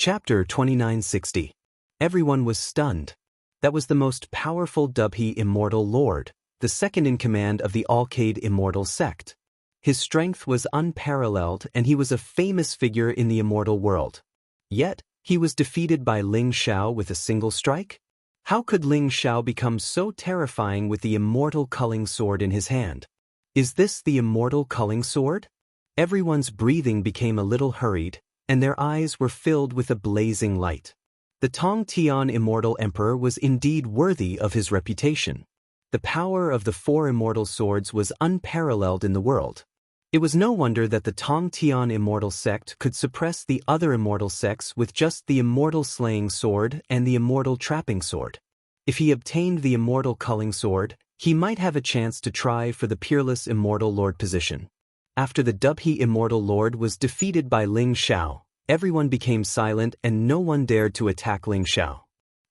Chapter 2960. Everyone was stunned. That was the most powerful Dubhi Immortal Lord, the second in command of the Alcade Immortal sect. His strength was unparalleled and he was a famous figure in the immortal world. Yet, he was defeated by Ling Xiao with a single strike? How could Ling Xiao become so terrifying with the immortal culling sword in his hand? Is this the immortal culling sword? Everyone's breathing became a little hurried, and their eyes were filled with a blazing light. The Tong Tian Immortal Emperor was indeed worthy of his reputation. The power of the four immortal swords was unparalleled in the world. It was no wonder that the Tong Tian Immortal sect could suppress the other immortal sects with just the immortal slaying sword and the immortal trapping sword. If he obtained the immortal culling sword, he might have a chance to try for the peerless immortal lord position. After the Dubhi Immortal Lord was defeated by Ling Xiao, everyone became silent and no one dared to attack Ling Xiao.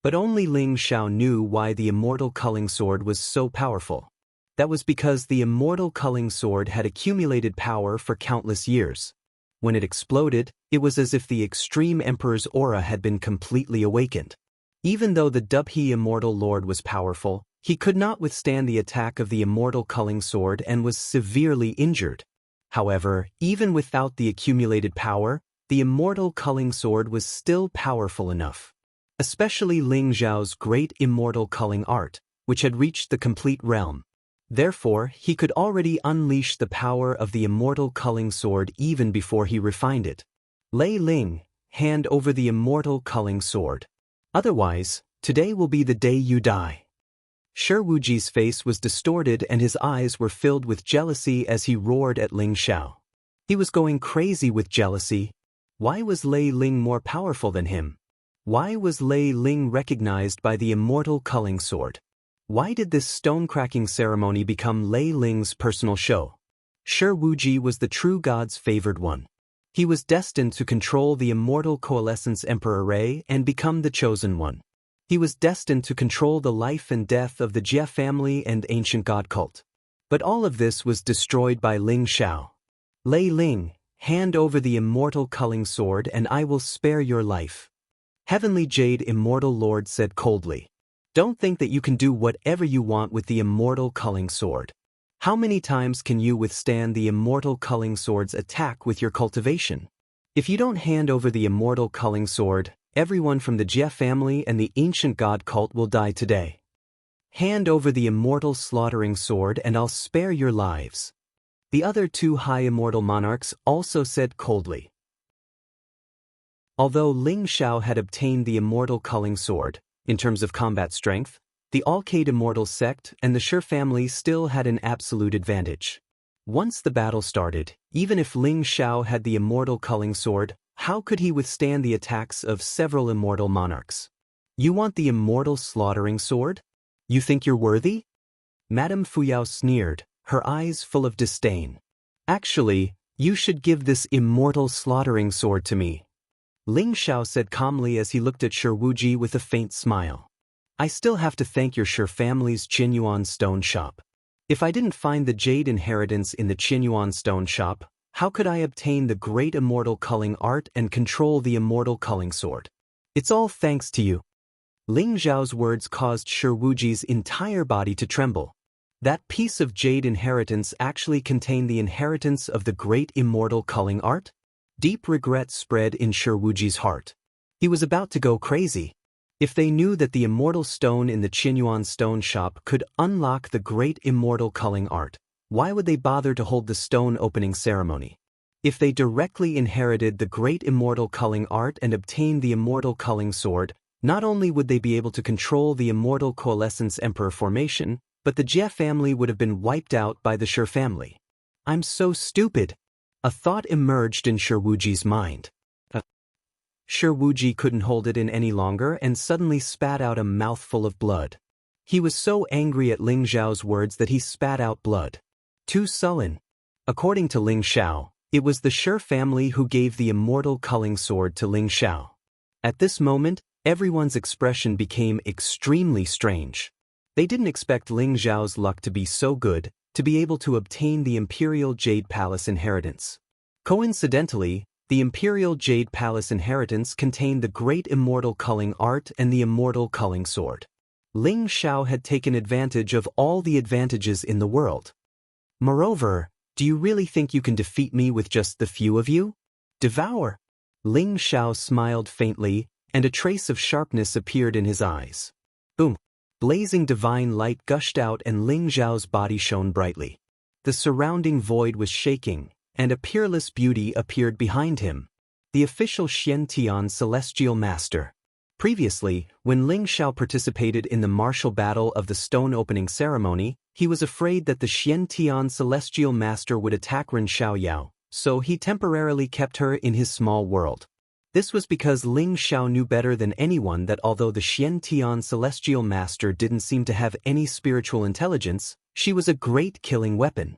But only Ling Xiao knew why the immortal culling sword was so powerful. That was because the immortal culling sword had accumulated power for countless years. When it exploded, it was as if the extreme emperor's aura had been completely awakened. Even though the Dubhi Immortal Lord was powerful, he could not withstand the attack of the immortal culling sword and was severely injured. However, even without the accumulated power, the immortal culling sword was still powerful enough. Especially Ling Xiao's great immortal culling art, which had reached the complete realm. Therefore, he could already unleash the power of the immortal culling sword even before he refined it. Lei Ling, hand over the immortal culling sword. Otherwise, today will be the day you die. Shi Wuji's face was distorted and his eyes were filled with jealousy as he roared at Ling Xiao. He was going crazy with jealousy. Why was Lei Ling more powerful than him? Why was Lei Ling recognized by the immortal culling sword? Why did this stone-cracking ceremony become Lei Ling's personal show? Shi Wuji was the true god's favored one. He was destined to control the immortal coalescence Emperor Rei and become the chosen one. He was destined to control the life and death of the Jie family and ancient god cult. But all of this was destroyed by Ling Xiao. Lei Ling, hand over the immortal culling sword and I will spare your life. Heavenly Jade Immortal Lord said coldly. Don't think that you can do whatever you want with the immortal culling sword. How many times can you withstand the immortal culling sword's attack with your cultivation? If you don't hand over the immortal culling sword, everyone from the Jie family and the ancient god cult will die today. Hand over the immortal slaughtering sword and I'll spare your lives. The other two high immortal monarchs also said coldly. Although Ling Xiao had obtained the immortal culling sword, in terms of combat strength, the Alcade Immortal sect and the Shi family still had an absolute advantage. Once the battle started, even if Ling Xiao had the immortal culling sword, how could he withstand the attacks of several immortal monarchs? You want the immortal slaughtering sword? You think you're worthy? Madame Fuyao sneered, her eyes full of disdain. Actually, you should give this immortal slaughtering sword to me. Ling Xiao said calmly as he looked at Shi Wuji with a faint smile. I still have to thank your Shi family's Qinyuan stone shop. If I didn't find the jade inheritance in the Qinyuan stone shop, how could I obtain the great immortal culling art and control the immortal culling sword? It's all thanks to you. Ling Xiao's words caused Shi Wuji's entire body to tremble. That piece of jade inheritance actually contained the inheritance of the great immortal culling art? Deep regret spread in Shi Wuji's heart. He was about to go crazy. If they knew that the immortal stone in the Qinyuan stone shop could unlock the great immortal culling art, why would they bother to hold the stone opening ceremony? If they directly inherited the great immortal culling art and obtained the immortal culling sword, not only would they be able to control the immortal coalescence emperor formation, but the Jie family would have been wiped out by the Shi family. I'm so stupid. A thought emerged in Shi Wuji's mind. Shi Wuji couldn't hold it in any longer and suddenly spat out a mouthful of blood. He was so angry at Ling Xiao's words that he spat out blood. Too sullen. According to Ling Xiao, it was the Shi family who gave the immortal culling sword to Ling Xiao. At this moment, everyone's expression became extremely strange. They didn't expect Ling Xiao's luck to be so good, to be able to obtain the Imperial Jade Palace inheritance. Coincidentally, The Imperial Jade Palace inheritance contained the great immortal culling art and the immortal culling sword. Ling Xiao had taken advantage of all the advantages in the world. Moreover, do you really think you can defeat me with just the few of you? Devour! Ling Xiao smiled faintly, and a trace of sharpness appeared in his eyes. Boom! Blazing divine light gushed out and Ling Xiao's body shone brightly. The surrounding void was shaking, and a peerless beauty appeared behind him. The official Xian Tian Celestial Master. Previously, when Ling Xiao participated in the martial battle of the stone opening ceremony, he was afraid that the Xian Tian Celestial Master would attack Ren Xiaoyao, so he temporarily kept her in his small world. This was because Ling Xiao knew better than anyone that although the Xian Tian Celestial Master didn't seem to have any spiritual intelligence, she was a great killing weapon.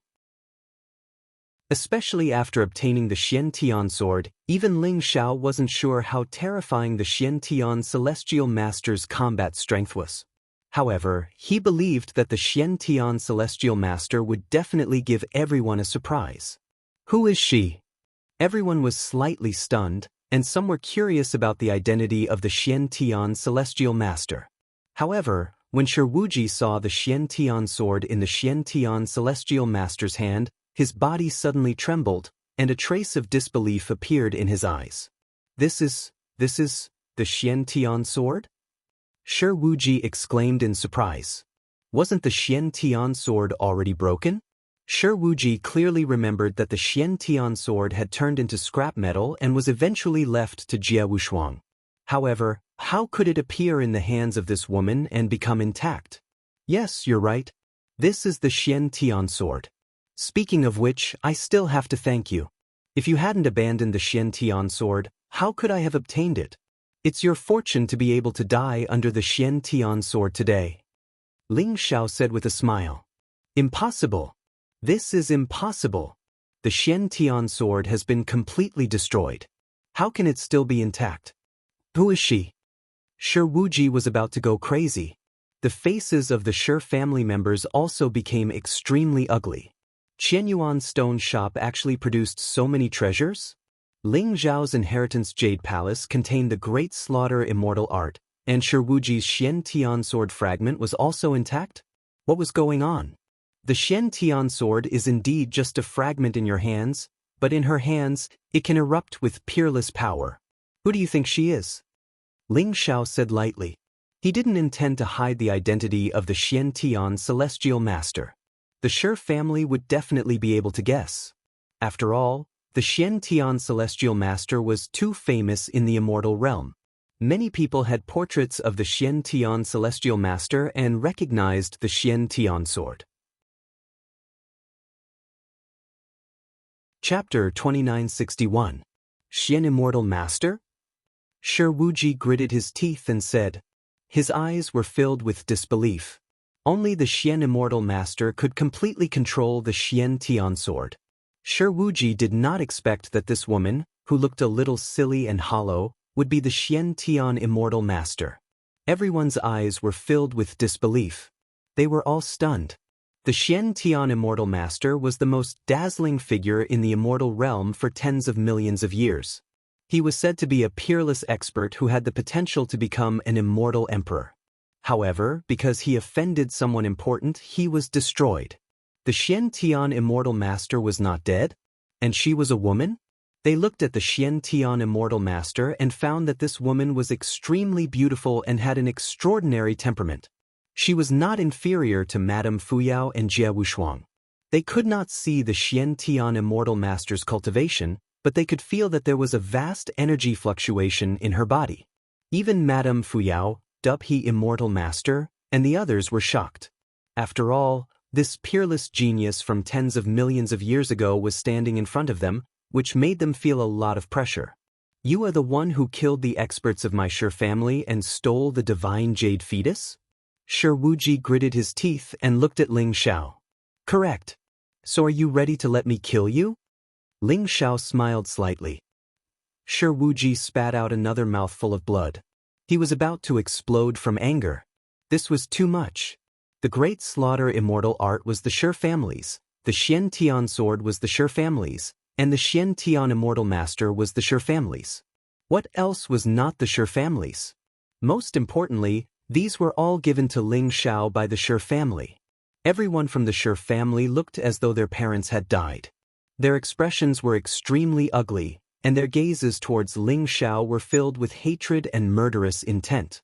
Especially after obtaining the Xian Tian sword, even Ling Xiao wasn't sure how terrifying the Xian Tian Celestial Master's combat strength was. However, he believed that the Xian Tian Celestial Master would definitely give everyone a surprise. Who is she? Everyone was slightly stunned, and some were curious about the identity of the Xian Tian Celestial Master. However, when Shi Wuji saw the Xian Tian sword in the Xian Tian Celestial Master's hand, his body suddenly trembled, and a trace of disbelief appeared in his eyes. This is the Xian Tian sword? Shi Wuji exclaimed in surprise. Wasn't the Xian Tian sword already broken? Shi Wuji clearly remembered that the Xian Tian sword had turned into scrap metal and was eventually left to Jie Wushuang. However, how could it appear in the hands of this woman and become intact? Yes, you're right. This is the Xian Tian sword. Speaking of which, I still have to thank you. If you hadn't abandoned the Xian Tian sword, how could I have obtained it? It's your fortune to be able to die under the Xian Tian sword today. Ling Xiao said with a smile. Impossible. This is impossible. The Xian Tian sword has been completely destroyed. How can it still be intact? Who is she? Shi Wuji was about to go crazy. The faces of the Shi family members also became extremely ugly. Qianyuan's stone shop actually produced so many treasures? Ling Zhao's inheritance Jade Palace contained the Great Slaughter immortal art, and Shi Wuji's Xian Tian sword fragment was also intact? What was going on? The Xian Tian sword is indeed just a fragment in your hands, but in her hands, it can erupt with peerless power. Who do you think she is? Ling Xiao said lightly. He didn't intend to hide the identity of the Xian Tian Celestial Master. The Shi family would definitely be able to guess. After all, the Xian Tian Celestial Master was too famous in the immortal realm. Many people had portraits of the Xian Tian Celestial Master and recognized the Xian Tian sword. Chapter 2961. Xian Immortal Master? Shi Wuji gritted his teeth and said. His eyes were filled with disbelief. Only the Xian Immortal Master could completely control the Xian Tian sword. Shi Wuji did not expect that this woman, who looked a little silly and hollow, would be the Xian Tian Immortal Master. Everyone's eyes were filled with disbelief. They were all stunned. The Xian Tian Immortal Master was the most dazzling figure in the immortal realm for tens of millions of years. He was said to be a peerless expert who had the potential to become an immortal emperor. However, because he offended someone important, he was destroyed. The Xian Tian Immortal Master was not dead? And she was a woman? They looked at the Xian Tian Immortal Master and found that this woman was extremely beautiful and had an extraordinary temperament. She was not inferior to Madame Fuyao and Jie Wushuang. They could not see the Xian Tian Immortal Master's cultivation, but they could feel that there was a vast energy fluctuation in her body. Even Madame Fuyao, Dubhe Immortal Master, and the others were shocked. After all, this peerless genius from tens of millions of years ago was standing in front of them, which made them feel a lot of pressure. You are the one who killed the experts of my Shi family and stole the divine jade fetus? Shi Wuji gritted his teeth and looked at Ling Xiao. Correct. So are you ready to let me kill you? Ling Xiao smiled slightly. Shi Wuji spat out another mouthful of blood. He was about to explode from anger. This was too much. The Great Slaughter immortal art was the Shi family's, the Xian Tian sword was the Shi family's, and the Xian Tian immortal master was the Shi families. What else was not the Shi families? Most importantly, these were all given to Ling Xiao by the Shi family. Everyone from the Shi family looked as though their parents had died. Their expressions were extremely ugly, and their gazes towards Ling Xiao were filled with hatred and murderous intent.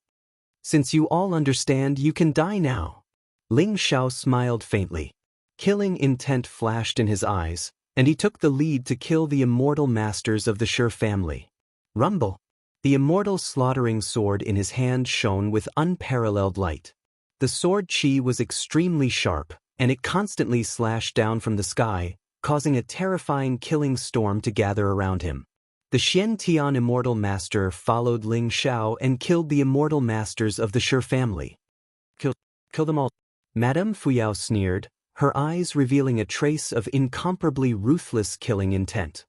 Since you all understand, you can die now. Ling Xiao smiled faintly. Killing intent flashed in his eyes, and he took the lead to kill the immortal masters of the Shi family. Rumble. The immortal slaughtering sword in his hand shone with unparalleled light. The sword chi was extremely sharp, and it constantly slashed down from the sky, causing a terrifying killing storm to gather around him. The Xian Tian immortal master followed Ling Xiao and killed the immortal masters of the Shi family. Kill them all. Madame Fuyao sneered, her eyes revealing a trace of incomparably ruthless killing intent.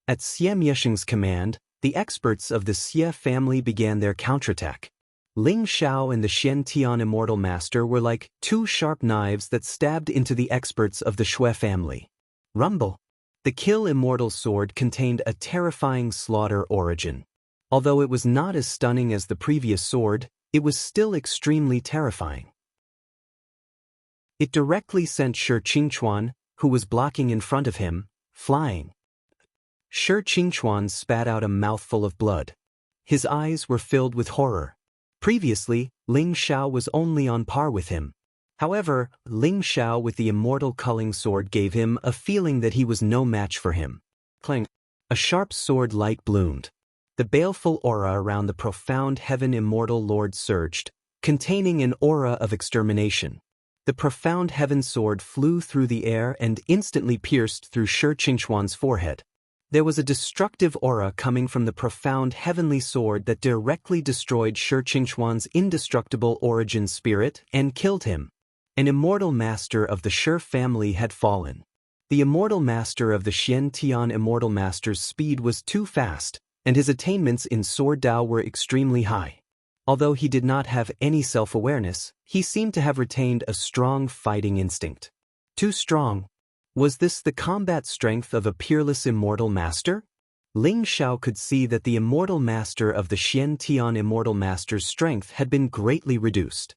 At Xie Miesheng's command, the experts of the Xie family began their counterattack. Ling Xiao and the Xian Tian immortal master were like two sharp knives that stabbed into the experts of the Shui family. Rumble. The kill immortal sword contained a terrifying slaughter origin. Although it was not as stunning as the previous sword, it was still extremely terrifying. It directly sent Shi Qingchuan, who was blocking in front of him, flying. Shi Qingchuan spat out a mouthful of blood. His eyes were filled with horror. Previously, Ling Xiao was only on par with him. However, Ling Xiao with the immortal culling sword gave him a feeling that he was no match for him. Clang! A sharp sword light bloomed. The baleful aura around the profound heaven immortal lord surged, containing an aura of extermination. The profound heaven sword flew through the air and instantly pierced through Shi Qingchuan's forehead. There was a destructive aura coming from the profound heavenly sword that directly destroyed Shi Qingchuan's indestructible origin spirit and killed him. An immortal master of the Shi family had fallen. The immortal master of the Xian Tian immortal master's speed was too fast, and his attainments in sword Dao were extremely high. Although he did not have any self-awareness, he seemed to have retained a strong fighting instinct. Too strong. Was this the combat strength of a peerless immortal master? Ling Xiao could see that the immortal master of the Xian Tian immortal master's strength had been greatly reduced.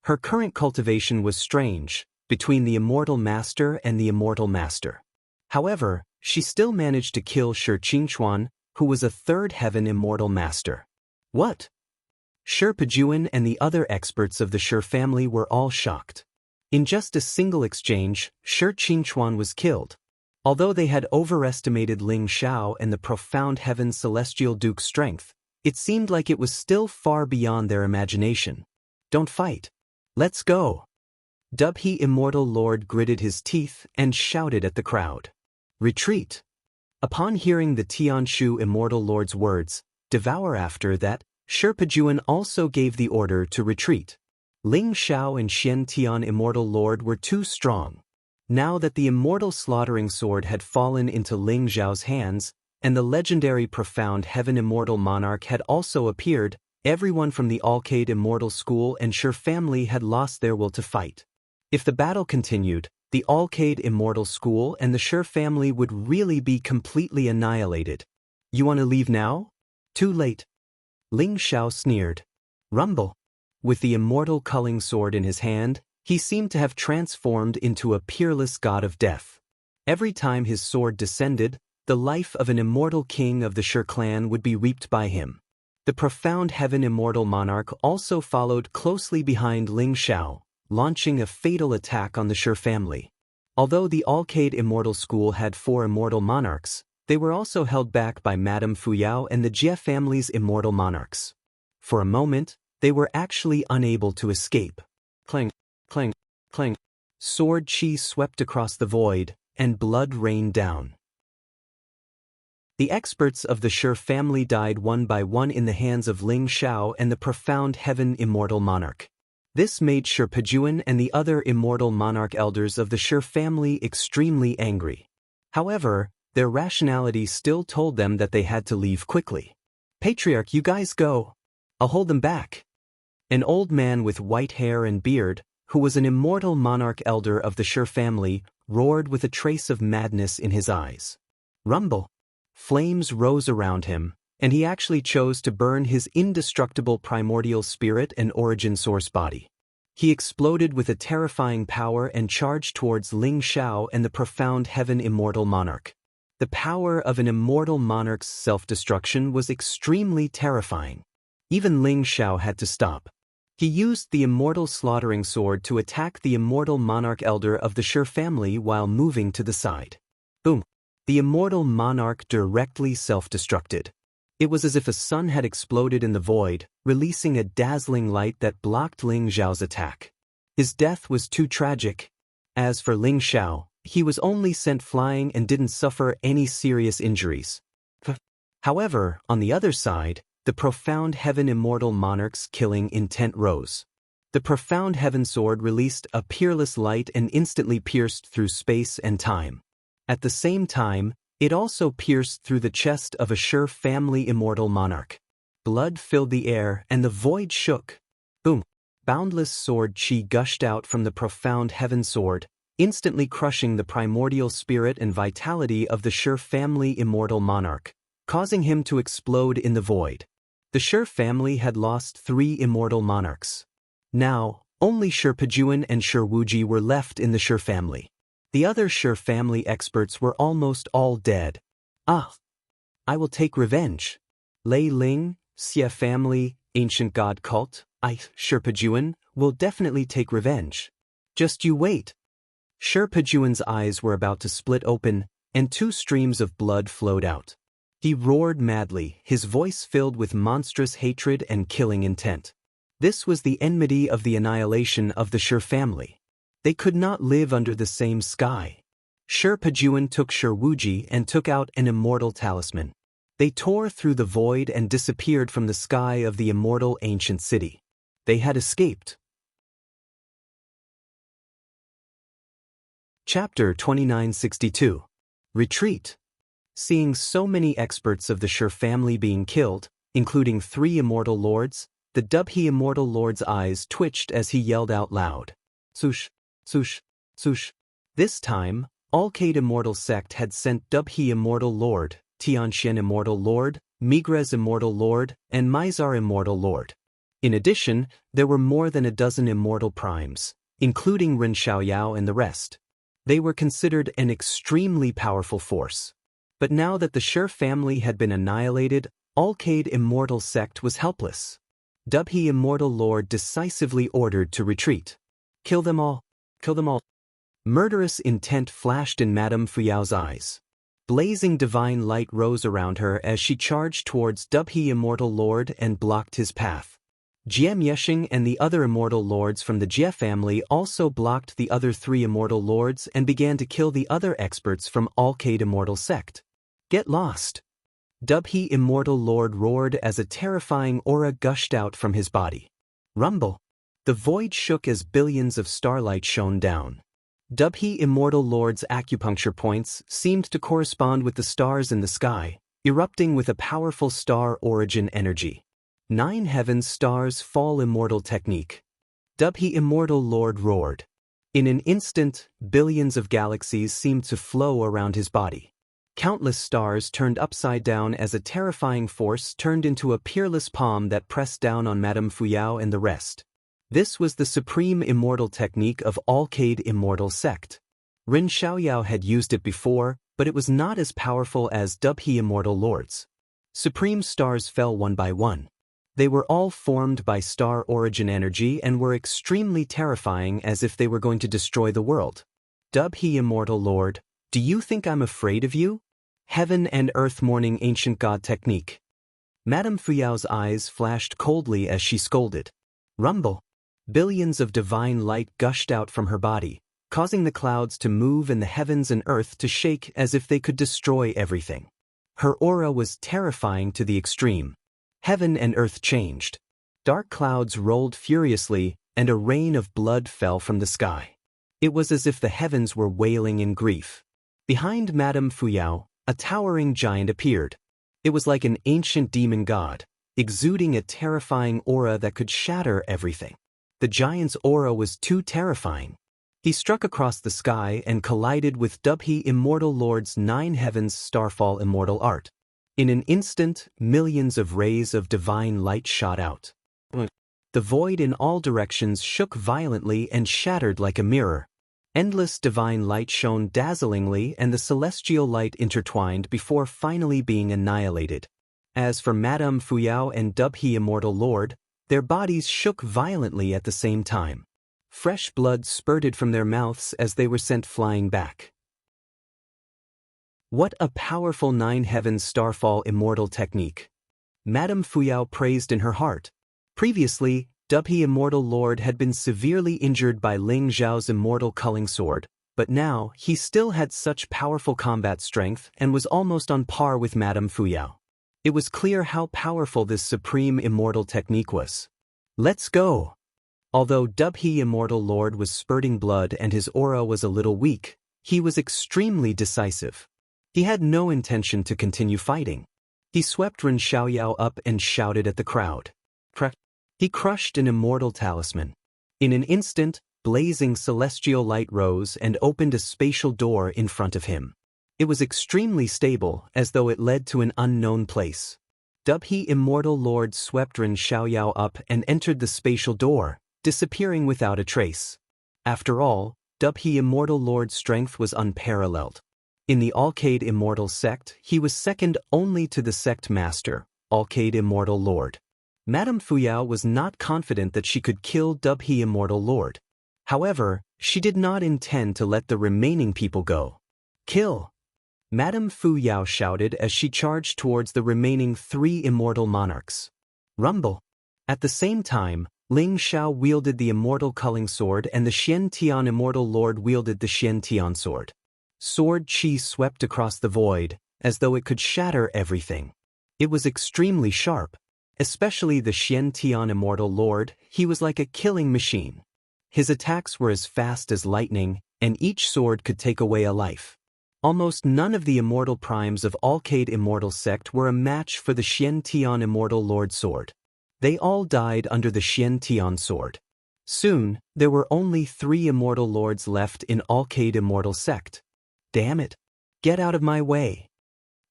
Her current cultivation was strange, between the immortal master and the immortal master. However, she still managed to kill Shi Qingchuan, who was a third heaven immortal master. What? Shi Pejuan and the other experts of the Shi family were all shocked. In just a single exchange, Shi Qingchuan was killed. Although they had overestimated Ling Xiao and the profound heaven celestial duke's strength, it seemed like it was still far beyond their imagination. Don't fight. Let's go. Dubhe immortal lord gritted his teeth and shouted at the crowd. Retreat. Upon hearing the Tianshu immortal lord's words, devour after that, Shi Pejuan also gave the order to retreat. Ling Xiao and Xian Tian immortal lord were too strong. Now that the immortal slaughtering sword had fallen into Ling Xiao's hands, and the legendary profound heaven immortal monarch had also appeared, everyone from the Alcade immortal school and Shi family had lost their will to fight. If the battle continued, the Alcade immortal school and the Shi family would really be completely annihilated. You want to leave now? Too late. Ling Xiao sneered. Rumble. With the immortal culling sword in his hand, he seemed to have transformed into a peerless god of death. Every time his sword descended, the life of an immortal king of the Shi clan would be reaped by him. The profound heaven immortal monarch also followed closely behind Ling Xiao, launching a fatal attack on the Shi family. Although the Alcade immortal school had 4 immortal monarchs, they were also held back by Madame Fuyao and the Jie family's immortal monarchs. For a moment, they were actually unable to escape. Clang, clang, clang. Sword chi swept across the void, and blood rained down. The experts of the Shi family died one by one in the hands of Ling Xiao and the profound heaven immortal monarch. This made Shi Pejuan and the other immortal monarch elders of the Shi family extremely angry. However, their rationality still told them that they had to leave quickly. Patriarch, you guys go. I'll hold them back. An old man with white hair and beard, who was an immortal monarch elder of the Shi family, roared with a trace of madness in his eyes. Rumble. Flames rose around him, and he actually chose to burn his indestructible primordial spirit and origin source body. He exploded with a terrifying power and charged towards Ling Xiao and the profound heaven immortal monarch. The power of an immortal monarch's self-destruction was extremely terrifying. Even Ling Xiao had to stop. He used the immortal slaughtering sword to attack the immortal monarch elder of the Shi family while moving to the side. Boom! The immortal monarch directly self-destructed. It was as if a sun had exploded in the void, releasing a dazzling light that blocked Ling Xiao's attack. His death was too tragic. As for Ling Xiao, he was only sent flying and didn't suffer any serious injuries. However, on the other side, the profound heaven immortal monarch's killing intent rose. The profound heaven sword released a peerless light and instantly pierced through space and time. At the same time, it also pierced through the chest of a Shi family immortal monarch. Blood filled the air and the void shook. Boom! Boundless sword chi gushed out from the profound heaven sword, instantly crushing the primordial spirit and vitality of the Shi family immortal monarch, causing him to explode in the void. The Shi family had lost 3 immortal monarchs. Now, only Shi Pejuan and Shi Wuji were left in the Shi family. The other Shi family experts were almost all dead. Ah! I will take revenge. Lei Ling, Xie family, ancient god cult, Shi Pejuan, will definitely take revenge. Just you wait. Shi Pejuan's eyes were about to split open, and 2 streams of blood flowed out. He roared madly, his voice filled with monstrous hatred and killing intent. This was the enmity of the annihilation of the Shi family. They could not live under the same sky. Shi Pejuan took Shi Wuji and took out an immortal talisman. They tore through the void and disappeared from the sky of the immortal ancient city. They had escaped. Chapter 2962. Retreat. Seeing so many experts of the Shi family being killed, including 3 immortal lords, the Dubhe immortal lord's eyes twitched as he yelled out loud. Sush, sush, sush. This time, Alcade immortal sect had sent Dubhe immortal lord, Tianxian immortal lord, Migrez immortal lord, and Mizar immortal lord. In addition, there were more than a dozen immortal primes, including Ren Xiaoyao and the rest. They were considered an extremely powerful force. But now that the Shi family had been annihilated, Alcade immortal sect was helpless. Dubhe immortal lord decisively ordered to retreat. Kill them all. Kill them all. Murderous intent flashed in Madame Fuyao's eyes. Blazing divine light rose around her as she charged towards Dubhe immortal lord and blocked his path. Jie Miexing and the other immortal lords from the Jie family also blocked the other 3 immortal lords and began to kill the other experts from Alcade immortal sect. Get lost! Dubhe immortal lord roared as a terrifying aura gushed out from his body. Rumble! The void shook as billions of starlight shone down. Dubhe immortal lord's acupuncture points seemed to correspond with the stars in the sky, erupting with a powerful star origin energy. 9 heavens stars fall immortal technique. Dubhe immortal lord roared. In an instant, billions of galaxies seemed to flow around his body. Countless stars turned upside down as a terrifying force turned into a peerless palm that pressed down on Madame Fuyao and the rest. This was the supreme immortal technique of Alcade immortal sect. Ren Xiaoyao had used it before, but it was not as powerful as Dubhe immortal lords. Supreme stars fell one by one. They were all formed by star origin energy and were extremely terrifying, as if they were going to destroy the world. Dubhe immortal lord, do you think I'm afraid of you? Heaven and earth morning ancient god technique. Madame Fuyao's eyes flashed coldly as she scolded. Rumble! Billions of divine light gushed out from her body, causing the clouds to move and the heavens and earth to shake as if they could destroy everything. Her aura was terrifying to the extreme. Heaven and earth changed. Dark clouds rolled furiously, and a rain of blood fell from the sky. It was as if the heavens were wailing in grief. Behind Madame Fuyao, a towering giant appeared. It was like an ancient demon god, exuding a terrifying aura that could shatter everything. The giant's aura was too terrifying. He struck across the sky and collided with Dubhe Immortal Lord's 9 heavens starfall immortal art. In an instant, millions of rays of divine light shot out. The void in all directions shook violently and shattered like a mirror. Endless divine light shone dazzlingly and the celestial light intertwined before finally being annihilated. As for Madame Fuyao and Dubhe Immortal Lord, their bodies shook violently at the same time. Fresh blood spurted from their mouths as they were sent flying back. What a powerful 9 heavens starfall immortal technique! Madame Fuyao praised in her heart. Previously, Dubhe Immortal Lord had been severely injured by Ling Zhao's immortal culling sword, but now he still had such powerful combat strength and was almost on par with Madame Fuyao. It was clear how powerful this supreme immortal technique was. Let's go! Although Dubhe Immortal Lord was spurting blood and his aura was a little weak, he was extremely decisive. He had no intention to continue fighting. He swept Ren Xiaoyao up and shouted at the crowd. He crushed an immortal talisman. In an instant, blazing celestial light rose and opened a spatial door in front of him. It was extremely stable, as though it led to an unknown place. Dubhe Immortal Lord swept Ren Xiaoyao up and entered the spatial door, disappearing without a trace. After all, Dubhe Immortal Lord's strength was unparalleled. In the Alcade Immortal sect, he was second only to the sect master, Alcade Immortal Lord. Madame Fuyao was not confident that she could kill Dubhe Immortal Lord. However, she did not intend to let the remaining people go. Kill! Madame Fuyao shouted as she charged towards the remaining 3 immortal monarchs. Rumble! At the same time, Ling Zhao wielded the immortal culling sword and the Xian Tian Immortal Lord wielded the Xian Tian sword. Sword chi swept across the void, as though it could shatter everything. It was extremely sharp. Especially the Xian Tian Immortal Lord, he was like a killing machine. His attacks were as fast as lightning, and each sword could take away a life. Almost none of the immortal primes of Alcade Immortal sect were a match for the Xian Tian Immortal Lord sword. They all died under the Xian Tian sword. Soon, there were only 3 immortal lords left in Alcade Immortal sect. Damn it! Get out of my way!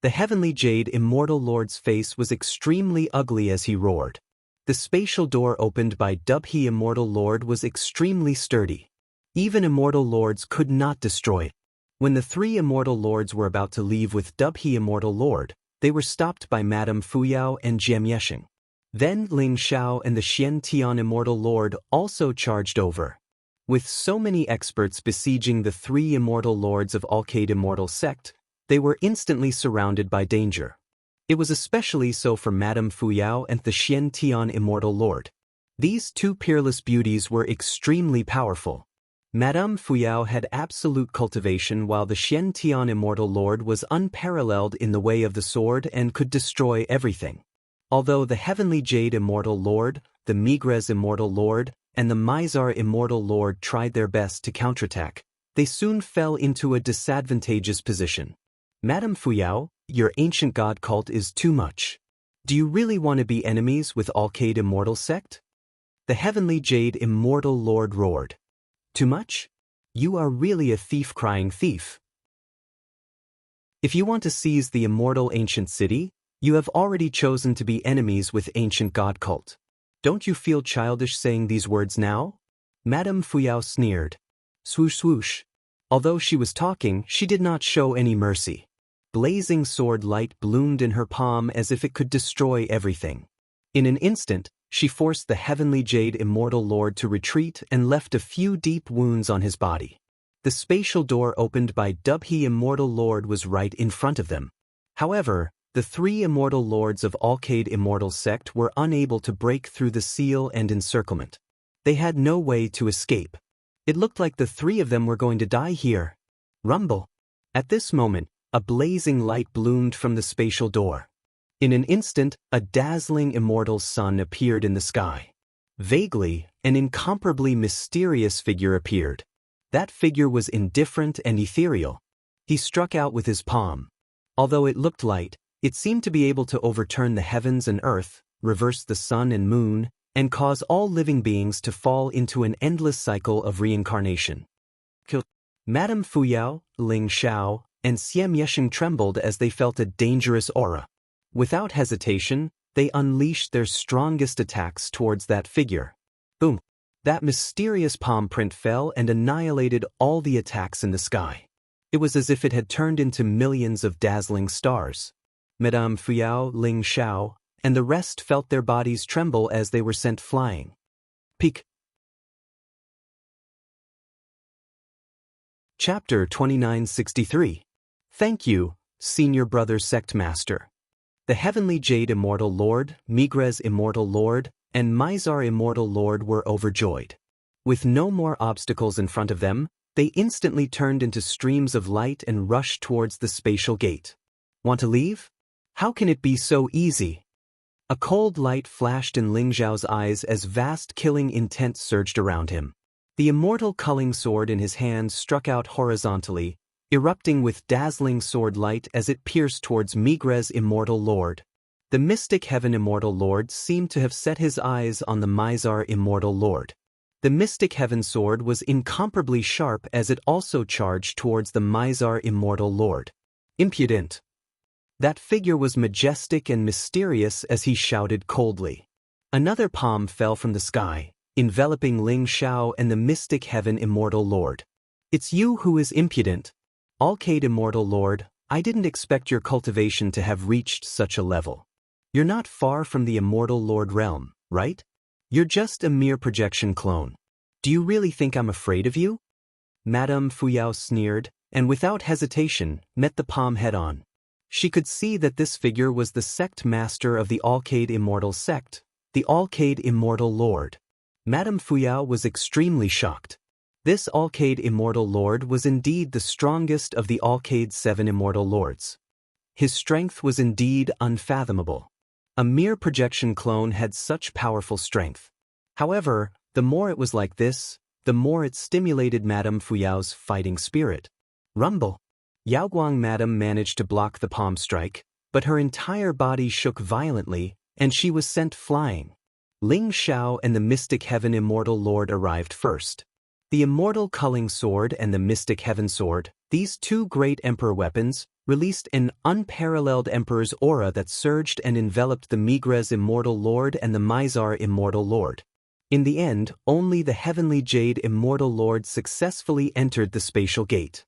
The Heavenly Jade Immortal Lord's face was extremely ugly as he roared. The spatial door opened by Dubhe Immortal Lord was extremely sturdy. Even immortal lords could not destroy it. When the 3 immortal lords were about to leave with Dubhe Immortal Lord, they were stopped by Madame Fuyao and Jian Yesheng. Then Ling Zhao and the Xian Tian Immortal Lord also charged over. With so many experts besieging the 3 immortal lords of Alcade Immortal sect, they were instantly surrounded by danger. It was especially so for Madame Fuyao and the Xian Tian Immortal Lord. These 2 peerless beauties were extremely powerful. Madame Fuyao had absolute cultivation while the Xian Tian Immortal Lord was unparalleled in the way of the sword and could destroy everything. Although the Heavenly Jade Immortal Lord, the Migres Immortal Lord, and the Mizar Immortal Lord tried their best to counterattack, they soon fell into a disadvantageous position. Madame Fuyao, your ancient god cult is too much. Do you really want to be enemies with Alcade Immortal sect? The Heavenly Jade Immortal Lord roared. Too much? You are really a thief-crying thief. If you want to seize the immortal ancient city, you have already chosen to be enemies with ancient god cult. Don't you feel childish saying these words now? Madame Fuyao sneered. Swoosh swoosh. Although she was talking, she did not show any mercy. Blazing sword light bloomed in her palm as if it could destroy everything. In an instant, she forced the Heavenly Jade Immortal Lord to retreat and left a few deep wounds on his body. The spatial door opened by Dubhe Immortal Lord was right in front of them. However, the 3 immortal lords of Alcade Immortal sect were unable to break through the seal and encirclement. They had no way to escape. It looked like the 3 of them were going to die here. Rumble! At this moment, a blazing light bloomed from the spatial door. In an instant, a dazzling immortal sun appeared in the sky. Vaguely, an incomparably mysterious figure appeared. That figure was indifferent and ethereal. He struck out with his palm. Although it looked light, it seemed to be able to overturn the heavens and earth, reverse the sun and moon, and cause all living beings to fall into an endless cycle of reincarnation. killed. Madame Fuyao, Ling Xiao, and Xiam Yesheng trembled as they felt a dangerous aura. Without hesitation, they unleashed their strongest attacks towards that figure. Boom! That mysterious palm print fell and annihilated all the attacks in the sky. It was as if it had turned into millions of dazzling stars. Madame Fuyao, Ling Xiao, and the rest felt their bodies tremble as they were sent flying. Peak. Chapter 2963. Thank you, Senior Brother Sect Master. The Heavenly Jade Immortal Lord, Migres Immortal Lord, and Mizar Immortal Lord were overjoyed. With no more obstacles in front of them, they instantly turned into streams of light and rushed towards the spatial gate. Want to leave? How can it be so easy? A cold light flashed in Ling Zhao's eyes as vast killing intent surged around him. The immortal culling sword in his hand struck out horizontally, erupting with dazzling sword light as it pierced towards Migres Immortal Lord. The Mystic Heaven Immortal Lord seemed to have set his eyes on the Mizar Immortal Lord. The Mystic Heaven sword was incomparably sharp as it also charged towards the Mizar Immortal Lord. Impudent! That figure was majestic and mysterious as he shouted coldly. Another palm fell from the sky, enveloping Ling Xiao and the Mystic Heaven Immortal Lord. It's you who is impudent. Alcade Immortal Lord, I didn't expect your cultivation to have reached such a level. You're not far from the Immortal Lord realm, right? You're just a mere projection clone. Do you really think I'm afraid of you? Madame Fuyao sneered, and without hesitation, met the palm head-on. She could see that this figure was the sect master of the Alcade Immortal Sect, the Alcade Immortal Lord. Madame Fuyao was extremely shocked. This Alcade Immortal Lord was indeed the strongest of the Alcade 7 Immortal Lords. His strength was indeed unfathomable. A mere projection clone had such powerful strength. However, the more it was like this, the more it stimulated Madame Fuyao's fighting spirit. Rumble! Yaoguang Madame managed to block the palm strike, but her entire body shook violently, and she was sent flying. Ling Xiao and the Mystic Heaven Immortal Lord arrived first. The Immortal Culling Sword and the Mystic Heaven Sword, these two great Emperor weapons, released an unparalleled Emperor's aura that surged and enveloped the Migres Immortal Lord and the Mizar Immortal Lord. In the end, only the Heavenly Jade Immortal Lord successfully entered the spatial gate.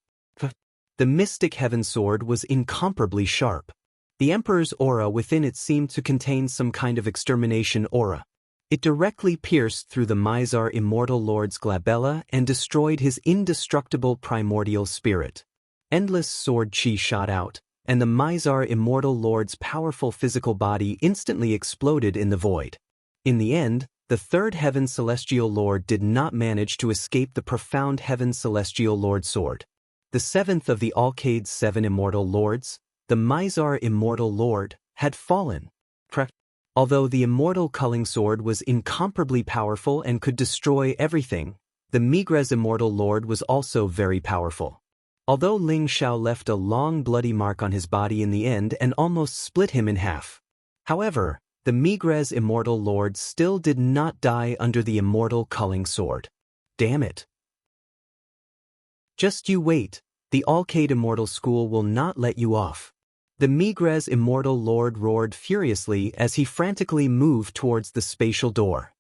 The Mystic Heaven Sword was incomparably sharp. The Emperor's aura within it seemed to contain some kind of extermination aura. It directly pierced through the Mizar Immortal Lord's glabella and destroyed his indestructible primordial spirit. Endless sword chi shot out, and the Mizar Immortal Lord's powerful physical body instantly exploded in the void. In the end, the third Heaven Celestial Lord did not manage to escape the profound Heaven Celestial Lord sword. The seventh of the Alcade 7 Immortal Lords, the Mizar Immortal Lord, had fallen. Although the Immortal Culling Sword was incomparably powerful and could destroy everything, the Migres Immortal Lord was also very powerful. Although Ling Xiao left a long bloody mark on his body in the end and almost split him in half. However, the Migres Immortal Lord still did not die under the Immortal Culling Sword. Damn it. Just you wait, the Alcade Immortal School will not let you off. The Migres Immortal Lord roared furiously as he frantically moved towards the spatial door.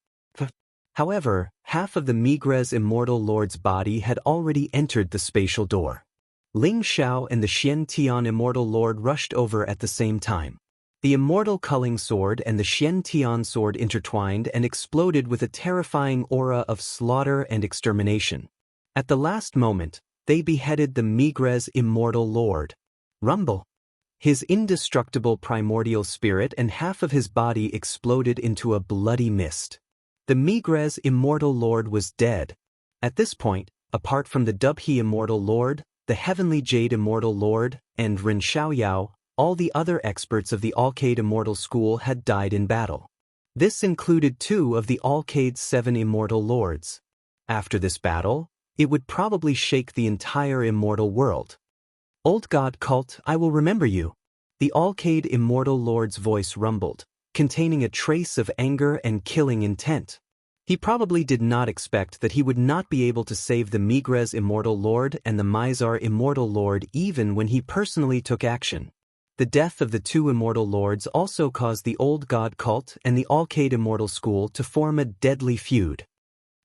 However, half of the Migres Immortal Lord's body had already entered the spatial door. Ling Xiao and the Xian Tian Immortal Lord rushed over at the same time. The Immortal Culling Sword and the Xian Tian Sword intertwined and exploded with a terrifying aura of slaughter and extermination. At the last moment, they beheaded the Migres Immortal Lord. Rumble! His indestructible primordial spirit and half of his body exploded into a bloody mist. The Migres Immortal Lord was dead. At this point, apart from the Dubhe Immortal Lord, the Heavenly Jade Immortal Lord, and Ren Xiaoyao, all the other experts of the Alcade Immortal School had died in battle. This included 2 of the Alcade 7 Immortal Lords. After this battle, it would probably shake the entire immortal world. Old God Cult, I will remember you. The Alcade Immortal Lord's voice rumbled, containing a trace of anger and killing intent. He probably did not expect that he would not be able to save the Migres Immortal Lord and the Mizar Immortal Lord even when he personally took action. The death of the two Immortal Lords also caused the Old God cult and the Alcade Immortal School to form a deadly feud.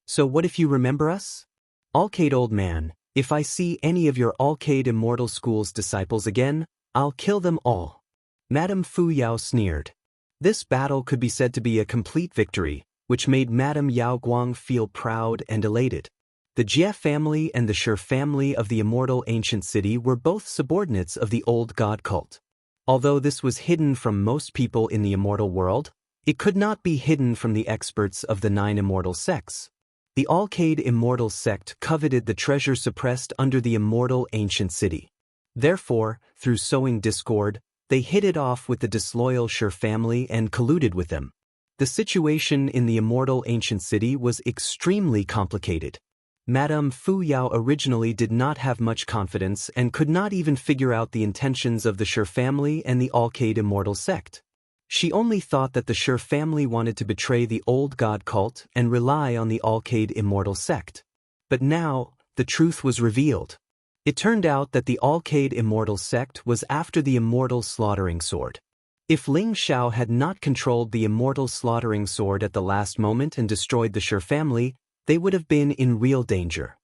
So what if you remember us? Alcade Old Man, if I see any of your Alcade Immortal School's disciples again, I'll kill them all. Madame Fu Yao sneered. This battle could be said to be a complete victory, which made Madame Yao Guang feel proud and elated. The Jie family and the Shi family of the immortal ancient city were both subordinates of the old god cult. Although this was hidden from most people in the immortal world, it could not be hidden from the experts of the 9 immortal sects. The Alcade Immortal Sect coveted the treasure suppressed under the immortal ancient city. Therefore, through sowing discord, they hit it off with the disloyal Shi family and colluded with them. The situation in the immortal ancient city was extremely complicated. Madame Fu Yao originally did not have much confidence and could not even figure out the intentions of the Shi family and the Alcade Immortal Sect. She only thought that the Shi family wanted to betray the old god cult and rely on the Alcade Immortal Sect. But now, the truth was revealed. It turned out that the Alcade Immortal Sect was after the Immortal Slaughtering Sword. If Ling Xiao had not controlled the Immortal Slaughtering Sword at the last moment and destroyed the Shi family, they would have been in real danger.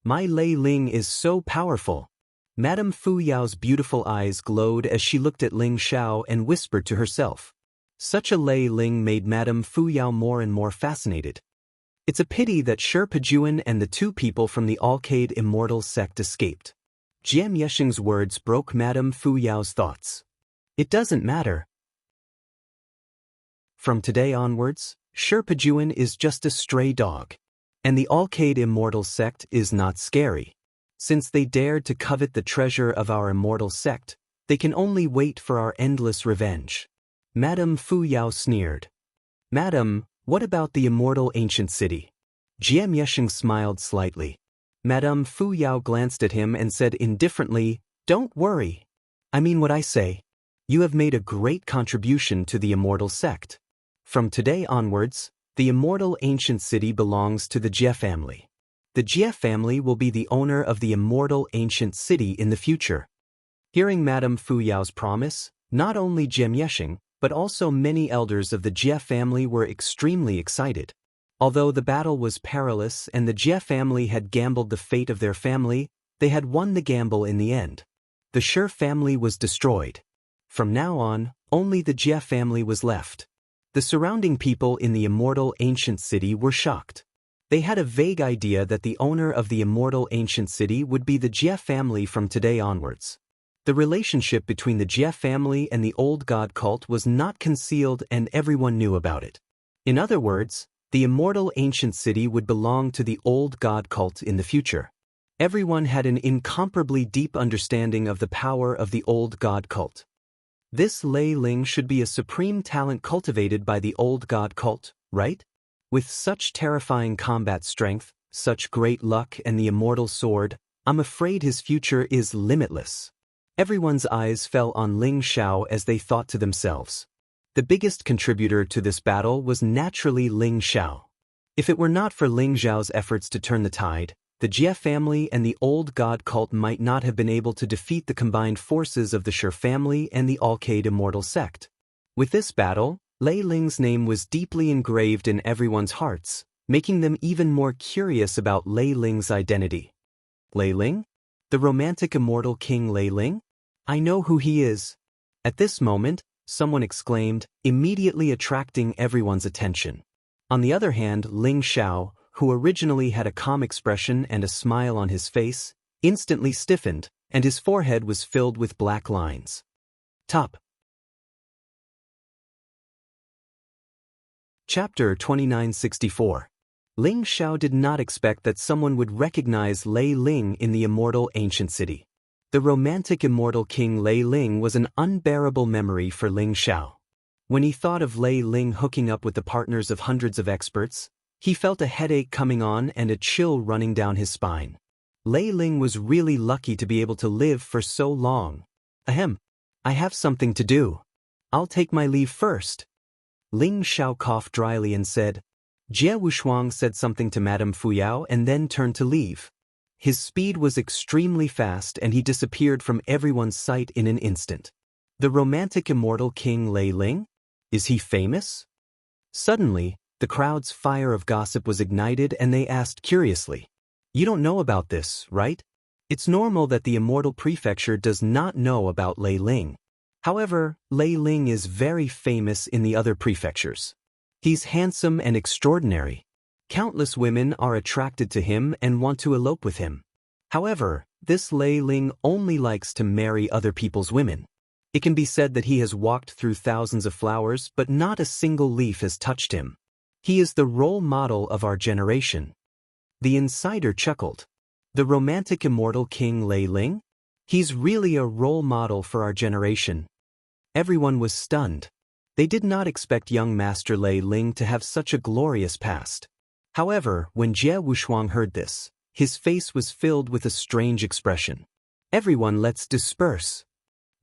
My Lei Ling is so powerful. Madame Fu Yao's beautiful eyes glowed as she looked at Ling Xiao and whispered to herself. Such a Lei Ling made Madame Fu Yao more and more fascinated. It's a pity that Shi Pejuan and the 2 people from the Alcade Immortal Sect escaped. Jian Yexing's words broke Madame Fu Yao's thoughts. It doesn't matter. From today onwards, Shi Pejuan is just a stray dog. And the Alcade Immortal Sect is not scary. Since they dared to covet the treasure of our immortal sect, they can only wait for our endless revenge. Madame Fu Yao sneered. Madam, what about the immortal ancient city? Jian Yexing smiled slightly. Madame Fu Yao glanced at him and said indifferently, Don't worry. I mean what I say. You have made a great contribution to the immortal sect. From today onwards, the immortal ancient city belongs to the Jie family. The Jie family will be the owner of the immortal ancient city in the future. Hearing Madame Fu Yao's promise, not only Jian Yexing, but also many elders of the Jie family were extremely excited. Although the battle was perilous and the Jie family had gambled the fate of their family, they had won the gamble in the end. The Shi family was destroyed. From now on, only the Jie family was left. The surrounding people in the immortal ancient city were shocked. They had a vague idea that the owner of the immortal ancient city would be the Jie family from today onwards. The relationship between the Jie family and the old god cult was not concealed and everyone knew about it. In other words, the immortal ancient city would belong to the old god cult in the future. Everyone had an incomparably deep understanding of the power of the old god cult. This Lei Ling should be a supreme talent cultivated by the old god cult, right? With such terrifying combat strength, such great luck and the immortal sword, I'm afraid his future is limitless. Everyone's eyes fell on Ling Xiao as they thought to themselves. The biggest contributor to this battle was naturally Ling Xiao. If it were not for Ling Xiao's efforts to turn the tide, the Jie family and the old god cult might not have been able to defeat the combined forces of the Shi family and the Alcade Immortal Sect. With this battle, Lei Ling's name was deeply engraved in everyone's hearts, making them even more curious about Lei Ling's identity. Lei Ling? The romantic immortal king Lei Ling? I know who he is. At this moment, someone exclaimed, immediately attracting everyone's attention. On the other hand, Ling Xiao, who originally had a calm expression and a smile on his face, instantly stiffened, and his forehead was filled with black lines. Top. Chapter 2964. Ling Xiao did not expect that someone would recognize Lei Ling in the immortal ancient city. The romantic immortal king Lei Ling was an unbearable memory for Ling Xiao. When he thought of Lei Ling hooking up with the partners of hundreds of experts, he felt a headache coming on and a chill running down his spine. Lei Ling was really lucky to be able to live for so long. Ahem. I have something to do. I'll take my leave first. Ling Xiao coughed dryly and said, Jie Wushuang said something to Madame Fuyao and then turned to leave. His speed was extremely fast and he disappeared from everyone's sight in an instant. The romantic immortal King Lei Ling? Is he famous? Suddenly, the crowd's fire of gossip was ignited and they asked curiously, "You don't know about this, right? It's normal that the immortal prefecture does not know about Lei Ling. However, Lei Ling is very famous in the other prefectures. He's handsome and extraordinary. Countless women are attracted to him and want to elope with him. However, this Lei Ling only likes to marry other people's women. It can be said that he has walked through thousands of flowers, but not a single leaf has touched him. He is the role model of our generation." The insider chuckled. The romantic immortal King Lei Ling? He's really a role model for our generation. Everyone was stunned. They did not expect young Master Lei Ling to have such a glorious past. However, when Jie Wushuang heard this, his face was filled with a strange expression. "Everyone, let's disperse,"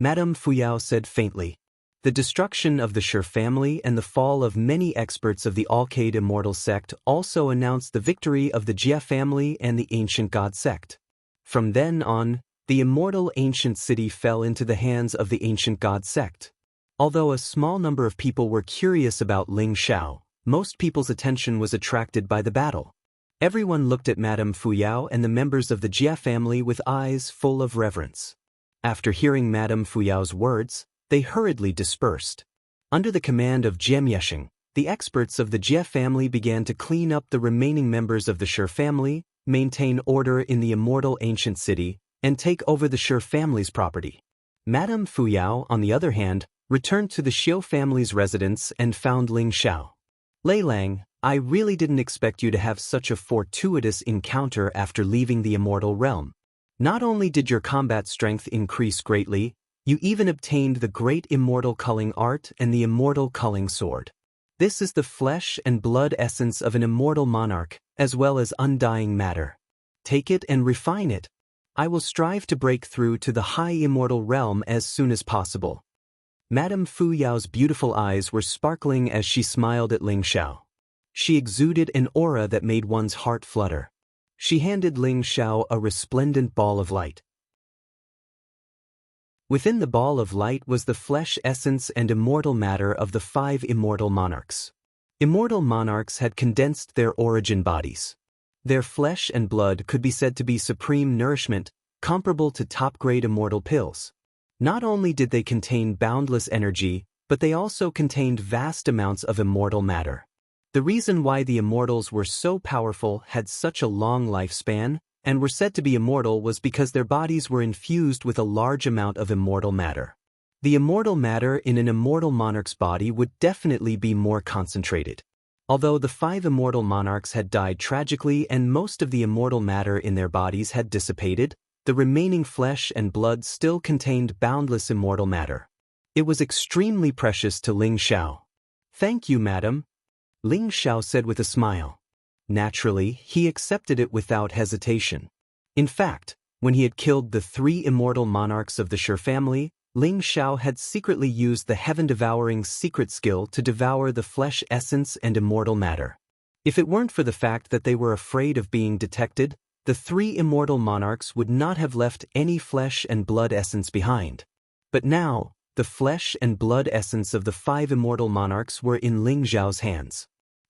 Madame Fuyao said faintly. The destruction of the Shi family and the fall of many experts of the Alcade Immortal sect also announced the victory of the Jie family and the Ancient God sect. From then on, the immortal ancient city fell into the hands of the Ancient God sect. Although a small number of people were curious about Ling Xiao, most people's attention was attracted by the battle. Everyone looked at Madame Fuyao and the members of the Jie family with eyes full of reverence. After hearing Madame Fuyao's words, they hurriedly dispersed. Under the command of Jie Miesheng, the experts of the Jie family began to clean up the remaining members of the Shi family, maintain order in the immortal ancient city, and take over the Shi family's property. Madame Fuyao, on the other hand, returned to the Xiu family's residence and found Ling Xiao. "Lei Lang, I really didn't expect you to have such a fortuitous encounter after leaving the immortal realm. Not only did your combat strength increase greatly, you even obtained the great immortal culling art and the immortal culling sword. This is the flesh and blood essence of an immortal monarch, as well as undying matter. Take it and refine it. I will strive to break through to the high immortal realm as soon as possible." Madame Fuyao's beautiful eyes were sparkling as she smiled at Ling Xiao. She exuded an aura that made one's heart flutter. She handed Ling Xiao a resplendent ball of light. Within the ball of light was the flesh essence and immortal matter of the 5 immortal monarchs. Immortal monarchs had condensed their origin bodies. Their flesh and blood could be said to be supreme nourishment, comparable to top-grade immortal pills. Not only did they contain boundless energy, but they also contained vast amounts of immortal matter. The reason why the immortals were so powerful, had such a long lifespan, and were said to be immortal was because their bodies were infused with a large amount of immortal matter. The immortal matter in an immortal monarch's body would definitely be more concentrated. Although the 5 immortal monarchs had died tragically and most of the immortal matter in their bodies had dissipated, the remaining flesh and blood still contained boundless immortal matter. It was extremely precious to Ling Xiao. "Thank you, madam," Ling Xiao said with a smile. Naturally, he accepted it without hesitation. In fact, when he had killed the 3 immortal monarchs of the Shi family, Ling Xiao had secretly used the heaven-devouring secret skill to devour the flesh essence and immortal matter. If it weren't for the fact that they were afraid of being detected, the 3 immortal monarchs would not have left any flesh and blood essence behind. But now, the flesh and blood essence of the 5 immortal monarchs were in Ling Xiao's hands.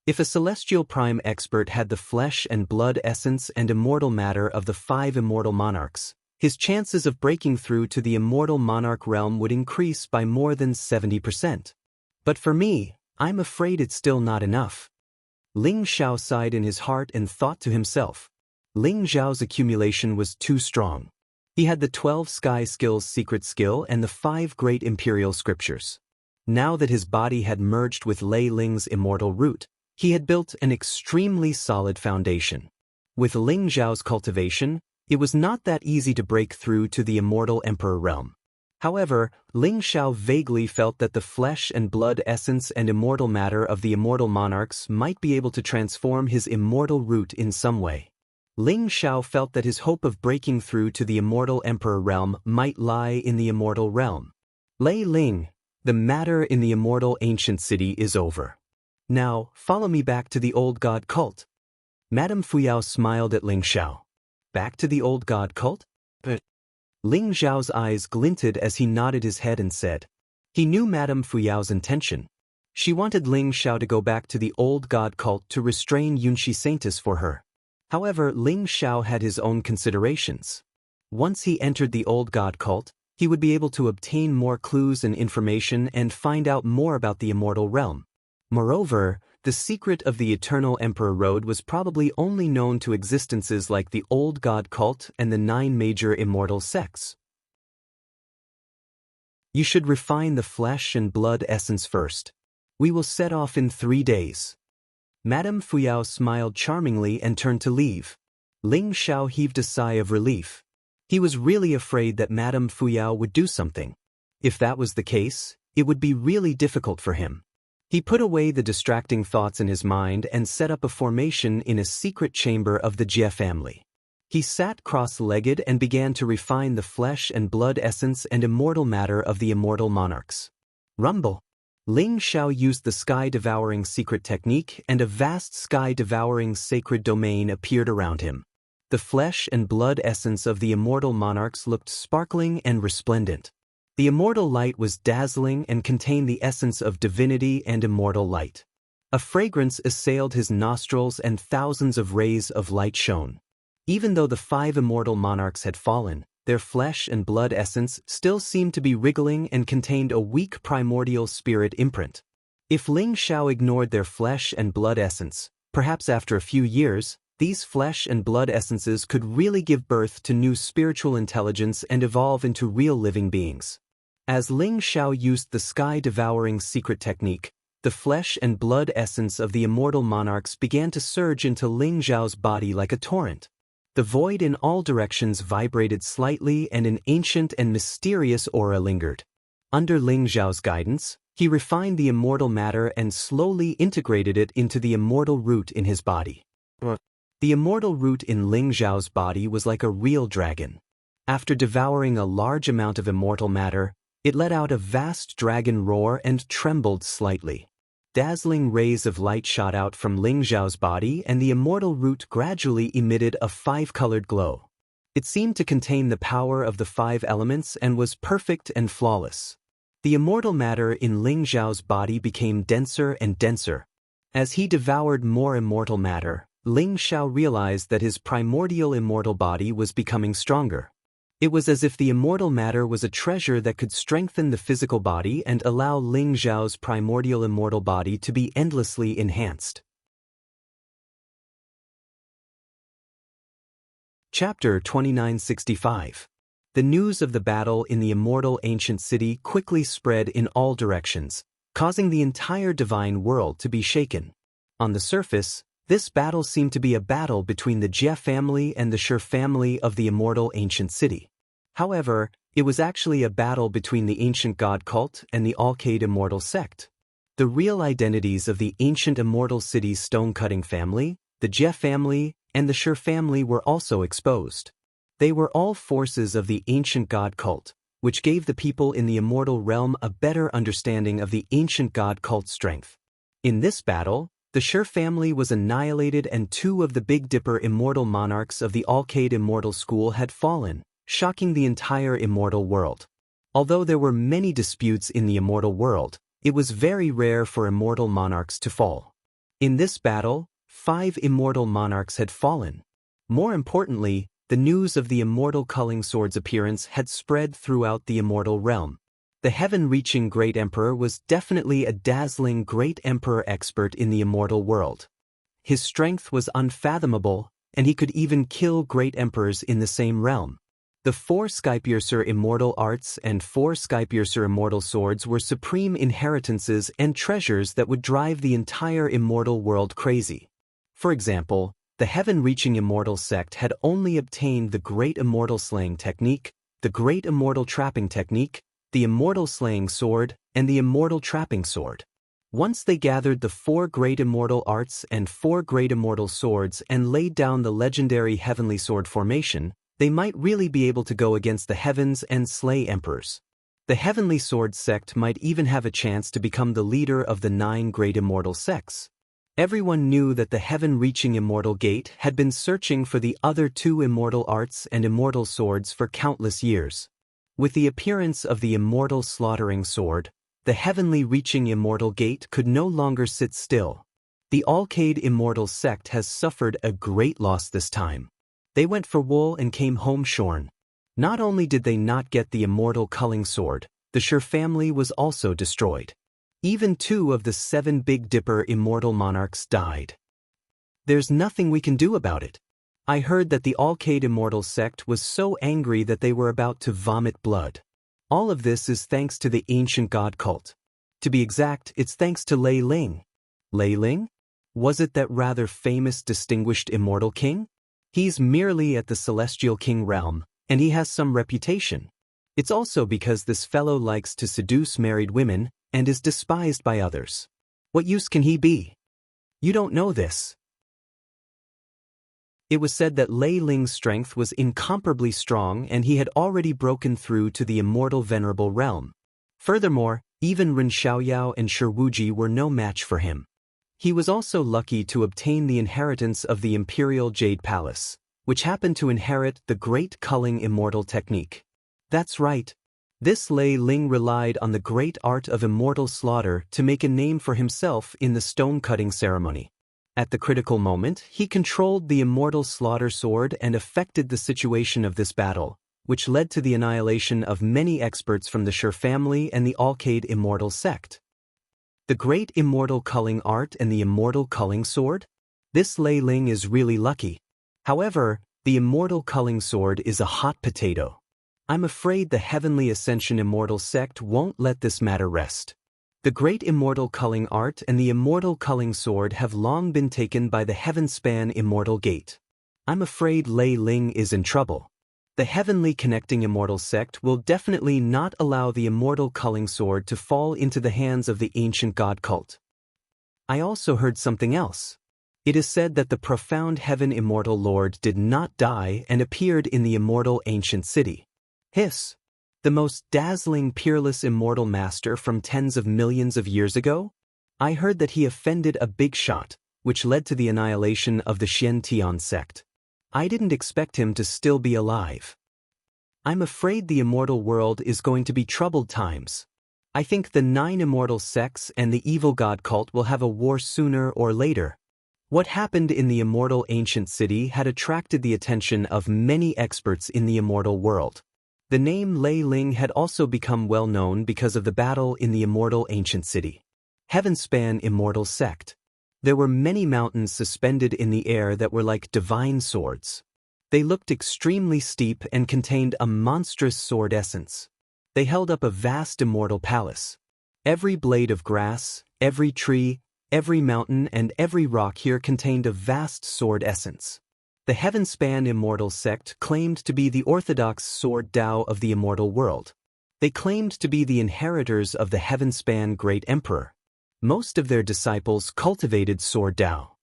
If a celestial prime expert had the flesh and blood essence and immortal matter of the 5 immortal monarchs, his chances of breaking through to the immortal monarch realm would increase by more than 70%. But for me, I'm afraid it's still not enough. Ling Xiao sighed in his heart and thought to himself. Ling Xiao's accumulation was too strong. He had the 12 sky skills secret skill and the 5 great imperial scriptures. Now that his body had merged with Lei Ling's immortal root, he had built an extremely solid foundation. With Ling Xiao's cultivation, it was not that easy to break through to the immortal emperor realm. However, Ling Xiao vaguely felt that the flesh and blood essence and immortal matter of the immortal monarchs might be able to transform his immortal root in some way. Ling Xiao felt that his hope of breaking through to the immortal emperor realm might lie in the immortal realm. Lei Ling, the matter in the immortal ancient city is over. Now, follow me back to the old god cult. Madame Fuyao smiled at Ling Xiao. Back to the old god cult? But Ling Xiao's eyes glinted as he nodded his head and said. He knew Madame Fuyao's intention. She wanted Ling Xiao to go back to the old god cult to restrain Yunshi Saintus for her. However, Ling Xiao had his own considerations. Once he entered the old god cult, he would be able to obtain more clues and information and find out more about the immortal realm. Moreover, the secret of the Eternal Emperor Road was probably only known to existences like the old god cult and the 9 major immortal sects. You should refine the flesh and blood essence first. We will set off in 3 days. Madame Fuyao smiled charmingly and turned to leave. Ling Xiao heaved a sigh of relief. He was really afraid that Madame Fuyao would do something. If that was the case, it would be really difficult for him. He put away the distracting thoughts in his mind and set up a formation in a secret chamber of the Jie family. He sat cross-legged and began to refine the flesh and blood essence and immortal matter of the immortal monarchs. Rumble. Ling Xiao used the sky-devouring secret technique and a vast sky-devouring sacred domain appeared around him. The flesh and blood essence of the immortal monarchs looked sparkling and resplendent. The immortal light was dazzling and contained the essence of divinity and immortal light. A fragrance assailed his nostrils and thousands of rays of light shone. Even though the 5 immortal monarchs had fallen, their flesh and blood essence still seemed to be wriggling and contained a weak primordial spirit imprint. If Ling Xiao ignored their flesh and blood essence, perhaps after a few years, these flesh and blood essences could really give birth to new spiritual intelligence and evolve into real living beings. As Ling Xiao used the sky-devouring secret technique, the flesh and blood essence of the immortal monarchs began to surge into Ling Xiao's body like a torrent. The void in all directions vibrated slightly and an ancient and mysterious aura lingered. Under Ling Xiao's guidance, he refined the immortal matter and slowly integrated it into the immortal root in his body. The immortal root in Ling Xiao's body was like a real dragon. After devouring a large amount of immortal matter, it let out a vast dragon roar and trembled slightly. Dazzling rays of light shot out from Ling Xiao's body and the immortal root gradually emitted a 5-colored glow. It seemed to contain the power of the 5 elements and was perfect and flawless. The immortal matter in Ling Xiao's body became denser and denser. As he devoured more immortal matter, Ling Xiao realized that his primordial immortal body was becoming stronger. It was as if the immortal matter was a treasure that could strengthen the physical body and allow Ling Xiao's primordial immortal body to be endlessly enhanced. Chapter 2965. The news of the battle in the immortal ancient city quickly spread in all directions, causing the entire divine world to be shaken. On the surface, this battle seemed to be a battle between the Jie family and the Shi family of the immortal ancient city. However, it was actually a battle between the ancient god cult and the Alcade immortal sect. The real identities of the ancient immortal city's stone-cutting family, the Jie family, and the Shi family were also exposed. They were all forces of the ancient god cult, which gave the people in the immortal realm a better understanding of the ancient god cult's strength. In this battle, the Shi family was annihilated and 2 of the Big Dipper immortal monarchs of the Alcade immortal school had fallen, shocking the entire immortal world. Although there were many disputes in the immortal world, it was very rare for immortal monarchs to fall. In this battle, 5 immortal monarchs had fallen. More importantly, the news of the immortal culling sword's appearance had spread throughout the immortal realm. The heaven-reaching Great Emperor was definitely a dazzling Great Emperor expert in the immortal world. His strength was unfathomable, and he could even kill Great Emperors in the same realm. The 4 Skypiercer immortal arts and 4 Skypiercer immortal swords were supreme inheritances and treasures that would drive the entire immortal world crazy. For example, the heaven-reaching immortal sect had only obtained the Great Immortal Slaying Technique, the Great Immortal Trapping Technique, the Immortal Slaying Sword, and the Immortal Trapping Sword. Once they gathered the 4 Great Immortal Arts and 4 Great Immortal Swords and laid down the legendary Heavenly Sword formation, they might really be able to go against the heavens and slay emperors. The Heavenly Sword sect might even have a chance to become the leader of the 9 great immortal sects. Everyone knew that the heaven-reaching immortal gate had been searching for the other 2 immortal arts and immortal swords for countless years. With the appearance of the immortal slaughtering sword, the heavenly reaching immortal gate could no longer sit still. The Alcade immortal sect has suffered a great loss this time. They went for wool and came home shorn. Not only did they not get the immortal culling sword, the Shur family was also destroyed. Even 2 of the 7 Big Dipper immortal monarchs died. There's nothing we can do about it. I heard that the Alcade immortal sect was so angry that they were about to vomit blood. All of this is thanks to the ancient god cult. To be exact, it's thanks to Lei Ling. Lei Ling? Was it that rather famous distinguished immortal king? He's merely at the celestial king realm, and he has some reputation. It's also because this fellow likes to seduce married women and is despised by others. What use can he be? You don't know this. It was said that Lei Ling's strength was incomparably strong and he had already broken through to the immortal venerable realm. Furthermore, even Ren Xiaoyao and Shi Wuji were no match for him. He was also lucky to obtain the inheritance of the Imperial Jade Palace, which happened to inherit the great culling immortal technique. That's right. This Lei Ling relied on the great art of immortal slaughter to make a name for himself in the stone-cutting ceremony. At the critical moment, he controlled the immortal slaughter sword and affected the situation of this battle, which led to the annihilation of many experts from the Shur family and the Alcade immortal sect. The great immortal culling art and the immortal culling sword? This Lei Ling is really lucky. However, the immortal culling sword is a hot potato. I'm afraid the Heavenly Ascension immortal sect won't let this matter rest. The great immortal culling art and the immortal culling sword have long been taken by the Heavenspan immortal gate. I'm afraid Lei Ling is in trouble. The heavenly connecting immortal sect will definitely not allow the immortal culling sword to fall into the hands of the ancient god cult. I also heard something else. It is said that the profound heaven immortal lord did not die and appeared in the immortal ancient city. Hiss! The most dazzling peerless immortal master from tens of millions of years ago? I heard that he offended a big shot, which led to the annihilation of the Xian Tian sect. I didn't expect him to still be alive. I'm afraid the immortal world is going to be troubled times. I think the 9 immortal sects and the evil god cult will have a war sooner or later. What happened in the immortal ancient city had attracted the attention of many experts in the immortal world. The name Lei Ling had also become well known because of the battle in the immortal ancient city. Heavenspan immortal sect. There were many mountains suspended in the air that were like divine swords. They looked extremely steep and contained a monstrous sword essence. They held up a vast immortal palace. Every blade of grass, every tree, every mountain and every rock here contained a vast sword essence. The Heavenspan immortal sect claimed to be the orthodox sword Tao of the immortal world. They claimed to be the inheritors of the Heavenspan great emperor. Most of their disciples cultivated sword Tao.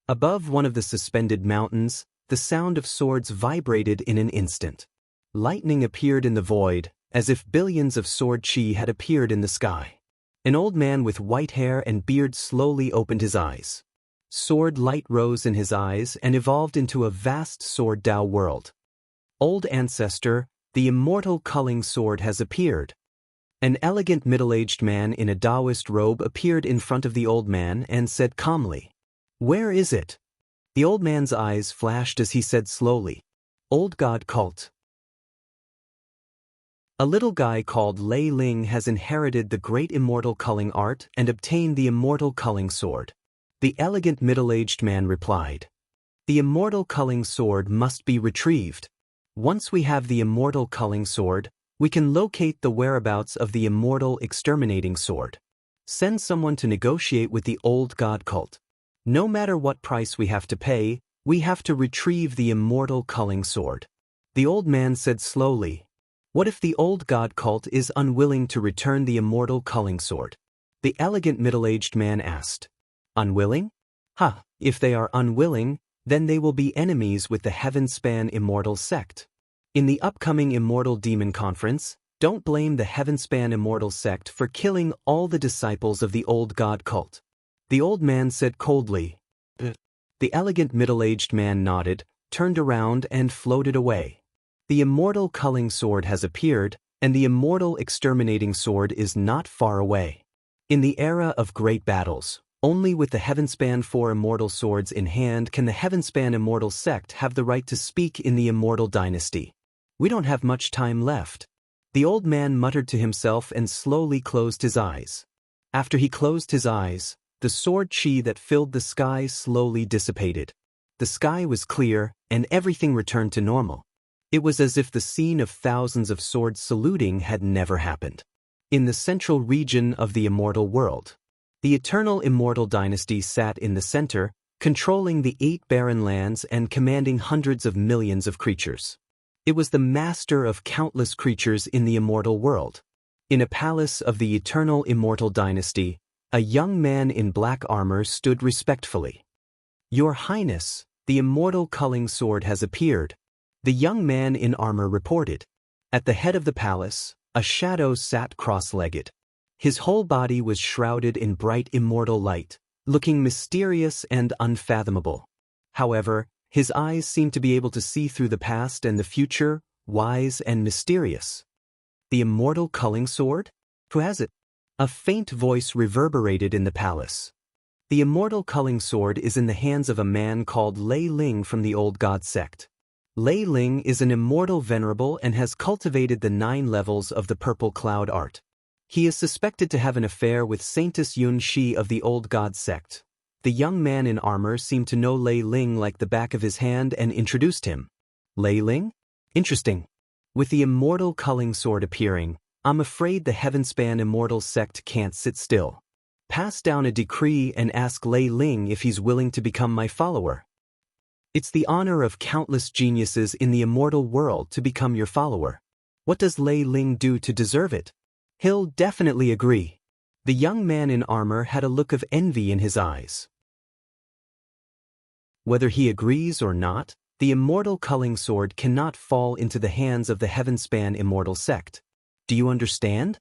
Above one of the suspended mountains, the sound of swords vibrated in an instant. Lightning appeared in the void, as if billions of sword chi had appeared in the sky. An old man with white hair and beard slowly opened his eyes. Sword light rose in his eyes and evolved into a vast sword Tao world. Old ancestor, the immortal culling sword has appeared. An elegant middle-aged man in a Taoist robe appeared in front of the old man and said calmly, "Where is it?" The old man's eyes flashed as he said slowly, "Old God cult." A little guy called Lei Ling has inherited the great immortal culling art and obtained the immortal culling sword. The elegant middle-aged man replied, "The immortal culling sword must be retrieved. Once we have the immortal culling sword, we can locate the whereabouts of the immortal exterminating sword. Send someone to negotiate with the old god cult. No matter what price we have to pay, we have to retrieve the immortal culling sword." The old man said slowly, "What if the old god cult is unwilling to return the immortal culling sword?" The elegant middle-aged man asked, "Unwilling? If they are unwilling, then they will be enemies with the Heavenspan immortal sect. In the upcoming Immortal Demon Conference, Don't blame the Heavenspan Immortal sect for killing all the disciples of the old god cult. The old man said coldly. The elegant middle-aged man nodded, turned around and floated away. The immortal culling sword has appeared, and the immortal exterminating sword is not far away. In the era of great battles, only with the Heavenspan 4 immortal swords in hand can the Heavenspan Immortal sect have the right to speak in the immortal dynasty. We don't have much time left. The old man muttered to himself and slowly closed his eyes. After he closed his eyes, the sword chi that filled the sky slowly dissipated. The sky was clear, and everything returned to normal. It was as if the scene of thousands of swords saluting had never happened. In the central region of the immortal world, the eternal immortal dynasty sat in the center, controlling the 8 barren lands and commanding hundreds of millions of creatures. It was the master of countless creatures in the immortal world. In a palace of the eternal immortal dynasty, a young man in black armor stood respectfully. "Your Highness, the immortal culling sword has appeared," the young man in armor reported. At the head of the palace, a shadow sat cross-legged. His whole body was shrouded in bright immortal light, looking mysterious and unfathomable. However, his eyes seemed to be able to see through the past and the future, wise and mysterious. "The immortal culling sword? Who has it?" A faint voice reverberated in the palace. "The immortal culling sword is in the hands of a man called Lei Ling from the old god sect. Lei Ling is an immortal venerable and has cultivated the 9 levels of the purple cloud art. He is suspected to have an affair with Saintess Yun Shi of the old god sect." The young man in armor seemed to know Lei Ling like the back of his hand and introduced him. "Lei Ling? Interesting. With the immortal culling sword appearing, I'm afraid the Heavenspan Immortal sect can't sit still. Pass down a decree and ask Lei Ling if he's willing to become my follower. It's the honor of countless geniuses in the immortal world to become your follower. What does Lei Ling do to deserve it? He'll definitely agree." The young man in armor had a look of envy in his eyes. "Whether he agrees or not, the immortal culling sword cannot fall into the hands of the Heavenspan Immortal sect. Do you understand?"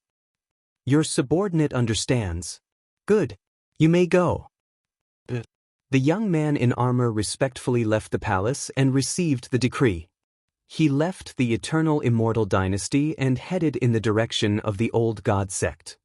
"Your subordinate understands." "Good. You may go." The young man in armor respectfully left the palace and received the decree. He left the eternal immortal dynasty and headed in the direction of the old god sect.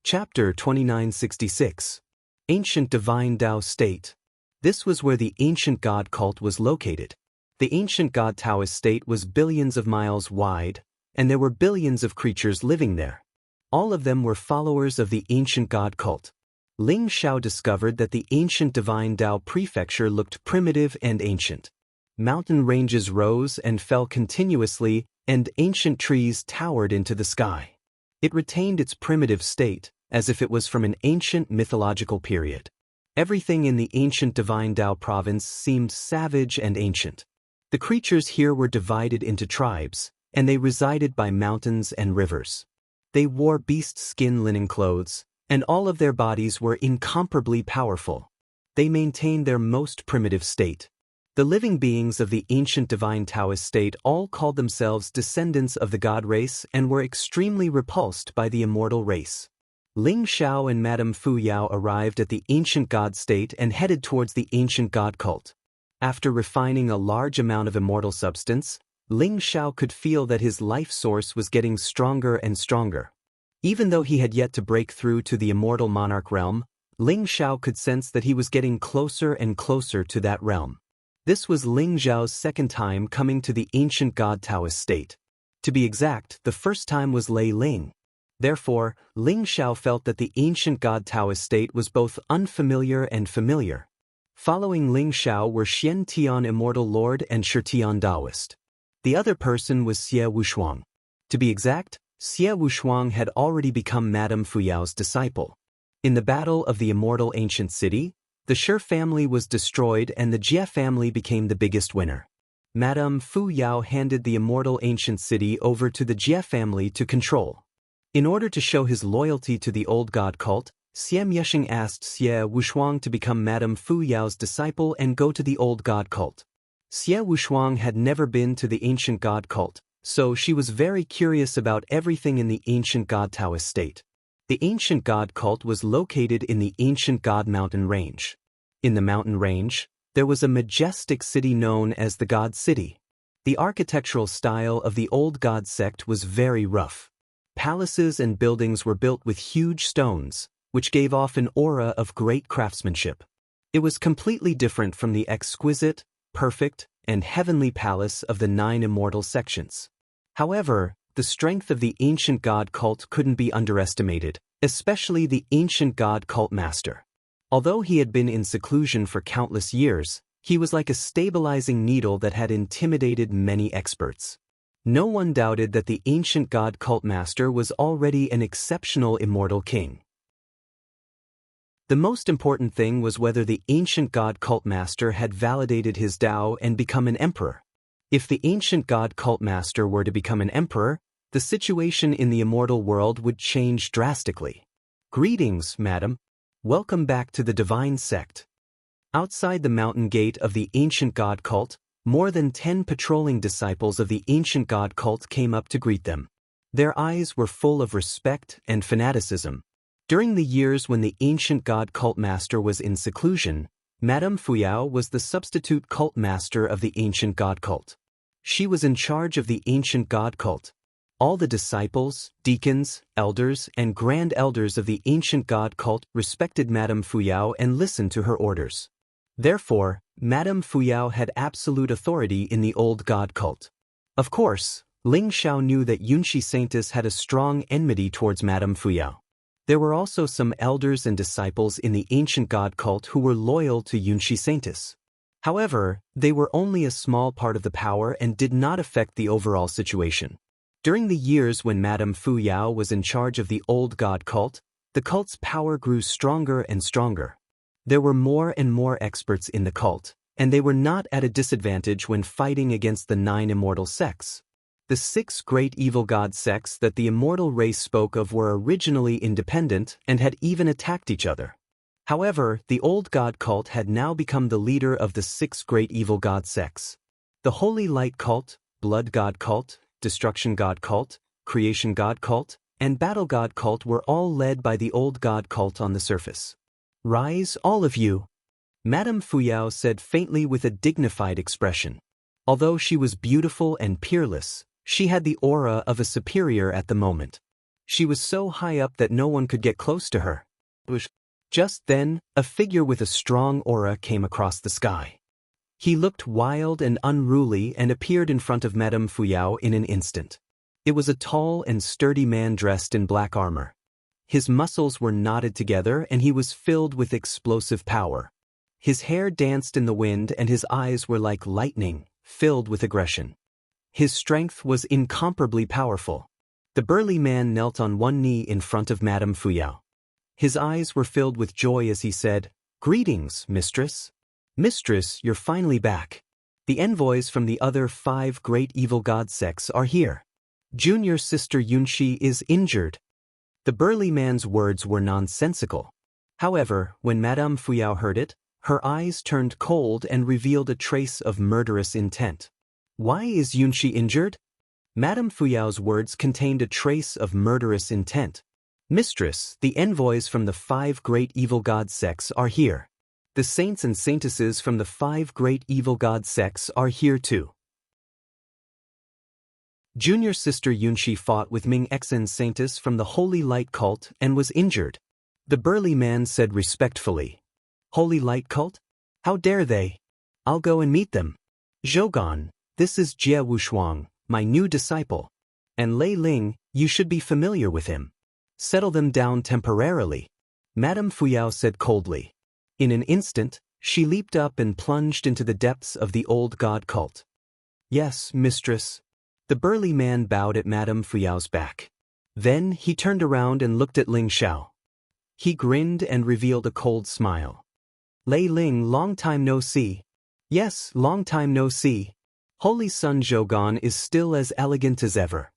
Chapter 2966. Ancient Divine Tao State. This was where the ancient god cult was located. The ancient god Taoist state was billions of miles wide, and there were billions of creatures living there. All of them were followers of the ancient god cult. Ling Xiao discovered that the ancient Divine Tao prefecture looked primitive and ancient. Mountain ranges rose and fell continuously, and ancient trees towered into the sky. It retained its primitive state, as if it was from an ancient mythological period. Everything in the ancient Divine Tao province seemed savage and ancient. The creatures here were divided into tribes, and they resided by mountains and rivers. They wore beast skin linen clothes, and all of their bodies were incomparably powerful. They maintained their most primitive state. The living beings of the ancient divine Taoist state all called themselves descendants of the god race and were extremely repulsed by the immortal race. Ling Xiao and Madame Fu Yao arrived at the ancient god state and headed towards the ancient god cult. After refining a large amount of immortal substance, Ling Xiao could feel that his life source was getting stronger and stronger. Even though he had yet to break through to the immortal monarch realm, Ling Xiao could sense that he was getting closer and closer to that realm. This was Ling Xiao's second time coming to the ancient god Taoist state. To be exact, the first time was Lei Ling. Therefore, Ling Xiao felt that the ancient god Taoist state was both unfamiliar and familiar. Following Ling Xiao were Xian Tian Immortal Lord and Shi Tian Taoist. The other person was Xie Wushuang. To be exact, Xie Wushuang had already become Madame Fu Yao's disciple. In the Battle of the Immortal Ancient City, the Shi family was destroyed and the Jie family became the biggest winner. Madame Fu Yao handed the Immortal Ancient City over to the Jie family to control. In order to show his loyalty to the old god cult, Xie Miesheng asked Xie Wushuang to become Madame Fu Yao's disciple and go to the old god cult. Xie Wushuang had never been to the ancient god cult, so she was very curious about everything in the ancient god Taoist state. The ancient god cult was located in the ancient god mountain range. In the mountain range, there was a majestic city known as the God City. The architectural style of the old god sect was very rough. Palaces and buildings were built with huge stones, which gave off an aura of great craftsmanship. It was completely different from the exquisite, perfect, and heavenly palace of the 9 immortal sections. However, the strength of the ancient god cult couldn't be underestimated, especially the ancient god cult master. Although he had been in seclusion for countless years, he was like a stabilizing needle that had intimidated many experts. No one doubted that the ancient god cult master was already an exceptional immortal king. The most important thing was whether the ancient god cult master had validated his Tao and become an emperor. If the ancient god cult master were to become an emperor, the situation in the immortal world would change drastically. Greetings, madam. Welcome back to the divine sect. Outside the mountain gate of the ancient god cult, more than 10 patrolling disciples of the ancient god cult came up to greet them. Their eyes were full of respect and fanaticism. During the years when the ancient god cult master was in seclusion, Madame Fuyao was the substitute cult master of the ancient god cult. She was in charge of the ancient god cult. All the disciples, deacons, elders, and grand elders of the ancient god cult respected Madame Fuyao and listened to her orders. Therefore, Madame Fuyao had absolute authority in the old god cult. Of course, Ling Xiao knew that Yunshi Saintis had a strong enmity towards Madame Fuyao. There were also some elders and disciples in the ancient god cult who were loyal to Yunshi Saintis. However, they were only a small part of the power and did not affect the overall situation. During the years when Madame Fuyao was in charge of the old god cult, the cult's power grew stronger and stronger. There were more and more experts in the cult, and they were not at a disadvantage when fighting against the 9 immortal sects. The 6 great evil god sects that the immortal race spoke of were originally independent and had even attacked each other. However, the old god cult had now become the leader of the 6 great evil god sects. The Holy Light cult, Blood god cult, Destruction god cult, Creation god cult, and Battle god cult were all led by the old god cult on the surface. "Rise, all of you," Madame Fuyao said faintly with a dignified expression. Although she was beautiful and peerless, she had the aura of a superior at the moment. She was so high up that no one could get close to her. Just then, a figure with a strong aura came across the sky. He looked wild and unruly and appeared in front of Madame Fuyao in an instant. It was a tall and sturdy man dressed in black armor. His muscles were knotted together and he was filled with explosive power. His hair danced in the wind and his eyes were like lightning, filled with aggression. His strength was incomparably powerful. The burly man knelt on one knee in front of Madame Fuyao. His eyes were filled with joy as he said, "Greetings, mistress. Mistress, you're finally back. The envoys from the other 5 great evil god sects are here. Junior sister Yunshi is injured." The burly man's words were nonsensical. However, when Madame Fuyao heard it, her eyes turned cold and revealed a trace of murderous intent. "Why is Yunshi injured?" Madame Fuyao's words contained a trace of murderous intent. "Mistress, the envoys from the 5 great evil god sects are here. The saints and saintesses from the 5 great evil god sects are here too." Junior sister Yunshi fought with Ming Xen Saintis from the Holy Light cult and was injured. The burly man said respectfully, "Holy Light cult? How dare they? I'll go and meet them. Zhogan, this is Jie Wushuang, my new disciple. And Lei Ling, you should be familiar with him. Settle them down temporarily," Madame Fuyao said coldly. In an instant, she leaped up and plunged into the depths of the old god cult. "Yes, mistress." The burly man bowed at Madame Fuyao's back. Then he turned around and looked at Ling Xiao. He grinned and revealed a cold smile. "Lei Ling, long time no see." "Yes, long time no see. Holy Son Zhogan is still as elegant as ever.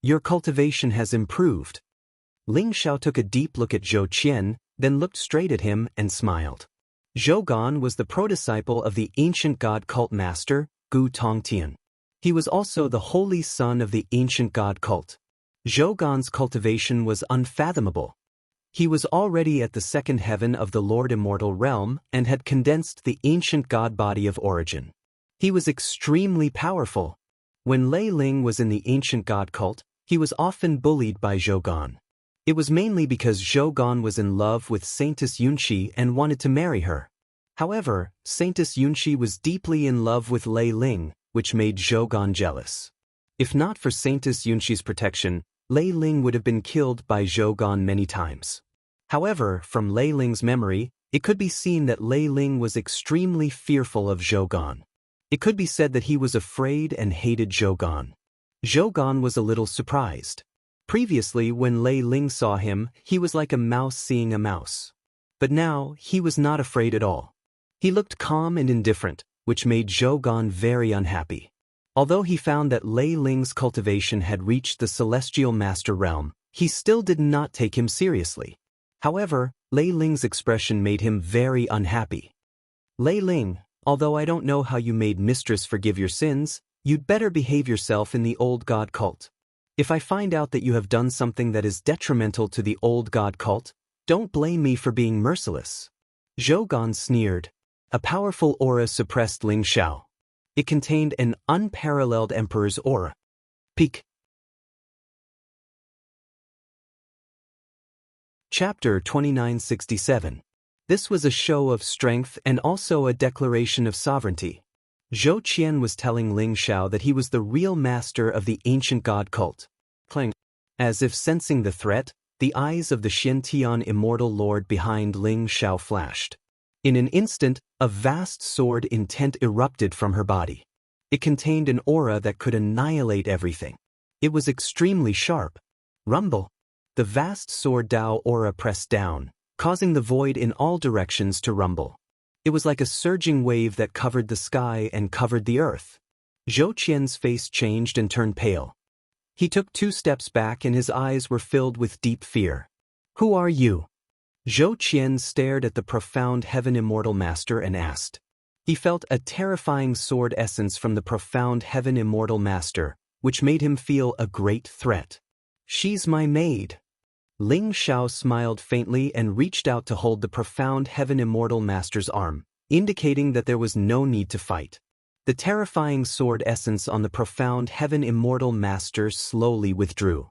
Your cultivation has improved." Ling Xiao took a deep look at Zhou Qian, then looked straight at him and smiled. Zhogan was the pro-disciple of the ancient god cult master, Gu Tongtian. He was also the holy son of the ancient god cult. Zhou Gan's cultivation was unfathomable. He was already at the second heaven of the Lord Immortal Realm and had condensed the ancient god body of origin. He was extremely powerful. When Lei Ling was in the ancient god cult, he was often bullied by Zhou Gan. It was mainly because Zhou Gan was in love with Saintess Yunqi and wanted to marry her. However, Saintess Yunqi was deeply in love with Lei Ling, which made Zhou Gan jealous. If not for Saintess Yunqi's protection, Lei Ling would have been killed by Zhou Gan many times. However, from Lei Ling's memory, it could be seen that Lei Ling was extremely fearful of Zhou Gan. It could be said that he was afraid and hated Zhou Gan. Zhou Gan was a little surprised. Previously, when Lei Ling saw him, he was like a mouse seeing a mouse. But now, he was not afraid at all. He looked calm and indifferent, which made Zhou Gan very unhappy. Although he found that Lei Ling's cultivation had reached the Celestial Master Realm, he still did not take him seriously. However, Lei Ling's expression made him very unhappy. Lei Ling, although I don't know how you made Mistress forgive your sins, you'd better behave yourself in the old god cult. If I find out that you have done something that is detrimental to the old god cult, don't blame me for being merciless. Zhou Gan sneered. A powerful aura suppressed Ling Xiao. It contained an unparalleled emperor's aura. Peak. Chapter 2967. This was a show of strength and also a declaration of sovereignty. Zhou Qian was telling Ling Xiao that he was the real master of the ancient god cult. Clang. As if sensing the threat, the eyes of the Xiantian immortal lord behind Ling Xiao flashed. In an instant, a vast sword intent erupted from her body. It contained an aura that could annihilate everything. It was extremely sharp. Rumble. The vast sword Dao aura pressed down, causing the void in all directions to rumble. It was like a surging wave that covered the sky and covered the earth. Zhou Qian's face changed and turned pale. He took 2 steps back and his eyes were filled with deep fear. Who are you? Zhou Qian stared at the profound Heaven Immortal Master and asked. He felt a terrifying sword essence from the profound Heaven Immortal Master, which made him feel a great threat. She's my maid. Ling Xiao smiled faintly and reached out to hold the profound Heaven Immortal Master's arm, indicating that there was no need to fight. The terrifying sword essence on the profound Heaven Immortal Master slowly withdrew.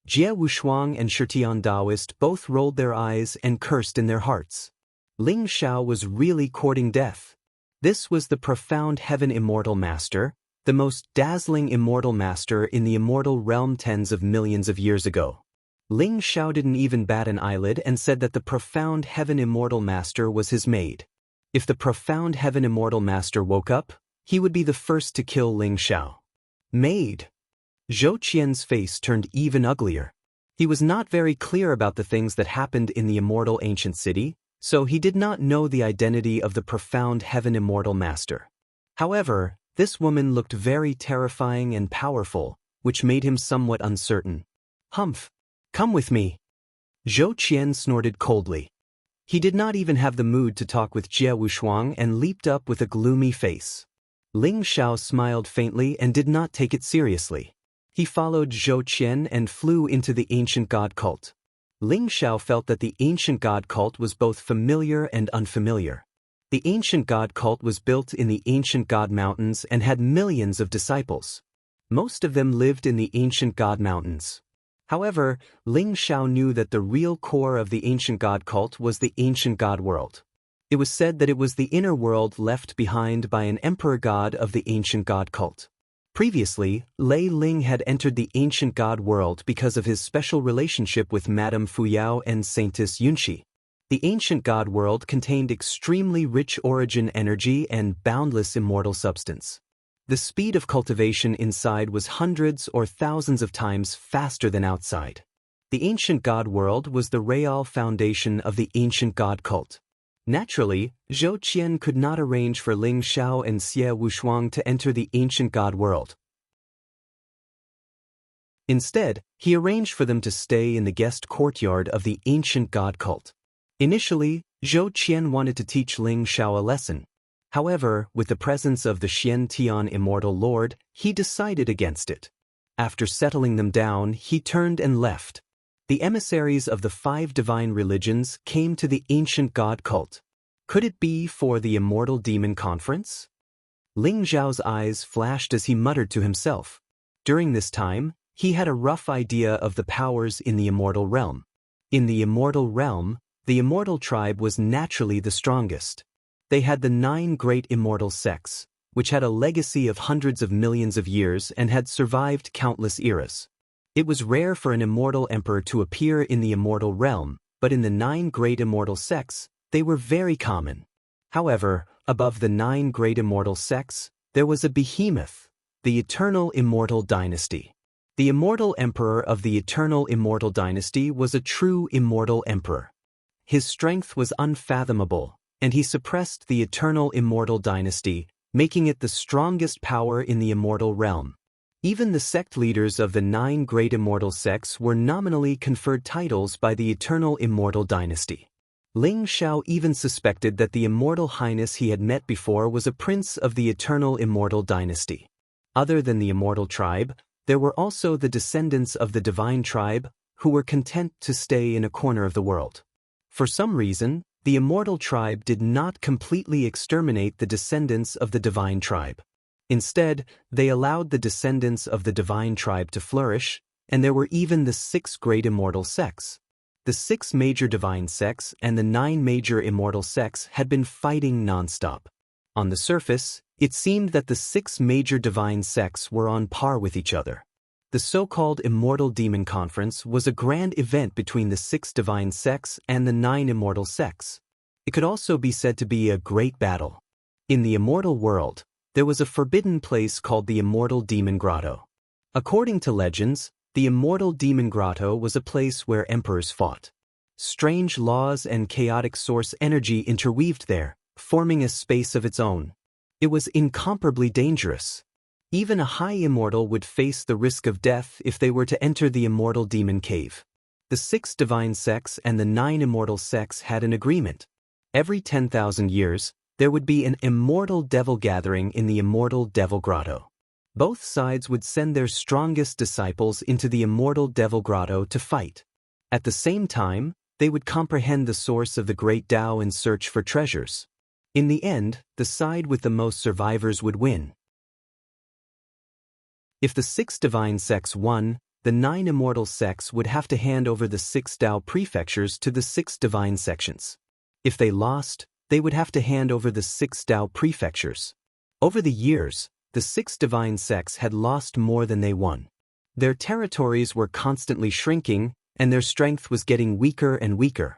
Jie Wushuang and Shitian Daoist both rolled their eyes and cursed in their hearts. Ling Xiao was really courting death. This was the profound Heaven Immortal Master, the most dazzling immortal master in the immortal realm tens of millions of years ago. Ling Xiao didn't even bat an eyelid and said that the profound Heaven Immortal Master was his maid. If the profound Heaven Immortal Master woke up, he would be the first to kill Ling Xiao. Maid. Zhou Qian's face turned even uglier. He was not very clear about the things that happened in the immortal ancient city, so he did not know the identity of the profound Heaven Immortal Master. However, this woman looked very terrifying and powerful, which made him somewhat uncertain. Humph. Come with me. Zhou Qian snorted coldly. He did not even have the mood to talk with Jie Wushuang and leaped up with a gloomy face. Ling Xiao smiled faintly and did not take it seriously. He followed Zhou Qian and flew into the ancient god cult. Ling Xiao felt that the ancient god cult was both familiar and unfamiliar. The ancient god cult was built in the ancient god mountains and had millions of disciples. Most of them lived in the ancient god mountains. However, Ling Xiao knew that the real core of the ancient god cult was the ancient god world. It was said that it was the inner world left behind by an emperor god of the ancient god cult. Previously, Lei Ling had entered the ancient god world because of his special relationship with Madame Fuyao and Saintess Yunqi. The ancient god world contained extremely rich origin energy and boundless immortal substance. The speed of cultivation inside was hundreds or thousands of times faster than outside. The ancient god world was the real foundation of the ancient god cult. Naturally, Zhou Qian could not arrange for Ling Xiao and Xie Wushuang to enter the ancient god world. Instead, he arranged for them to stay in the guest courtyard of the ancient god cult. Initially, Zhou Qian wanted to teach Ling Xiao a lesson. However, with the presence of the Xian Tian Immortal Lord, he decided against it. After settling them down, he turned and left. The emissaries of the 5 divine religions came to the ancient god cult. Could it be for the Immortal Demon Conference? Ling Zhao's eyes flashed as he muttered to himself. During this time, he had a rough idea of the powers in the immortal realm. In the immortal realm, the immortal tribe was naturally the strongest. They had the 9 great immortal sects, which had a legacy of hundreds of millions of years and had survived countless eras. It was rare for an immortal emperor to appear in the immortal realm, but in the 9 great immortal sects, they were very common. However, above the 9 great immortal sects, there was a behemoth, the Eternal Immortal Dynasty. The immortal emperor of the Eternal Immortal Dynasty was a true immortal emperor. His strength was unfathomable, and he suppressed the Eternal Immortal Dynasty, making it the strongest power in the immortal realm. Even the sect leaders of the 9 great immortal sects were nominally conferred titles by the Eternal Immortal Dynasty. Ling Zhao even suspected that the immortal highness he had met before was a prince of the Eternal Immortal Dynasty. Other than the immortal tribe, there were also the descendants of the divine tribe, who were content to stay in a corner of the world. For some reason, the immortal tribe did not completely exterminate the descendants of the divine tribe. Instead, they allowed the descendants of the divine tribe to flourish, and there were even the 6 great immortal sects. The 6 major divine sects and the 9 major immortal sects had been fighting non-stop. On the surface, it seemed that the 6 major divine sects were on par with each other. The so-called Immortal Demon Conference was a grand event between the 6 divine sects and the 9 immortal sects. It could also be said to be a great battle. In the immortal world, there was a forbidden place called the Immortal Demon Grotto. According to legends, the Immortal Demon Grotto was a place where emperors fought. Strange laws and chaotic source energy interweaved there, forming a space of its own. It was incomparably dangerous. Even a high immortal would face the risk of death if they were to enter the Immortal Demon Cave. The 6 divine sects and the 9 immortal sects had an agreement. Every 10,000 years, there would be an immortal devil gathering in the Immortal Devil Grotto. Both sides would send their strongest disciples into the Immortal Devil Grotto to fight. At the same time, they would comprehend the source of the great Tao and search for treasures. In the end, the side with the most survivors would win. If the 6 divine sects won, the 9 immortal sects would have to hand over the 6 Tao prefectures to the 6 divine sections. If they lost, they would have to hand over the 6 Tao prefectures. Over the years, the 6 divine sects had lost more than they won. Their territories were constantly shrinking, and their strength was getting weaker and weaker.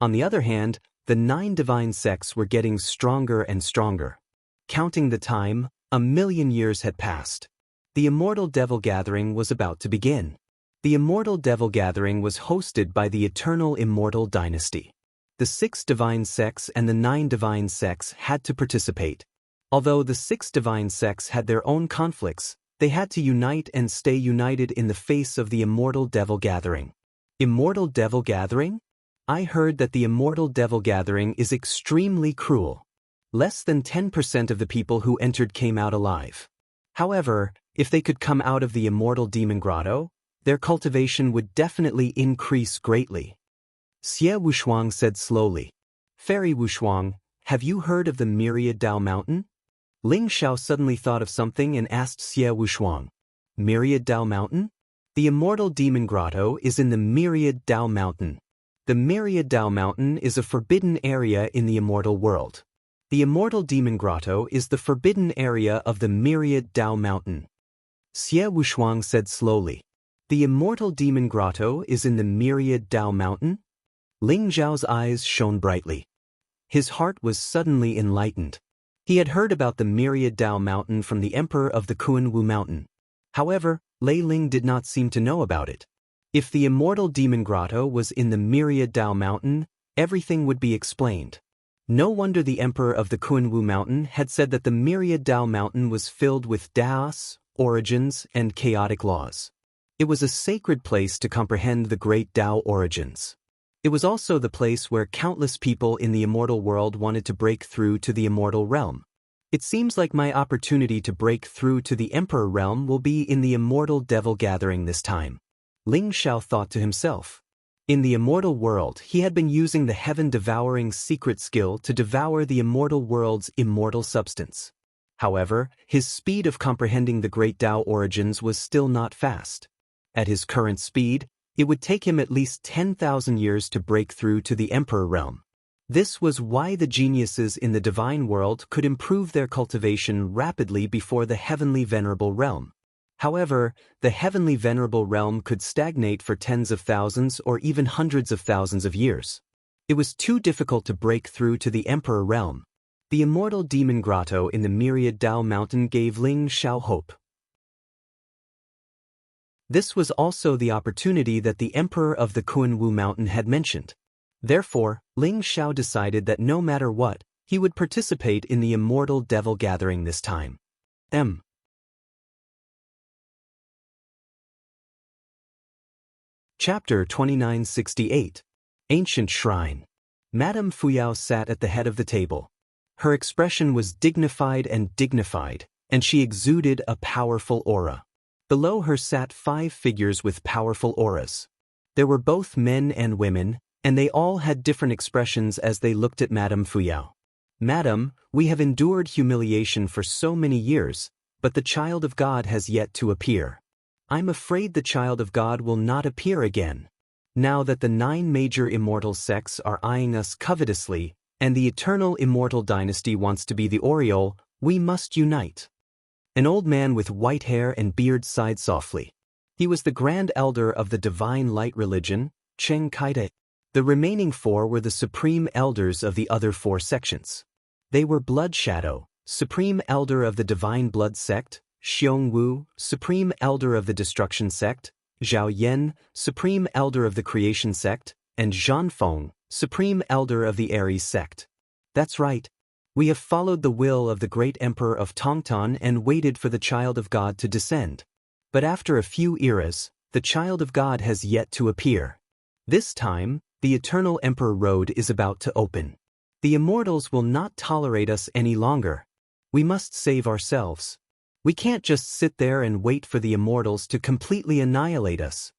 On the other hand, the 9 divine sects were getting stronger and stronger. Counting the time, 1,000,000 years had passed. The Immortal Devil Gathering was about to begin. The Immortal Devil Gathering was hosted by the Eternal Immortal Dynasty. The 6 divine sects and the 9 divine sects had to participate. Although the 6 divine sects had their own conflicts, they had to unite and stay united in the face of the Immortal Devil Gathering. Immortal Devil Gathering? I heard that the Immortal Devil Gathering is extremely cruel. Less than 10% of the people who entered came out alive. However, if they could come out of the Immortal Demon Grotto, their cultivation would definitely increase greatly. Xie Wushuang said slowly. Fairy Wushuang, have you heard of the Myriad Tao Mountain? Ling Zhao suddenly thought of something and asked Xie Wushuang. Myriad Tao Mountain? The Immortal Demon Grotto is in the Myriad Tao Mountain. The Myriad Tao Mountain is a forbidden area in the immortal world. The Immortal Demon Grotto is the forbidden area of the Myriad Tao Mountain. Xie Wushuang said slowly. The Immortal Demon Grotto is in the Myriad Tao Mountain? Ling Zhao's eyes shone brightly. His heart was suddenly enlightened. He had heard about the Myriad Tao Mountain from the Emperor of the Kuan-Wu Mountain. However, Lei Ling did not seem to know about it. If the Immortal Demon Grotto was in the Myriad Tao Mountain, everything would be explained. No wonder the Emperor of the Kuan-Wu Mountain had said that the Myriad Tao Mountain was filled with Taos, origins, and chaotic laws. It was a sacred place to comprehend the great Tao origins. It was also the place where countless people in the immortal world wanted to break through to the immortal realm. It seems like my opportunity to break through to the Emperor realm will be in the immortal devil gathering this time. Ling Xiao thought to himself. In the immortal world, he had been using the heaven-devouring secret skill to devour the immortal world's immortal substance. However, his speed of comprehending the great Tao origins was still not fast. At his current speed, it would take him at least 10,000 years to break through to the Emperor realm. This was why the geniuses in the divine world could improve their cultivation rapidly before the heavenly venerable realm. However, the heavenly venerable realm could stagnate for tens of thousands or even hundreds of thousands of years. It was too difficult to break through to the Emperor realm. The immortal demon grotto in the myriad Tao mountain gave Ling Xiao hope. This was also the opportunity that the Emperor of the Kuan-Wu mountain had mentioned. Therefore, Ling Xiao decided that no matter what, he would participate in the immortal devil gathering this time. Chapter 2968. Ancient Shrine. Madame Fuyao sat at the head of the table. Her expression was dignified, and she exuded a powerful aura. Below her sat 5 figures with powerful auras. There were both men and women, and they all had different expressions as they looked at Madame Fuyao. Madam, we have endured humiliation for so many years, but the child of God has yet to appear. I'm afraid the child of God will not appear again. Now that the 9 major immortal sects are eyeing us covetously, and the eternal immortal dynasty wants to be the aureole, we must unite. An old man with white hair and beard sighed softly. He was the grand elder of the divine light religion, Cheng Kaide. The remaining 4 were the supreme elders of the other 4 sections. They were Blood Shadow, supreme elder of the divine blood sect, Xiong Wu, supreme elder of the destruction sect, Zhao Yan, supreme elder of the creation sect, and Zhan Feng, supreme elder of the Aries sect. That's right. We have followed the will of the great emperor of Tongtan and waited for the child of God to descend. But after a few eras, the child of God has yet to appear. This time, the eternal emperor road is about to open. The immortals will not tolerate us any longer. We must save ourselves. We can't just sit there and wait for the immortals to completely annihilate us.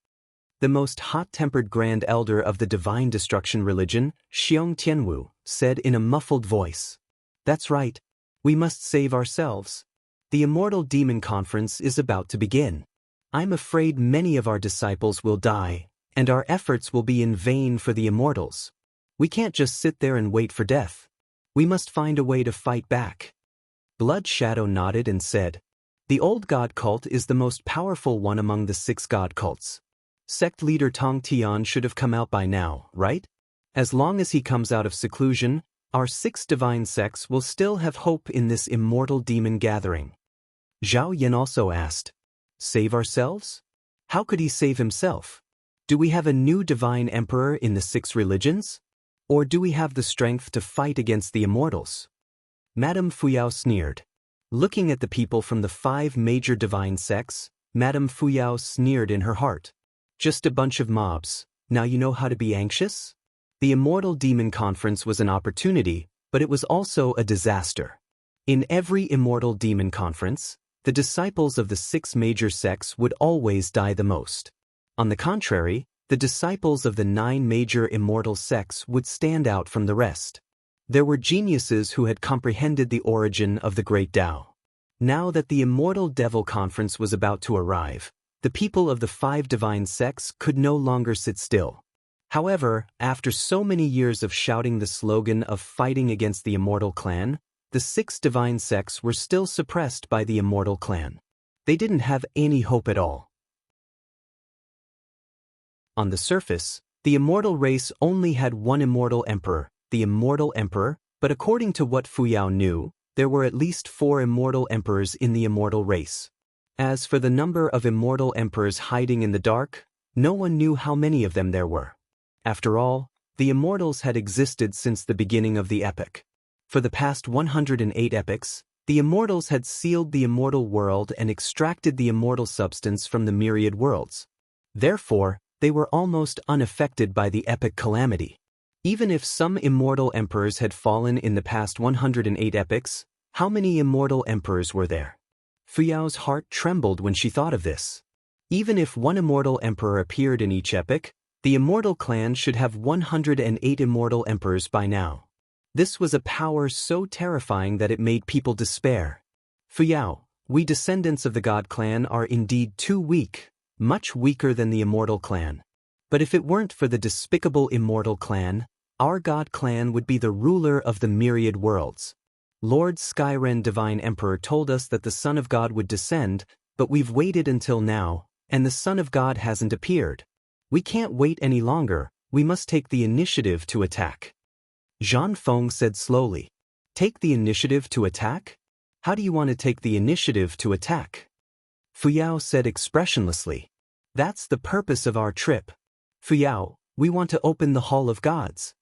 The most hot-tempered grand elder of the divine destruction religion, Xiong Tianwu, said in a muffled voice. That's right. We must save ourselves. The immortal demon conference is about to begin. I'm afraid many of our disciples will die, and our efforts will be in vain for the immortals. We can't just sit there and wait for death. We must find a way to fight back. Blood Shadow nodded and said, the old god cult is the most powerful one among the 6 god cults. Sect leader Tong Tian should have come out by now, right? As long as he comes out of seclusion, our 6 divine sects will still have hope in this immortal demon gathering. Zhao Yan also asked, save ourselves? How could he save himself? Do we have a new divine emperor in the 6 religions? Or do we have the strength to fight against the immortals? Madame Fuyao sneered. Looking at the people from the 5 major divine sects, Madame Fuyao sneered in her heart. Just a bunch of mobs. Now you know how to be anxious? The Immortal Demon Conference was an opportunity, but it was also a disaster. In every Immortal Demon Conference, the disciples of the 6 major sects would always die the most. On the contrary, the disciples of the 9 major immortal sects would stand out from the rest. There were geniuses who had comprehended the origin of the great Tao. Now that the Immortal Devil Conference was about to arrive, the people of the 5 divine sects could no longer sit still. However, after so many years of shouting the slogan of fighting against the Immortal Clan, the 6 divine sects were still suppressed by the Immortal Clan. They didn't have any hope at all. On the surface, the immortal race only had one immortal emperor, the Immortal Emperor, but according to what Fuyao knew, there were at least 4 immortal emperors in the immortal race. As for the number of immortal emperors hiding in the dark, no one knew how many of them there were. After all, the immortals had existed since the beginning of the epoch. For the past 108 epochs, the immortals had sealed the immortal world and extracted the immortal substance from the myriad worlds. Therefore, they were almost unaffected by the epic calamity. Even if some immortal emperors had fallen in the past 108 epochs, How many immortal emperors were there? Fuyao's heart trembled when she thought of this. Even if one immortal emperor appeared in each epoch, the immortal clan should have 108 immortal emperors by now. This was a power so terrifying that it made people despair. Fuyao, we descendants of the God clan are indeed too weak, much weaker than the immortal clan. But if it weren't for the despicable immortal clan, our God clan would be the ruler of the myriad worlds. Lord Skyren Divine Emperor told us that the Son of God would descend, but we've waited until now, and the Son of God hasn't appeared. We can't wait any longer, we must take the initiative to attack. Zhan Feng said slowly. Take the initiative to attack? How do you want to take the initiative to attack? Fuyao said expressionlessly. That's the purpose of our trip. Fuyao, we want to open the Hall of Gods.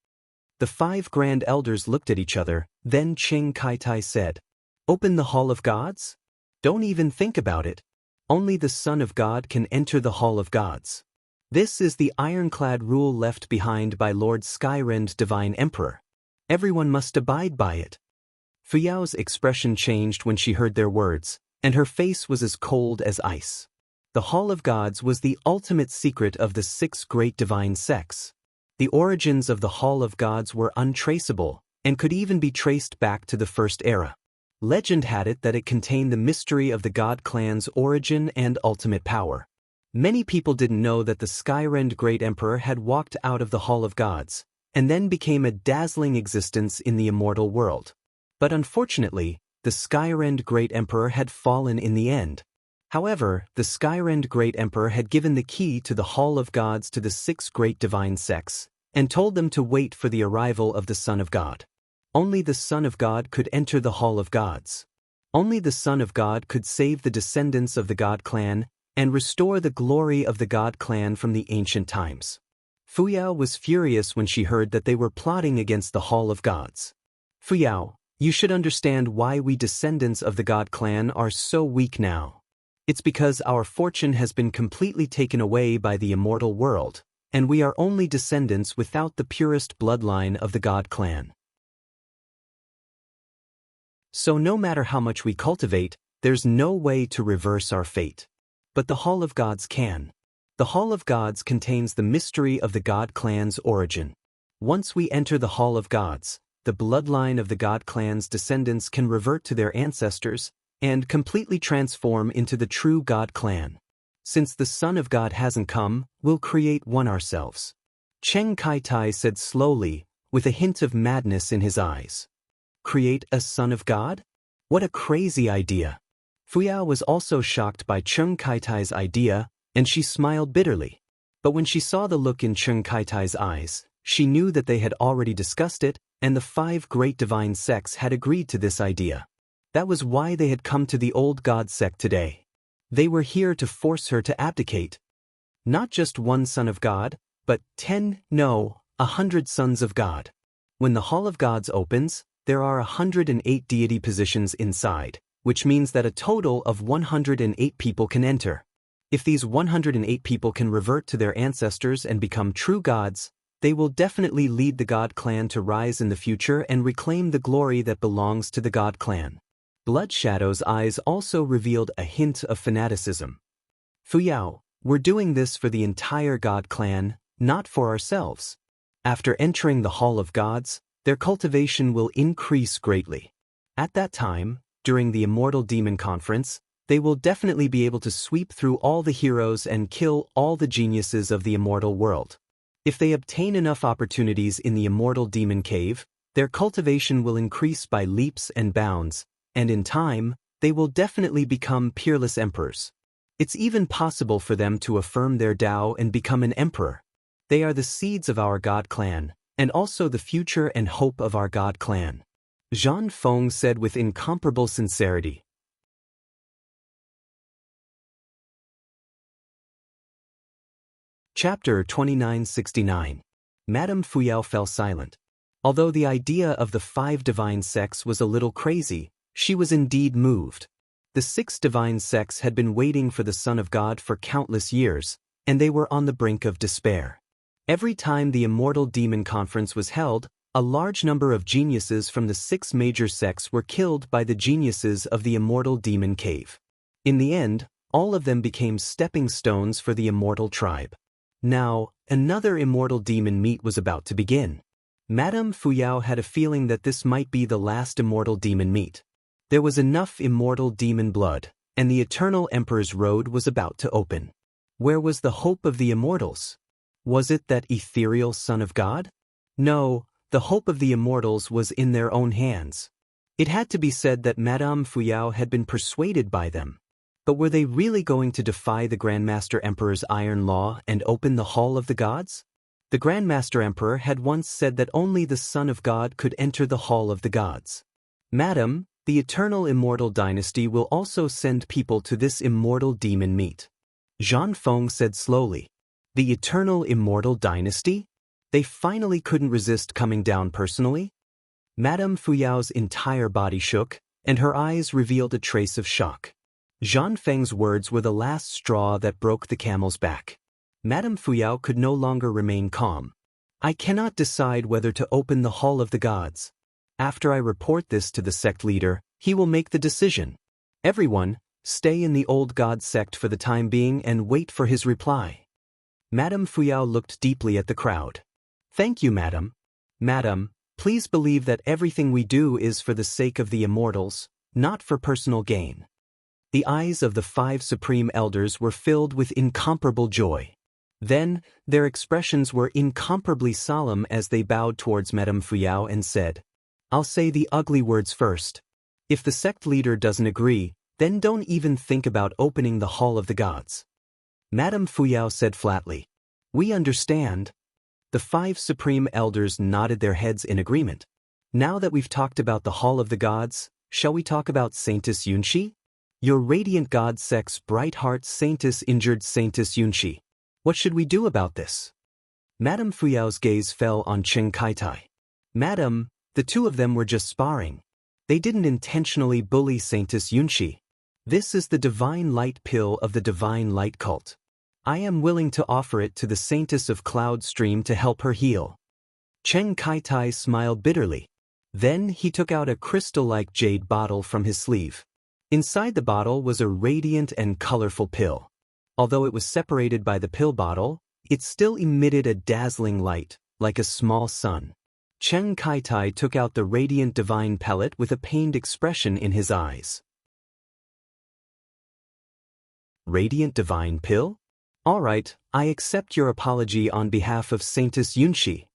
The 5 grand elders looked at each other, then Cheng Kaitai said, Open the Hall of Gods? Don't even think about it. Only the Son of God can enter the Hall of Gods. This is the ironclad rule left behind by Lord Skyrend Divine Emperor. Everyone must abide by it. Fuyao's expression changed when she heard their words, and her face was as cold as ice. The Hall of Gods was the ultimate secret of the 6 great divine sects. The origins of the Hall of Gods were untraceable, and could even be traced back to the First Era. Legend had it that it contained the mystery of the God clan's origin and ultimate power. Many people didn't know that the Skyrend Great Emperor had walked out of the Hall of Gods, and then became a dazzling existence in the immortal world. But unfortunately, the Skyrend Great Emperor had fallen in the end. However, the Skyrend Great Emperor had given the key to the Hall of Gods to the 6 great divine sects, and told them to wait for the arrival of the Son of God. Only the Son of God could enter the Hall of Gods. Only the Son of God could save the descendants of the God clan, and restore the glory of the God clan from the ancient times. Fuyao was furious when she heard that they were plotting against the Hall of Gods. Fuyao, you should understand why we descendants of the God clan are so weak now. It's because our fortune has been completely taken away by the immortal world, and we are only descendants without the purest bloodline of the God clan. So no matter how much we cultivate, there's no way to reverse our fate. But the Hall of Gods can. The Hall of Gods contains the mystery of the God clan's origin. Once we enter the Hall of Gods, the bloodline of the God clan's descendants can revert to their ancestors, and completely transform into the true God clan. Since the Son of God hasn't come, we'll create one ourselves. Cheng Kaitai said slowly, with a hint of madness in his eyes. Create a Son of God? What a crazy idea. Fuyao was also shocked by Cheng Kaitai's idea, and she smiled bitterly. But when she saw the look in Cheng Kaitai's eyes, she knew that they had already discussed it, and the 5 great divine sects had agreed to this idea. That was why they had come to the old God sect today. They were here to force her to abdicate. Not just one Son of God, but 100 Sons of God. When the Hall of Gods opens, there are 108 deity positions inside, which means that a total of 108 people can enter. If these 108 people can revert to their ancestors and become true gods, they will definitely lead the God clan to rise in the future and reclaim the glory that belongs to the God clan. Bloodshadow's eyes also revealed a hint of fanaticism. Fuyao, we're doing this for the entire God clan, not for ourselves. After entering the Hall of Gods, their cultivation will increase greatly. At that time, during the Immortal Demon Conference, they will definitely be able to sweep through all the heroes and kill all the geniuses of the immortal world. If they obtain enough opportunities in the Immortal Demon Cave, their cultivation will increase by leaps and bounds, and in time, they will definitely become peerless emperors. It's even possible for them to affirm their Tao and become an emperor. They are the seeds of our God clan, and also the future and hope of our God clan. Zhan Feng said with incomparable sincerity. Chapter 2969. Madame Fuyao fell silent. Although the idea of the 5 divine sects was a little crazy, she was indeed moved. The 6 divine sects had been waiting for the Son of God for countless years, and they were on the brink of despair. Every time the Immortal Demon Conference was held, A large number of geniuses from the 6 major sects were killed by the geniuses of the immortal demon cave. In the end, all of them became stepping stones for the immortal tribe. Now, another immortal demon meet was about to begin. Madame Fuyao had a feeling that this might be the last immortal demon meet. There was enough immortal demon blood, and the Eternal Emperor's road was about to open. Where was the hope of the immortals? Was it that ethereal Son of God? No, the hope of the immortals was in their own hands. It had to be said that Madame Fuyao had been persuaded by them. But were they really going to defy the Grandmaster Emperor's iron law and open the Hall of the Gods? The Grandmaster Emperor had once said that only the Son of God could enter the Hall of the Gods. Madam, the eternal immortal dynasty will also send people to this immortal demon meet. Zhang Feng said slowly. The eternal immortal dynasty? They finally couldn't resist coming down personally? Madame Fuyao's entire body shook, and her eyes revealed a trace of shock. Zhang Feng's words were the last straw that broke the camel's back. Madame Fuyao could no longer remain calm. I cannot decide whether to open the Hall of the Gods. After I report this to the sect leader, he will make the decision. Everyone, stay in the old God sect for the time being and wait for his reply. Madame Fuyao looked deeply at the crowd. Thank you, madam. Madam, please believe that everything we do is for the sake of the immortals, not for personal gain. The eyes of the 5 supreme elders were filled with incomparable joy. Then, their expressions were incomparably solemn as they bowed towards Madame Fuyao and said, I'll say the ugly words first. If the sect leader doesn't agree, then don't even think about opening the Hall of the Gods. Madame Fuyao said flatly, We understand. The 5 supreme elders nodded their heads in agreement. Now that we've talked about the Hall of the Gods, shall we talk about Saintess Yunxi? Your radiant God sect's bright heart Saintess injured Saintess Yunxi. What should we do about this? Madame Fuyao's gaze fell on Chen Kaitai. Madam, the two of them were just sparring. They didn't intentionally bully Saintess Yunxi. This is the divine light pill of the divine light cult. I am willing to offer it to the Saintess of Cloud Stream to help her heal. Chen Kaitai smiled bitterly. Then he took out a crystal-like jade bottle from his sleeve. Inside the bottle was a radiant and colorful pill. Although it was separated by the pill bottle, it still emitted a dazzling light, like a small sun. Chen Kaitai took out the radiant divine pellet with a pained expression in his eyes. Radiant divine pill? All right, I accept your apology on behalf of Saintess Yunxi.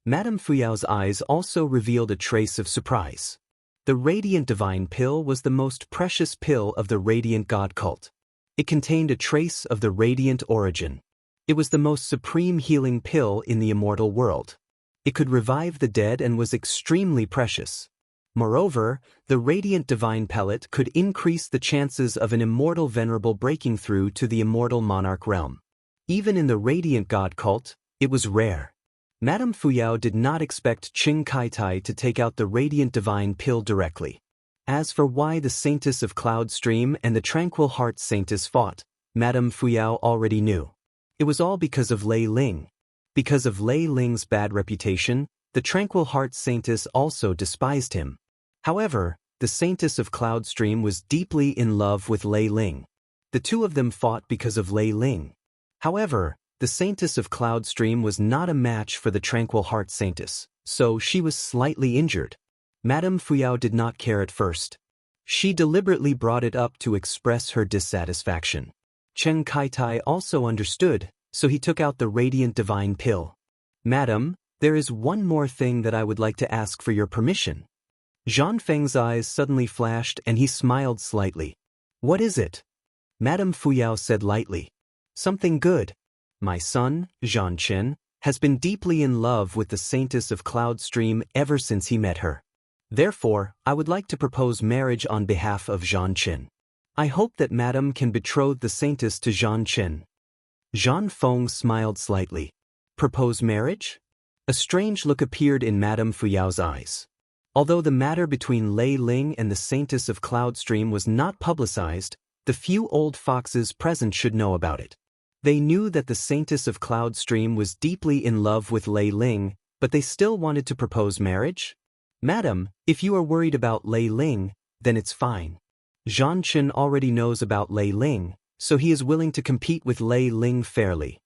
Madame Fuyao's eyes also revealed a trace of surprise. The radiant divine pill was the most precious pill of the radiant god cult. It contained a trace of the radiant origin. It was the most supreme healing pill in the immortal world. It could revive the dead and was extremely precious. Moreover, the radiant divine pellet could increase the chances of an immortal venerable breaking through to the immortal monarch realm. Even in the radiant god cult, it was rare. Madame Fuyao did not expect Chen Kaitai to take out the radiant divine pill directly. As for why the Saintess of Cloud Stream and the Tranquil Heart Saintess fought, Madame Fuyao already knew. It was all because of Lei Ling. Because of Lei Ling's bad reputation, the Tranquil Heart Saintess also despised him. However, the Saintess of Cloud Stream was deeply in love with Lei Ling. The two of them fought because of Lei Ling. However, the Saintess of Cloud Stream was not a match for the Tranquil Heart Saintess, so she was slightly injured. Madame Fuyao did not care at first. She deliberately brought it up to express her dissatisfaction. Chen Kaitai also understood, so he took out the radiant divine pill. Madam, there is one more thing that I would like to ask for your permission. Zhang Feng's eyes suddenly flashed and he smiled slightly. What is it? Madame Fuyao said lightly. Something good. My son, Zhang Chen, has been deeply in love with the Saintess of Cloud Stream ever since he met her. Therefore, I would like to propose marriage on behalf of Zhang Chen. I hope that Madam can betroth the Saintess to Zhang Chen. Zhang Feng smiled slightly. Propose marriage? A strange look appeared in Madame Fuyao's eyes. Although the matter between Lei Ling and the Saintess of Cloud Stream was not publicized, the few old foxes present should know about it. They knew that the Saintess of Cloud Stream was deeply in love with Lei Ling, but they still wanted to propose marriage? Madam, if you are worried about Lei Ling, then it's fine. Zhan Chen already knows about Lei Ling, so he is willing to compete with Lei Ling fairly.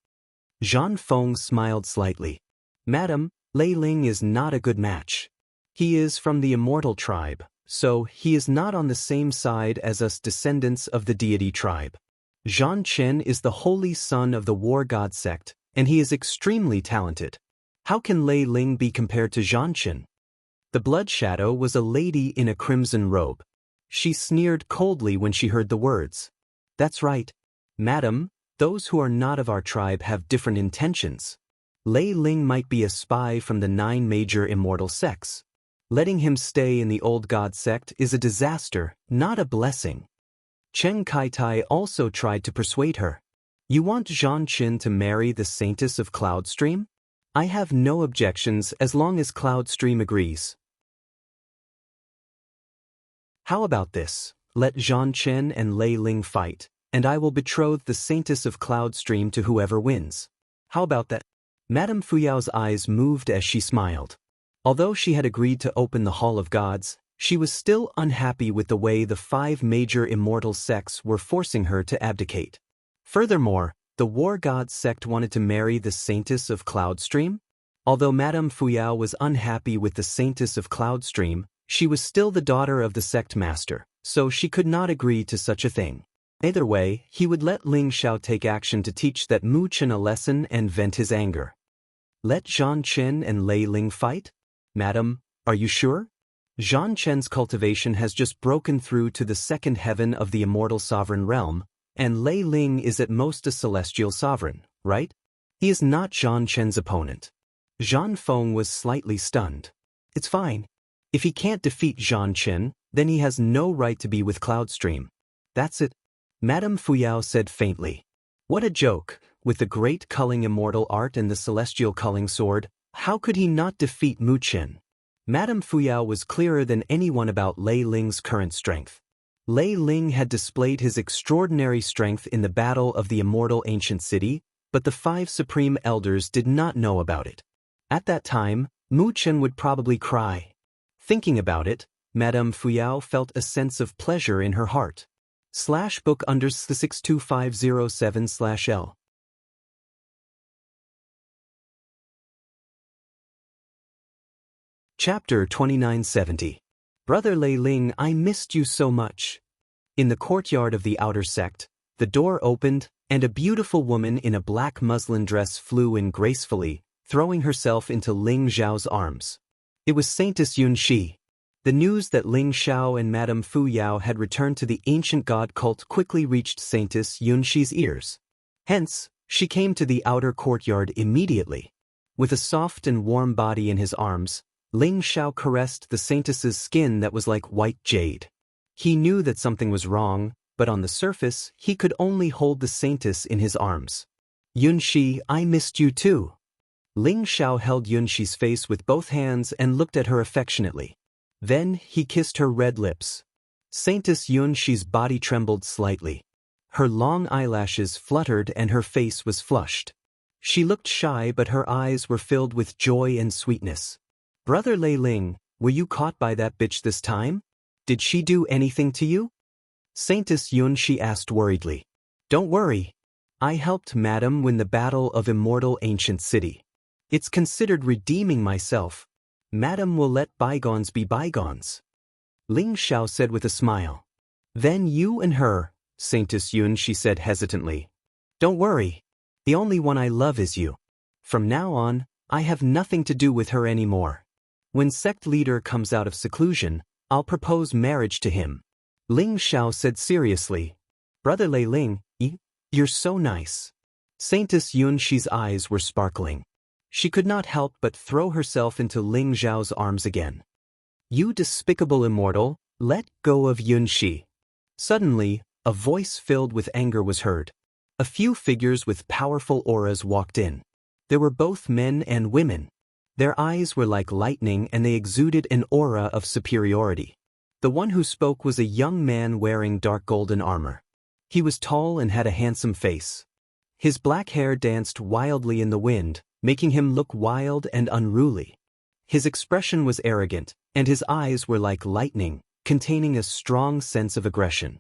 Zhan Feng smiled slightly. Madam, Lei Ling is not a good match. He is from the immortal tribe, so he is not on the same side as us descendants of the deity tribe. Zhan Chen is the holy son of the war god sect, and he is extremely talented. How can Lei Ling be compared to Zhan Chen? The blood shadow was a lady in a crimson robe. She sneered coldly when she heard the words. That's right. Madam, those who are not of our tribe have different intentions. Lei Ling might be a spy from the 9 major immortal sects. Letting him stay in the old god sect is a disaster, not a blessing. Chen Kaitai also tried to persuade her. You want Zhan Chen to marry the saintess of Cloudstream? I have no objections as long as Cloudstream agrees. How about this? Let Zhan Chen and Lei Ling fight, and I will betroth the saintess of Cloudstream to whoever wins. How about that? Madame Fuyao's eyes moved as she smiled. Although she had agreed to open the Hall of Gods, she was still unhappy with the way the 5 major immortal sects were forcing her to abdicate. Furthermore, the War God sect wanted to marry the Saintess of Cloudstream. Although Madame Fuyao was unhappy with the Saintess of Cloudstream, she was still the daughter of the sect master, so she could not agree to such a thing. Either way, he would let Ling Xiao take action to teach that Mu Chen a lesson and vent his anger. Let Zhan Chen and Lei Ling fight? Madam, are you sure? Zhan Chen's cultivation has just broken through to the 2nd heaven of the immortal sovereign realm, and Lei Ling is at most a celestial sovereign, right? He is not Zhan Chen's opponent. Zhan Feng was slightly stunned. It's fine. If he can't defeat Zhan Chen, then he has no right to be with Cloudstream. That's it. Madame Fuyao said faintly. What a joke. With the great culling immortal art and the celestial culling sword, how could he not defeat Mu Chen? Madame Fuyao was clearer than anyone about Lei Ling's current strength. Lei Ling had displayed his extraordinary strength in the battle of the immortal ancient city, but the 5 supreme elders did not know about it. At that time, Mu Chen would probably cry. Thinking about it, Madame Fuyao felt a sense of pleasure in her heart. /book_62507/L Chapter 2970. Brother Lei Ling, I missed you so much. In the courtyard of the outer sect, the door opened, and a beautiful woman in a black muslin dress flew in gracefully, throwing herself into Ling Xiao's arms. It was Saintess Yun Shi. The news that Ling Xiao and Madame Fu Yao had returned to the ancient god cult quickly reached Saintess Yun Shi's ears. Hence, she came to the outer courtyard immediately. With a soft and warm body in his arms, Ling Xiao caressed the Saintess's skin that was like white jade. He knew that something was wrong, but on the surface, he could only hold the Saintess in his arms. Yun Shi, I missed you too. Ling Xiao held Yun Shi's face with both hands and looked at her affectionately. Then he kissed her red lips. Saintess Yun Shi's body trembled slightly. Her long eyelashes fluttered and her face was flushed. She looked shy, but her eyes were filled with joy and sweetness. Brother Lei Ling, were you caught by that bitch this time? Did she do anything to you? Saintess Yun Shi asked worriedly. Don't worry. I helped Madam win the battle of immortal ancient city. It's considered redeeming myself. Madam will let bygones be bygones. Ling Xiao said with a smile. Then you and her, Saintess Yun Shi said hesitantly. Don't worry. The only one I love is you. From now on, I have nothing to do with her anymore. When sect leader comes out of seclusion, I'll propose marriage to him. Ling Xiao said seriously. Brother Lei Ling, you're so nice. Saintess Yun Shi's eyes were sparkling. She could not help but throw herself into Ling Xiao's arms again. You despicable immortal, let go of Yun Shi. Suddenly, a voice filled with anger was heard. A few figures with powerful auras walked in. There were both men and women. Their eyes were like lightning and they exuded an aura of superiority. The one who spoke was a young man wearing dark golden armor. He was tall and had a handsome face. His black hair danced wildly in the wind, making him look wild and unruly. His expression was arrogant, and his eyes were like lightning, containing a strong sense of aggression.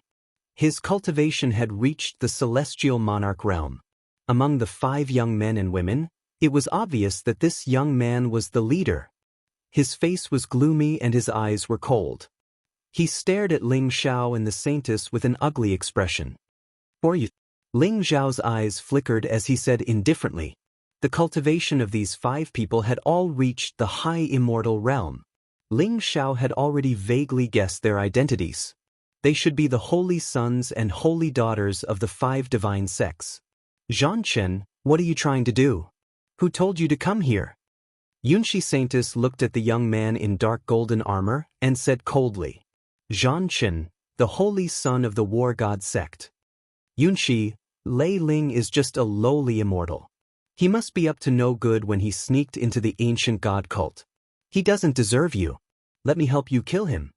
His cultivation had reached the celestial monarch realm. Among the 5 young men and women, it was obvious that this young man was the leader. His face was gloomy and his eyes were cold. He stared at Ling Xiao and the saintess with an ugly expression. "For you?" Ling Xiao's eyes flickered as he said indifferently. The cultivation of these 5 people had all reached the high immortal realm. Ling Xiao had already vaguely guessed their identities. They should be the holy sons and holy daughters of the 5 divine sects. "Zhan Chen, what are you trying to do? Who told you to come here?" Yunshi Saintess looked at the young man in dark golden armor and said coldly, "Zhan Chen, the holy son of the war god sect." "Yunshi, Lei Ling is just a lowly immortal. He must be up to no good when he sneaked into the ancient god cult. He doesn't deserve you. Let me help you kill him."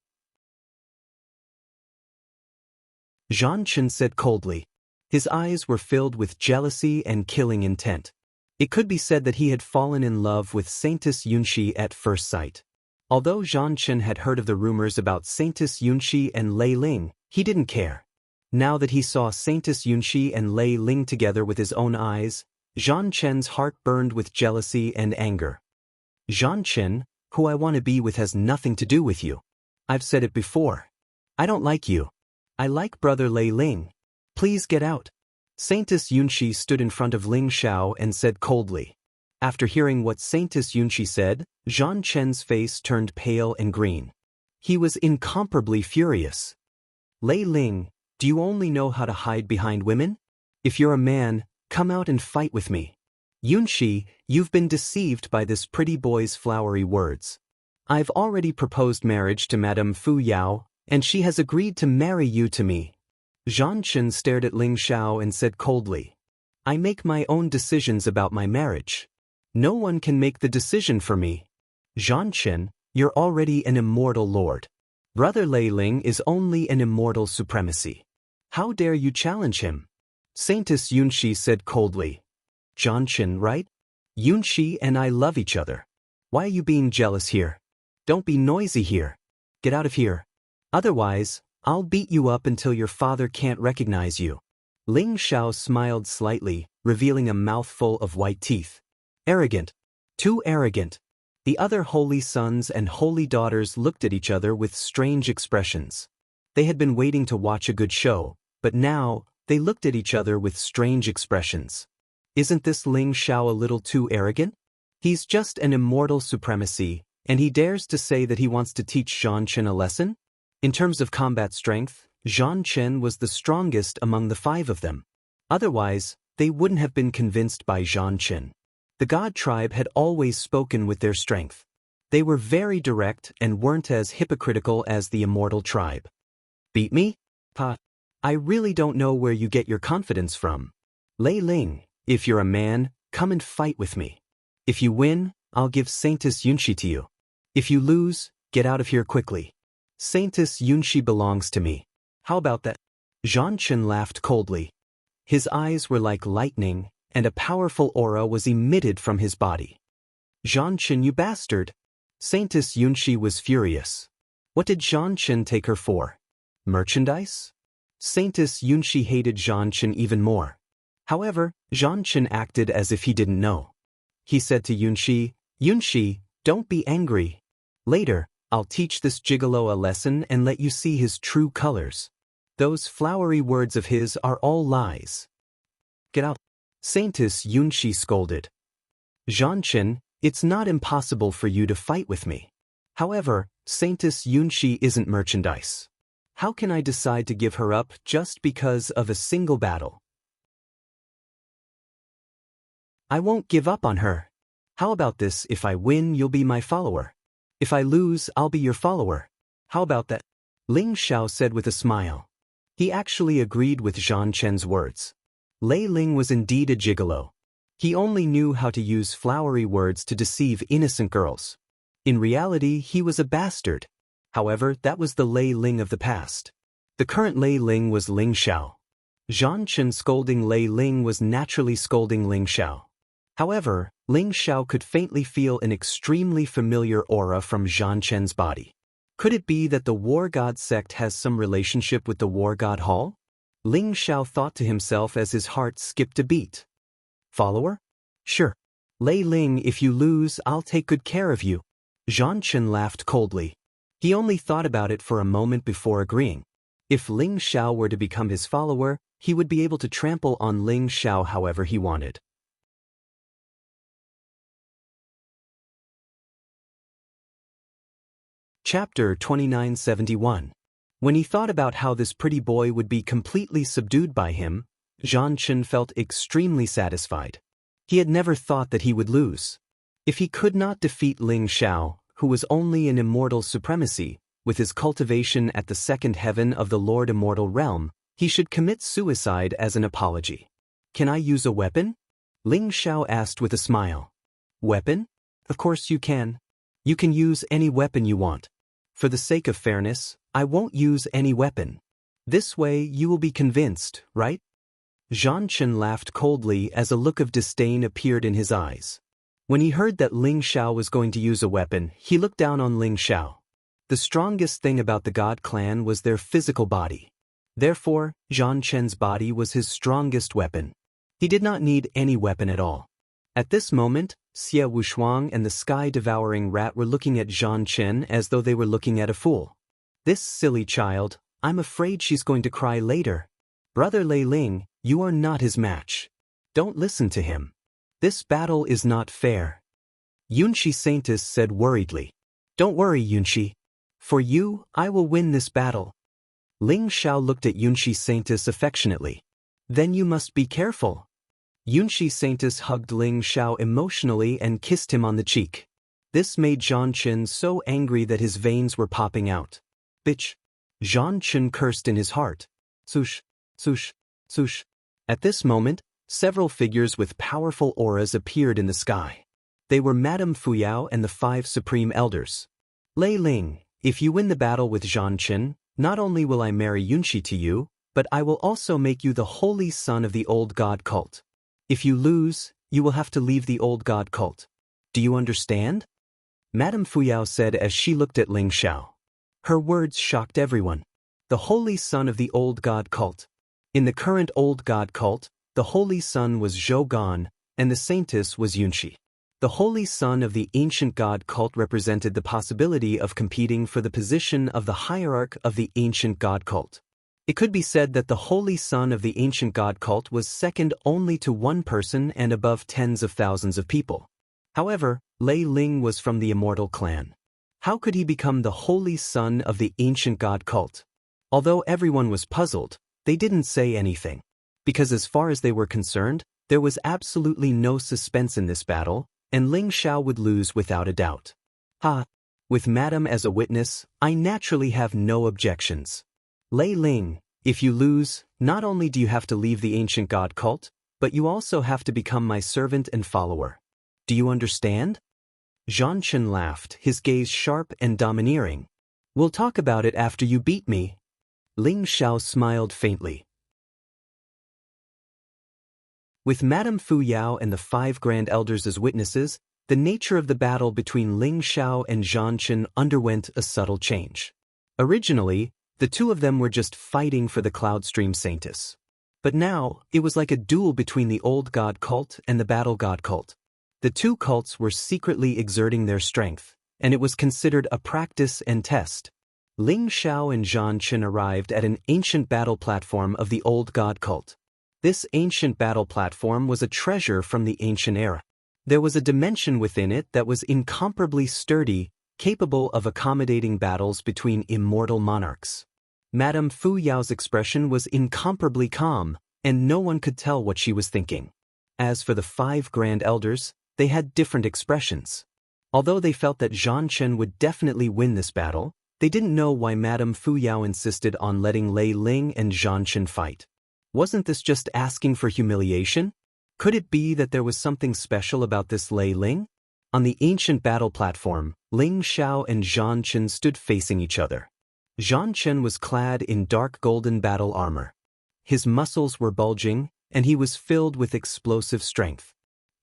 Zhan Chen said coldly. His eyes were filled with jealousy and killing intent. It could be said that he had fallen in love with Saintess Yunshi at first sight. Although Zhan Chen had heard of the rumors about Saintess Yunshi and Lei Ling, he didn't care. Now that he saw Saintess Yunshi and Lei Ling together with his own eyes, Zhan Chen's heart burned with jealousy and anger. "Zhan Chen, who I want to be with has nothing to do with you. I've said it before. I don't like you. I like brother Lei Ling. Please get out." Saintess Yunshi stood in front of Ling Xiao and said coldly. After hearing what Saintess Yunshi said, Zhan Chen's face turned pale and green. He was incomparably furious. "Lei Ling, do you only know how to hide behind women? If you're a man, come out and fight with me. Yunshi, you've been deceived by this pretty boy's flowery words. I've already proposed marriage to Madame Fu Yao, and she has agreed to marry you to me." Zhan Chen stared at Ling Xiao and said coldly, "I make my own decisions about my marriage. No one can make the decision for me. Zhan Chen, you're already an immortal lord. Brother Lei Ling is only an immortal supremacy. How dare you challenge him?" Saintess Yunshi said coldly. "Zhan Chen, right? Yunshi and I love each other. Why are you being jealous here? Don't be noisy here. Get out of here. Otherwise, I'll beat you up until your father can't recognize you." Ling Xiao smiled slightly, revealing a mouthful of white teeth. "Arrogant. Too arrogant." The other holy sons and holy daughters looked at each other with strange expressions. They had been waiting to watch a good show, but now, they looked at each other with strange expressions. Isn't this Ling Xiao a little too arrogant? He's just an immortal supremacy, and he dares to say that he wants to teach Zhan Chen a lesson? In terms of combat strength, Zhan Chen was the strongest among the 5 of them. Otherwise, they wouldn't have been convinced by Zhan Chen. The God tribe had always spoken with their strength. They were very direct and weren't as hypocritical as the immortal tribe. "Beat me? Pa, I really don't know where you get your confidence from. Lei Ling, if you're a man, come and fight with me. If you win, I'll give Saintess Yunshi to you. If you lose, get out of here quickly. Saintess Yunshi belongs to me. How about that?" Zhan Chen laughed coldly. His eyes were like lightning, and a powerful aura was emitted from his body. "Zhan Chen, you bastard!" Saintess Yunshi was furious. What did Zhan Chen take her for? Merchandise? Saintess Yunshi hated Zhan Chen even more. However, Zhan Chen acted as if he didn't know. He said to Yunshi, "Yunshi, don't be angry. Later, I'll teach this gigolo a lesson and let you see his true colors. Those flowery words of his are all lies. Get out." Saintess Yunshi scolded. "Zhan Chen, it's not impossible for you to fight with me. However, Saintess Yunshi isn't merchandise. How can I decide to give her up just because of a single battle? I won't give up on her. How about this? If I win, you'll be my follower. If I lose, I'll be your follower. How about that?" Ling Xiao said with a smile. He actually agreed with Zhan Chen's words. Lei Ling was indeed a gigolo. He only knew how to use flowery words to deceive innocent girls. In reality, he was a bastard. However, that was the Lei Ling of the past. The current Lei Ling was Ling Xiao. Zhan Chen scolding Lei Ling was naturally scolding Ling Xiao. However, Ling Xiao could faintly feel an extremely familiar aura from Zhan Chen's body. Could it be that the War God sect has some relationship with the War God Hall? Ling Xiao thought to himself as his heart skipped a beat. Follower? Sure. Lei Ling, if you lose, I'll take good care of you. Zhan Chen laughed coldly. He only thought about it for a moment before agreeing. If Ling Xiao were to become his follower, he would be able to trample on Ling Xiao however he wanted. Chapter 2971. When he thought about how this pretty boy would be completely subdued by him, Zhan Chen felt extremely satisfied. He had never thought that he would lose. If he could not defeat Ling Xiao, who was only an immortal supremacy, with his cultivation at the second heaven of the Lord Immortal Realm, he should commit suicide as an apology. Can I use a weapon? Ling Xiao asked with a smile. Weapon? Of course you can. You can use any weapon you want. For the sake of fairness, I won't use any weapon. This way you will be convinced, right? Zhan Chen laughed coldly as a look of disdain appeared in his eyes. When he heard that Ling Xiao was going to use a weapon, he looked down on Ling Xiao. The strongest thing about the God clan was their physical body. Therefore, Zhan Chen's body was his strongest weapon. He did not need any weapon at all. At this moment, Xie Wushuang and the sky-devouring rat were looking at Zhan Chen as though they were looking at a fool. This silly child, I'm afraid she's going to cry later. Brother Lei Ling, you are not his match. Don't listen to him. This battle is not fair. Yunshi Saintus said worriedly. Don't worry, Yunshi. For you, I will win this battle. Ling Xiao looked at Yunshi Saintus affectionately. Then you must be careful. Yunshi Saintus hugged Ling Xiao emotionally and kissed him on the cheek. This made Zhan Chen so angry that his veins were popping out. Bitch. Zhan Chen cursed in his heart. Sush, sush, sush. At this moment, several figures with powerful auras appeared in the sky. They were Madame Fuyao and the 5 Supreme Elders. Lei Ling, if you win the battle with Zhan Chen, not only will I marry Yunshi to you, but I will also make you the holy son of the old god cult. If you lose, you will have to leave the old god cult. Do you understand? Madame Fuyao said as she looked at Ling Xiao. Her words shocked everyone. The holy son of the old god cult. In the current old god cult, the holy son was Zhou Gan, and the saintess was Yunshi. The holy son of the ancient god cult represented the possibility of competing for the position of the hierarch of the ancient god cult. It could be said that the holy son of the ancient god cult was second only to one person and above tens of thousands of people. However, Lei Ling was from the immortal clan. How could he become the holy son of the ancient god cult? Although everyone was puzzled, they didn't say anything. Because as far as they were concerned, there was absolutely no suspense in this battle, and Ling Xiao would lose without a doubt. Ha! With Madame as a witness, I naturally have no objections. Lei Ling, if you lose, not only do you have to leave the ancient god cult, but you also have to become my servant and follower. Do you understand? Zhan Chen laughed, his gaze sharp and domineering. We'll talk about it after you beat me. Ling Xiao smiled faintly. With Madame Fuyao and the 5 Grand Elders as witnesses, the nature of the battle between Ling Xiao and Zhan Chen underwent a subtle change. Originally, the two of them were just fighting for the Cloudstream Saintess. But now, it was like a duel between the old god cult and the battle god cult. The two cults were secretly exerting their strength, and it was considered a practice and test. Ling Xiao and Zhan Chen arrived at an ancient battle platform of the old god cult. This ancient battle platform was a treasure from the ancient era. There was a dimension within it that was incomparably sturdy, capable of accommodating battles between immortal monarchs. Madame Fuyao's expression was incomparably calm, and no one could tell what she was thinking. As for the 5 Grand Elders, they had different expressions. Although they felt that Zhan Chen would definitely win this battle, they didn't know why Madame Fuyao insisted on letting Lei Ling and Zhan Chen fight. Wasn't this just asking for humiliation? Could it be that there was something special about this Lei Ling? On the ancient battle platform, Ling Xiao and Zhan Chen stood facing each other. Zhan Chen was clad in dark golden battle armor. His muscles were bulging, and he was filled with explosive strength.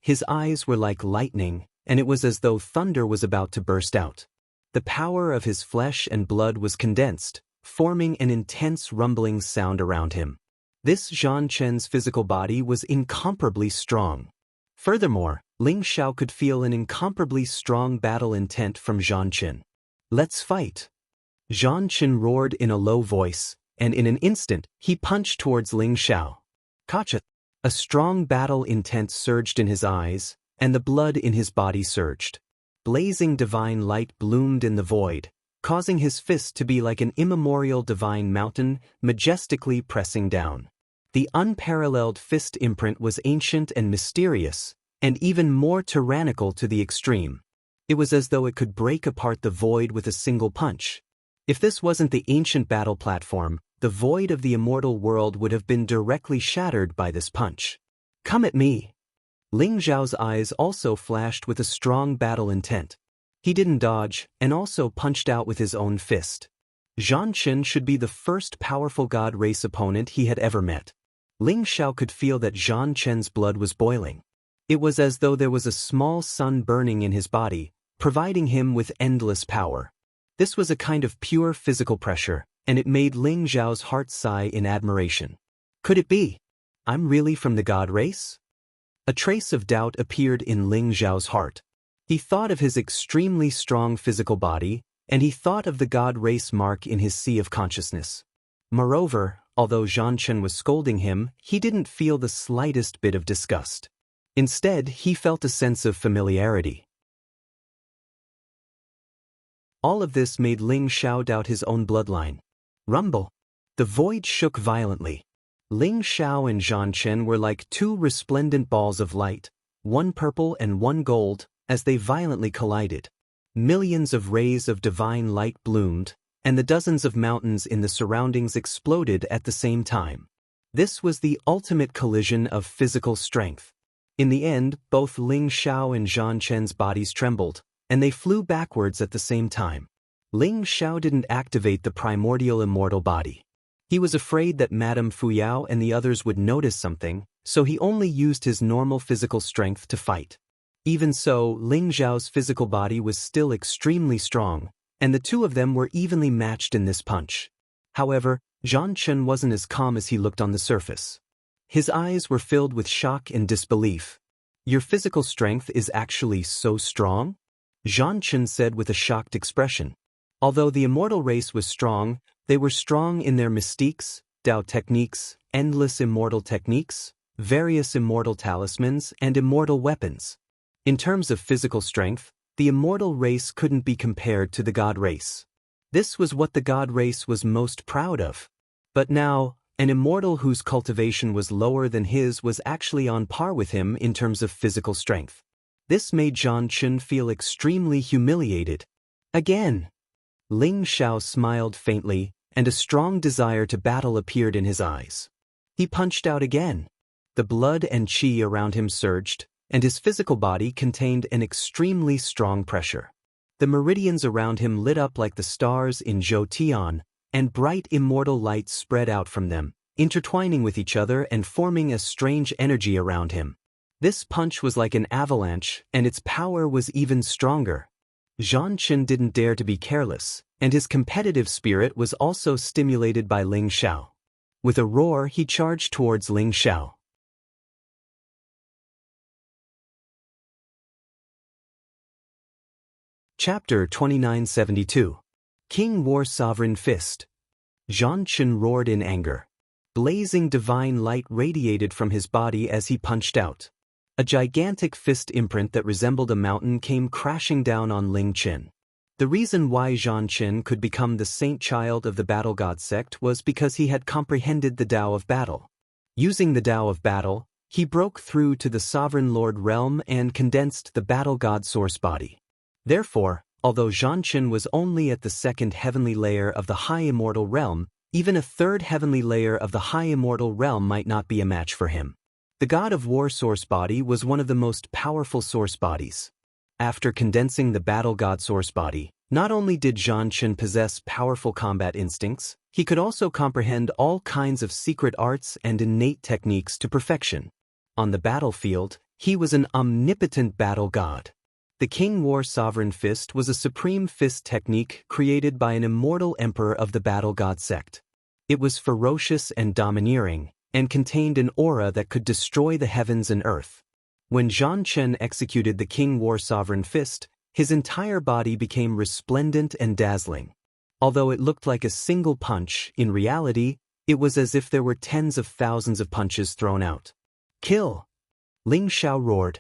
His eyes were like lightning, and it was as though thunder was about to burst out. The power of his flesh and blood was condensed, forming an intense rumbling sound around him. This Zhang Chen's physical body was incomparably strong. Furthermore, Ling Xiao could feel an incomparably strong battle intent from Zhang Chen. "Let's fight!" Zhang Chen roared in a low voice, and in an instant, he punched towards Ling Xiao. Gotcha! A strong battle intent surged in his eyes, and the blood in his body surged. Blazing divine light bloomed in the void, causing his fist to be like an immemorial divine mountain, majestically pressing down. The unparalleled fist imprint was ancient and mysterious, and even more tyrannical to the extreme. It was as though it could break apart the void with a single punch. If this wasn't the ancient battle platform, the void of the immortal world would have been directly shattered by this punch. "Come at me!" Ling Xiao's eyes also flashed with a strong battle intent. He didn't dodge, and also punched out with his own fist. Zhang Chen should be the first powerful god race opponent he had ever met. Ling Xiao could feel that Zhang Chen's blood was boiling. It was as though there was a small sun burning in his body, providing him with endless power. This was a kind of pure physical pressure, and it made Ling Xiao's heart sigh in admiration. Could it be? I'm really from the god race? A trace of doubt appeared in Ling Xiao's heart. He thought of his extremely strong physical body, and he thought of the god race mark in his sea of consciousness. Moreover, although Zhang Chen was scolding him, he didn't feel the slightest bit of disgust. Instead, he felt a sense of familiarity. All of this made Ling Xiao doubt his own bloodline. Rumble! The void shook violently. Ling Xiao and Zhang Chen were like two resplendent balls of light, one purple and one gold, as they violently collided. Millions of rays of divine light bloomed, and the dozens of mountains in the surroundings exploded at the same time. This was the ultimate collision of physical strength. In the end, both Ling Xiao and Zhang Chen's bodies trembled, and they flew backwards at the same time. Ling Xiao didn't activate the primordial immortal body. He was afraid that Madame Fuyao and the others would notice something, so he only used his normal physical strength to fight. Even so, Ling Xiao's physical body was still extremely strong, and the two of them were evenly matched in this punch. However, Zhang Chen wasn't as calm as he looked on the surface. His eyes were filled with shock and disbelief. "Your physical strength is actually so strong?" Zhang Chen said with a shocked expression. Although the immortal race was strong, they were strong in their mystiques, Dao techniques, endless immortal techniques, various immortal talismans, and immortal weapons. In terms of physical strength, the immortal race couldn't be compared to the god race. This was what the god race was most proud of. But now, an immortal whose cultivation was lower than his was actually on par with him in terms of physical strength. This made Zhang Chen feel extremely humiliated. Again! Ling Xiao smiled faintly, and a strong desire to battle appeared in his eyes. He punched out again. The blood and qi around him surged, and his physical body contained an extremely strong pressure. The meridians around him lit up like the stars in Zhou Tian, and bright immortal lights spread out from them, intertwining with each other and forming a strange energy around him. This punch was like an avalanche, and its power was even stronger. Zhang Chen didn't dare to be careless, and his competitive spirit was also stimulated by Ling Xiao. With a roar, he charged towards Ling Xiao. Chapter 2972. King War Sovereign Fist. Zhang Chen roared in anger. Blazing divine light radiated from his body as he punched out. A gigantic fist imprint that resembled a mountain came crashing down on Ling Chen. The reason why Zhang Chen could become the saint child of the battle god sect was because he had comprehended the Tao of battle. Using the Tao of battle, he broke through to the sovereign lord realm and condensed the battle god source body. Therefore, although Zhang Chen was only at the second heavenly layer of the high immortal realm, even a third heavenly layer of the high immortal realm might not be a match for him. The god of war source body was one of the most powerful source bodies. After condensing the battle god source body, not only did Zhang Chen possess powerful combat instincts, he could also comprehend all kinds of secret arts and innate techniques to perfection. On the battlefield, He was an omnipotent battle god. The King War Sovereign Fist was a supreme fist technique created by an immortal emperor of the battle god sect. It was ferocious and domineering, and contained an aura that could destroy the heavens and earth. When Zhang Chen executed the King War Sovereign Fist, his entire body became resplendent and dazzling. Although it looked like a single punch, in reality, it was as if there were tens of thousands of punches thrown out. Kill! Ling Xiao roared.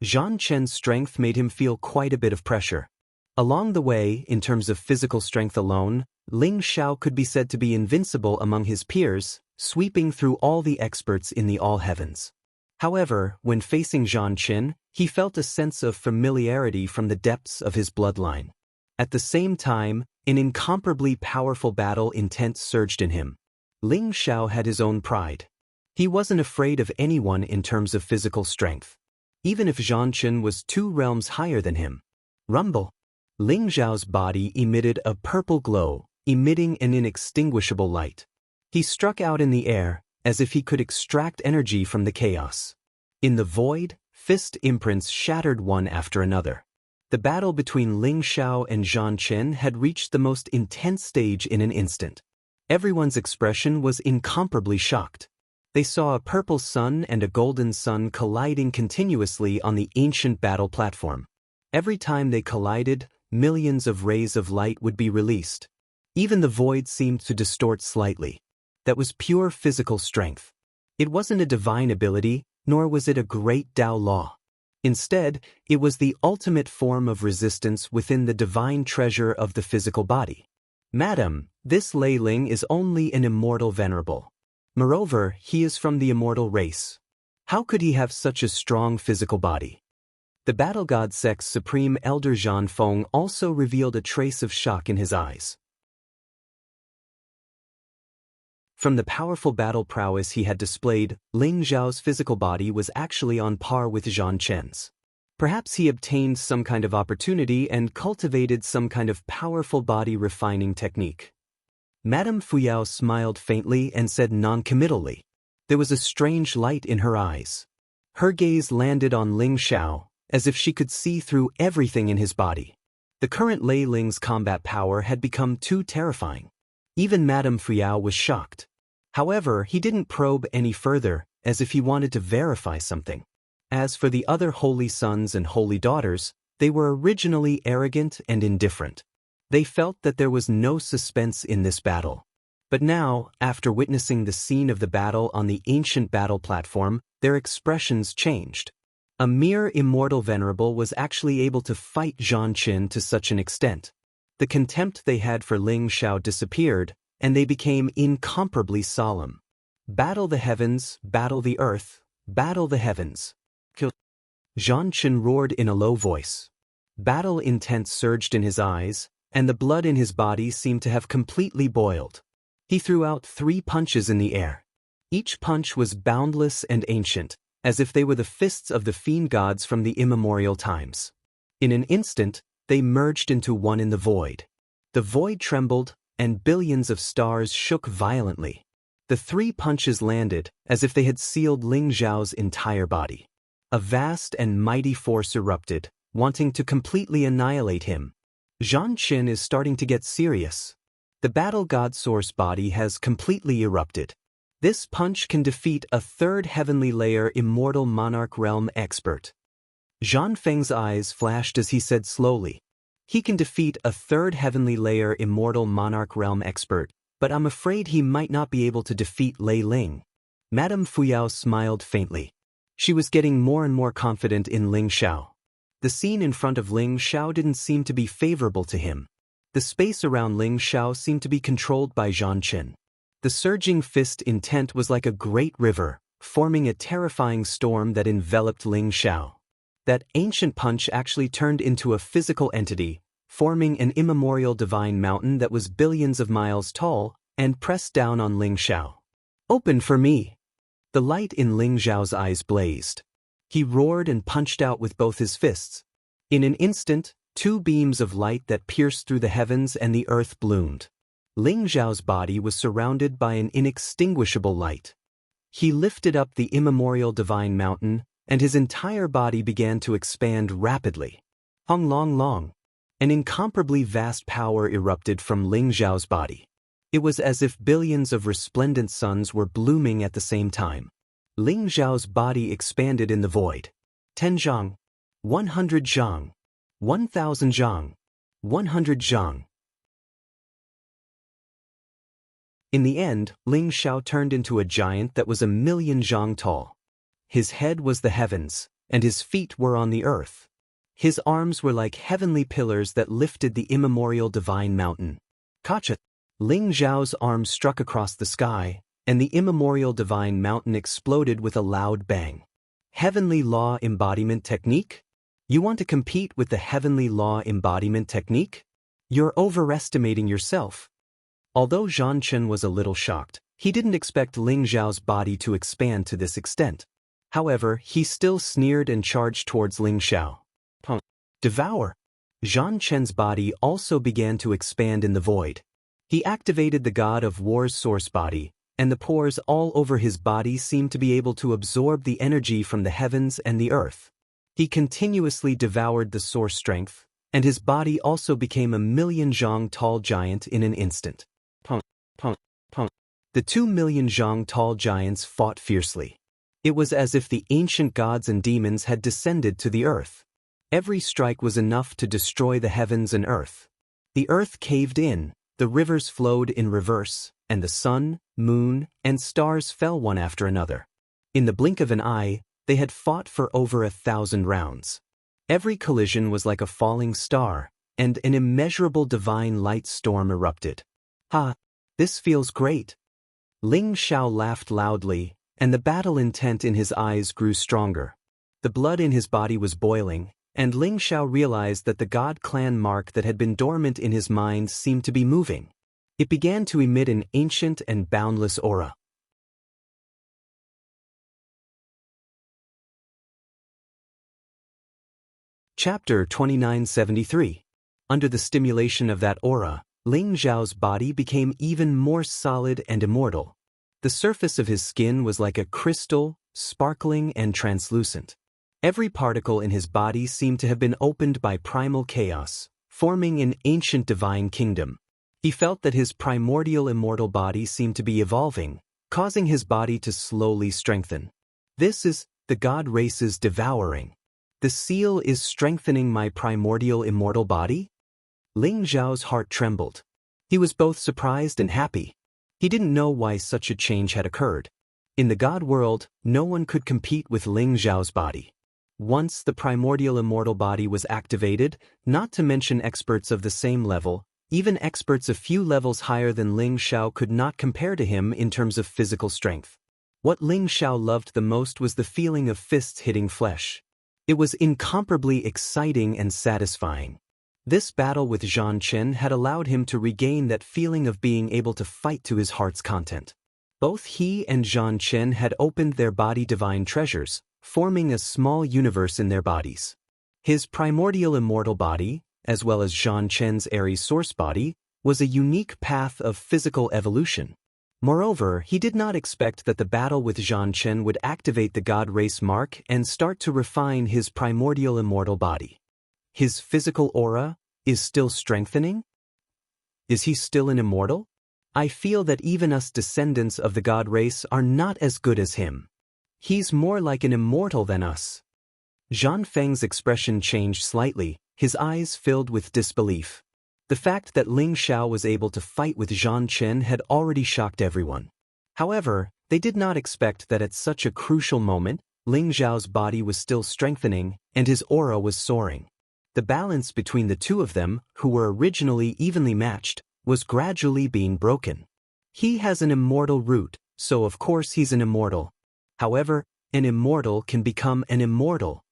Zhang Chen's strength made him feel quite a bit of pressure. Along the way, in terms of physical strength alone, Ling Xiao could be said to be invincible among his peers, sweeping through all the experts in the all heavens. However, when facing Zhang Chen, he felt a sense of familiarity from the depths of his bloodline. At the same time, an incomparably powerful battle intent surged in him. Ling Xiao had his own pride. He wasn't afraid of anyone in terms of physical strength. Even if Zhang Chen was 2 realms higher than him. Rumble! Ling Xiao's body emitted a purple glow, emitting an inextinguishable light. He struck out in the air, as if he could extract energy from the chaos. In the void, fist imprints shattered one after another. The battle between Ling Xiao and Zhang Chen had reached the most intense stage in an instant. Everyone's expression was incomparably shocked. They saw a purple sun and a golden sun colliding continuously on the ancient battle platform. Every time they collided, millions of rays of light would be released. Even the void seemed to distort slightly. That was pure physical strength. It wasn't a divine ability, nor was it a great Tao law. Instead, it was the ultimate form of resistance within the divine treasure of the physical body. Madam, this Lei Ling is only an immortal venerable. Moreover, he is from the immortal race. How could he have such a strong physical body? The battle god sect's supreme elder Zhan Feng also revealed a trace of shock in his eyes. From the powerful battle prowess he had displayed, Ling Xiao's physical body was actually on par with Zhang Chen's. Perhaps he obtained some kind of opportunity and cultivated some kind of powerful body refining technique. Madame Fuyao smiled faintly and said non-committally. There was a strange light in her eyes. Her gaze landed on Ling Xiao, as if she could see through everything in his body. The current Lei Ling's combat power had become too terrifying. Even Madame Fuyao was shocked. However, he didn't probe any further, as if he wanted to verify something. As for the other holy sons and holy daughters, they were originally arrogant and indifferent. They felt that there was no suspense in this battle. But now, after witnessing the scene of the battle on the ancient battle platform, their expressions changed. A mere immortal venerable was actually able to fight Zhang Chen to such an extent. The contempt they had for Ling Xiao disappeared, and they became incomparably solemn. Battle the heavens, battle the earth, battle the heavens. Kill. Zhang Chen roared in a low voice. Battle intent surged in his eyes, and the blood in his body seemed to have completely boiled. He threw out 3 punches in the air. Each punch was boundless and ancient, as if they were the fists of the fiend gods from the immemorial times. In an instant, they merged into one in the void. The void trembled, and billions of stars shook violently. The 3 punches landed, as if they had sealed Ling Xiao's entire body. A vast and mighty force erupted, wanting to completely annihilate him. Zhang Chen is starting to get serious. The battle god source body has completely erupted. This punch can defeat a 3rd heavenly layer immortal monarch realm expert. Zhan Feng's eyes flashed as he said slowly. He can defeat a 3rd heavenly layer immortal monarch realm expert, but I'm afraid he might not be able to defeat Lei Ling. Madame Fuyao smiled faintly. She was getting more and more confident in Ling Xiao. The scene in front of Ling Xiao didn't seem to be favorable to him. The space around Ling Xiao seemed to be controlled by Zhang Chen. The surging fist intent was like a great river, forming a terrifying storm that enveloped Ling Xiao. That ancient punch actually turned into a physical entity, forming an immemorial divine mountain that was billions of miles tall, and pressed down on Ling Xiao. Open for me! The light in Ling Xiao's eyes blazed. He roared and punched out with both his fists. In an instant, 2 beams of light that pierced through the heavens and the earth bloomed. Ling Xiao's body was surrounded by an inextinguishable light. He lifted up the immemorial divine mountain, and his entire body began to expand rapidly. Hong Long Long. An incomparably vast power erupted from Ling Zhao's body. It was as if billions of resplendent suns were blooming at the same time. Ling Zhao's body expanded in the void. 10 zhang. 100 zhang. 1,000 zhang. 100 zhang. In the end, Ling Zhao turned into a giant that was 1,000,000 zhang tall. His head was the heavens, and his feet were on the earth. His arms were like heavenly pillars that lifted the immemorial divine mountain. Kacha. Ling Zhao's arms struck across the sky, and the immemorial divine mountain exploded with a loud bang. Heavenly Law Embodiment Technique? You want to compete with the Heavenly Law Embodiment Technique? You're overestimating yourself. Although Zhan Chen was a little shocked, he didn't expect Ling Zhao's body to expand to this extent. However, he still sneered and charged towards Ling Zhao. Devour! Zhan Chen's body also began to expand in the void. He activated the God of War's source body, and the pores all over his body seemed to be able to absorb the energy from the heavens and the earth. He continuously devoured the source strength, and his body also became 1,000,000 zhang tall giant in an instant. The 2,000,000 zhang tall giants fought fiercely. It was as if the ancient gods and demons had descended to the earth. Every strike was enough to destroy the heavens and earth. The earth caved in, the rivers flowed in reverse, and the sun, moon, and stars fell one after another. In the blink of an eye, they had fought for over 1,000 rounds. Every collision was like a falling star, and an immeasurable divine light storm erupted. Ha! This feels great. Ling Zhao laughed loudly, and the battle intent in his eyes grew stronger. The blood in his body was boiling, and Ling Zhao realized that the God clan mark that had been dormant in his mind seemed to be moving. It began to emit an ancient and boundless aura. Chapter 2973. Under the stimulation of that aura, Ling Zhao's body became even more solid and immortal. The surface of his skin was like a crystal, sparkling and translucent. Every particle in his body seemed to have been opened by primal chaos, forming an ancient divine kingdom. He felt that his primordial immortal body seemed to be evolving, causing his body to slowly strengthen. This is the God race's devouring. The seal is strengthening my primordial immortal body? Ling Zhao's heart trembled. He was both surprised and happy. He didn't know why such a change had occurred. In the God world, no one could compete with Ling Zhao's body. Once the primordial immortal body was activated, not to mention experts of the same level, even experts a few levels higher than Ling Zhao could not compare to him in terms of physical strength. What Ling Zhao loved the most was the feeling of fists hitting flesh. It was incomparably exciting and satisfying. This battle with Zhan Chen had allowed him to regain that feeling of being able to fight to his heart's content. Both he and Zhan Chen had opened their body divine treasures, forming a small universe in their bodies. His primordial immortal body, as well as Zhan Chen's airy source body, was a unique path of physical evolution. Moreover, he did not expect that the battle with Zhan Chen would activate the God race mark and start to refine his primordial immortal body. His physical aura is still strengthening? Is he still an immortal? I feel that even us descendants of the God race are not as good as him. He's more like an immortal than us. Zhan Feng's expression changed slightly, his eyes filled with disbelief. The fact that Ling Zhao was able to fight with Zhan Chen had already shocked everyone. However, they did not expect that at such a crucial moment, Ling Zhao's body was still strengthening and his aura was soaring. The balance between the two of them, who were originally evenly matched, was gradually being broken. He has an immortal root, so of course he's an immortal. However, an immortal can become an immortal.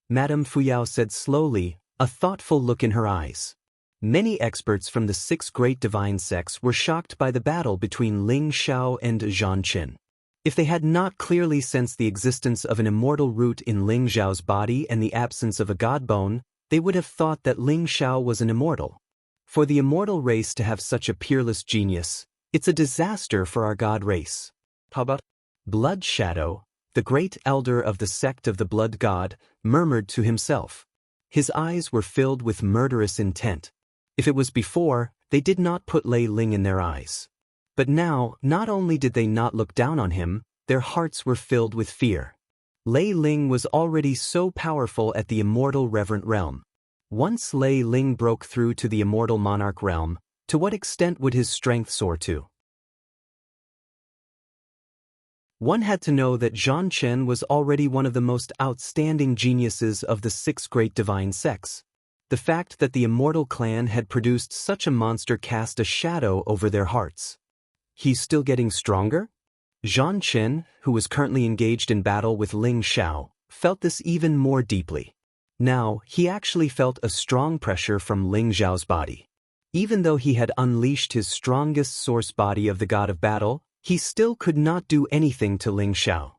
Madame Fuyao said slowly, a thoughtful look in her eyes. Many experts from the 6 great divine sects were shocked by the battle between Ling Zhao and Zhan Chen. If they had not clearly sensed the existence of an immortal root in Ling Zhao's body and the absence of a god bone, they would have thought that Ling Zhao was an immortal. For the immortal race to have such a peerless genius, it's a disaster for our God race. How about Blood Shadow? the great elder of the sect of the blood god, murmured to himself. His eyes were filled with murderous intent. If it was before, they did not put Lei Ling in their eyes. But now, not only did they not look down on him, their hearts were filled with fear. Lei Ling was already so powerful at the immortal reverent realm. Once Lei Ling broke through to the immortal monarch realm, to what extent would his strength soar to? One had to know that Zhang Chen was already one of the most outstanding geniuses of the 6 great divine sects. The fact that the immortal clan had produced such a monster cast a shadow over their hearts. He's still getting stronger? Zhang Chen, who was currently engaged in battle with Ling Xiao, felt this even more deeply. Now, he actually felt a strong pressure from Ling Xiao's body. Even though he had unleashed his strongest source body of the god of battle, he still could not do anything to Ling Xiao.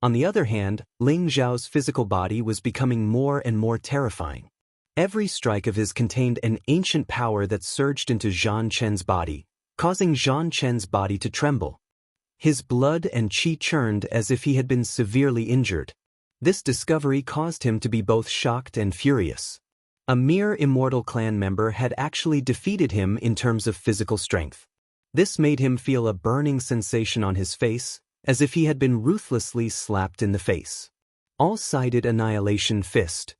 On the other hand, Ling Xiao's physical body was becoming more and more terrifying. Every strike of his contained an ancient power that surged into Zhang Chen's body, causing Zhang Chen's body to tremble. His blood and qi churned as if he had been severely injured. This discovery caused him to be both shocked and furious. A mere immortal clan member had actually defeated him in terms of physical strength. This made him feel a burning sensation on his face, as if he had been ruthlessly slapped in the face. All-sided annihilation fist.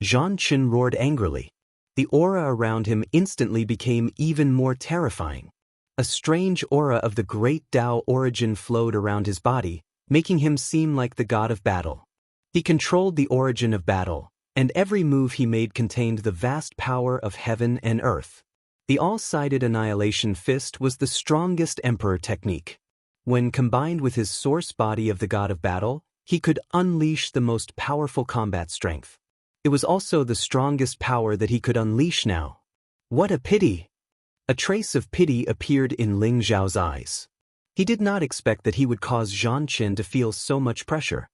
Zhang Chen roared angrily. The aura around him instantly became even more terrifying. A strange aura of the great Tao origin flowed around his body, making him seem like the god of battle. He controlled the origin of battle, and every move he made contained the vast power of heaven and earth. The all-sided annihilation fist was the strongest emperor technique. When combined with his source body of the god of battle, he could unleash the most powerful combat strength. It was also the strongest power that he could unleash now. What a pity! A trace of pity appeared in Ling Xiao's eyes. He did not expect that he would cause Zhang Chen to feel so much pressure.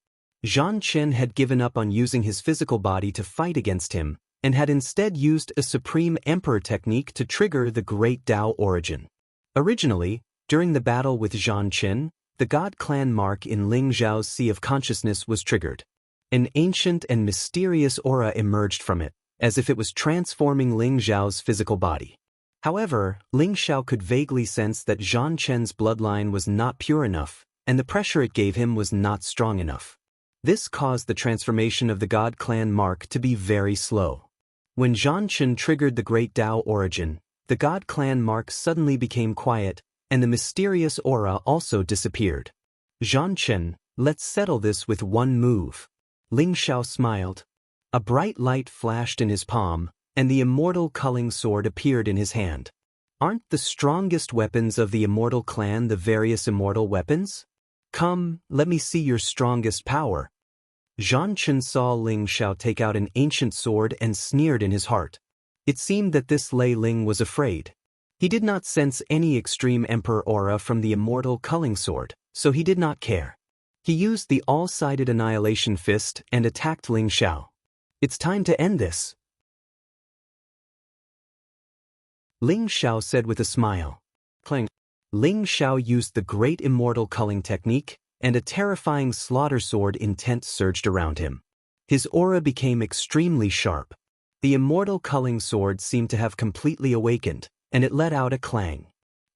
Zhang Chen had given up on using his physical body to fight against him, and had instead used a supreme emperor technique to trigger the great Tao origin. Originally, during the battle with Zhang Chen, the god clan mark in Ling Xiao's sea of consciousness was triggered. An ancient and mysterious aura emerged from it, as if it was transforming Ling Xiao's physical body. However, Ling Xiao could vaguely sense that Zhang Chen's bloodline was not pure enough, and the pressure it gave him was not strong enough. This caused the transformation of the god clan mark to be very slow. When Zhang Chen triggered the great Tao origin, the god clan mark suddenly became quiet, and the mysterious aura also disappeared. Zhang Chen, let's settle this with one move. Ling Xiao smiled. A bright light flashed in his palm, and the immortal culling sword appeared in his hand. Aren't the strongest weapons of the immortal clan the various immortal weapons? Come, let me see your strongest power. Zhang Chen saw Ling Xiao take out an ancient sword and sneered in his heart. It seemed that this Lei Ling was afraid. He did not sense any extreme emperor aura from the immortal culling sword, so he did not care. He used the all-sided annihilation fist and attacked Ling Xiao. It's time to end this. Ling Xiao said with a smile. Cling. Ling Xiao used the great immortal culling technique, and a terrifying slaughter sword intent surged around him. His aura became extremely sharp. The immortal culling sword seemed to have completely awakened, and it let out a clang.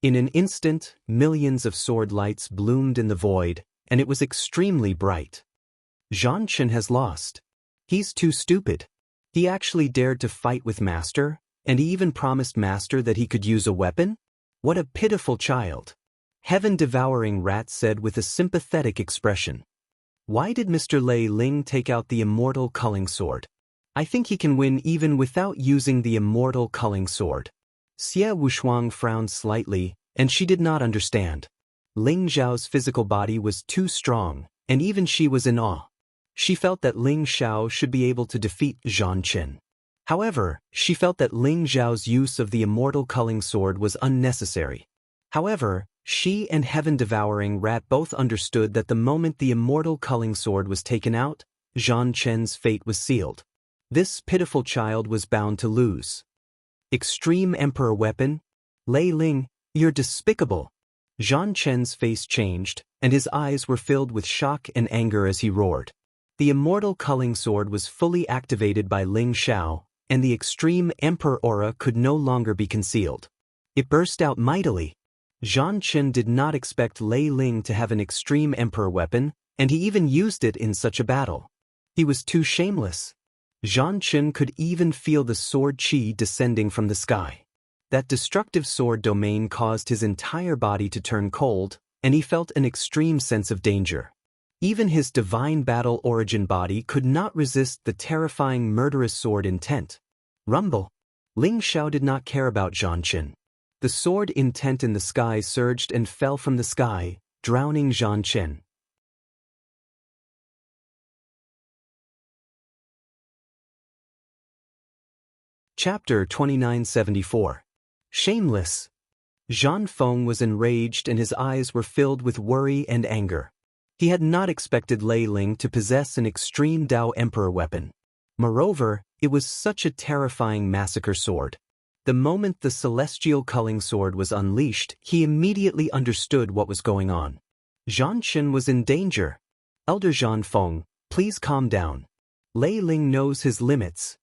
In an instant, millions of sword lights bloomed in the void, and it was extremely bright. Zhang Chen has lost. He's too stupid. He actually dared to fight with Master, and he even promised Master that he could use a weapon? What a pitiful child. Heaven-devouring rat said with a sympathetic expression. Why did Mr. Lei Ling take out the immortal culling sword? I think he can win even without using the immortal culling sword. Xie Wushuang frowned slightly, and she did not understand. Ling Xiao's physical body was too strong, and even she was in awe. She felt that Ling Xiao should be able to defeat Zhang Chen. However, she felt that Ling Xiao's use of the immortal culling sword was unnecessary. However, she and Heaven-devouring rat both understood that the moment the immortal culling sword was taken out, Zhang Chen's fate was sealed. This pitiful child was bound to lose. Extreme Emperor weapon? Lei Ling, you're despicable. Zhang Chen's face changed, and his eyes were filled with shock and anger as he roared. The immortal culling sword was fully activated by Ling Xiao, and the extreme emperor aura could no longer be concealed. It burst out mightily. Zhang Chen did not expect Lei Ling to have an extreme emperor weapon, and he even used it in such a battle. He was too shameless. Zhang Chen could even feel the sword qi descending from the sky. That destructive sword domain caused his entire body to turn cold, and he felt an extreme sense of danger. Even his divine battle origin body could not resist the terrifying murderous sword intent. Rumble. Ling Xiao did not care about Zhang Chen. The sword intent in the sky surged and fell from the sky, drowning Zhang Chen. Chapter 2974. Shameless. Zhan Feng was enraged and his eyes were filled with worry and anger. He had not expected Lei Ling to possess an extreme Dao Emperor weapon. Moreover, it was such a terrifying massacre sword. The moment the celestial culling sword was unleashed, he immediately understood what was going on. Zhang Chen was in danger. Elder Zhan Feng, please calm down. Lei Ling knows his limits.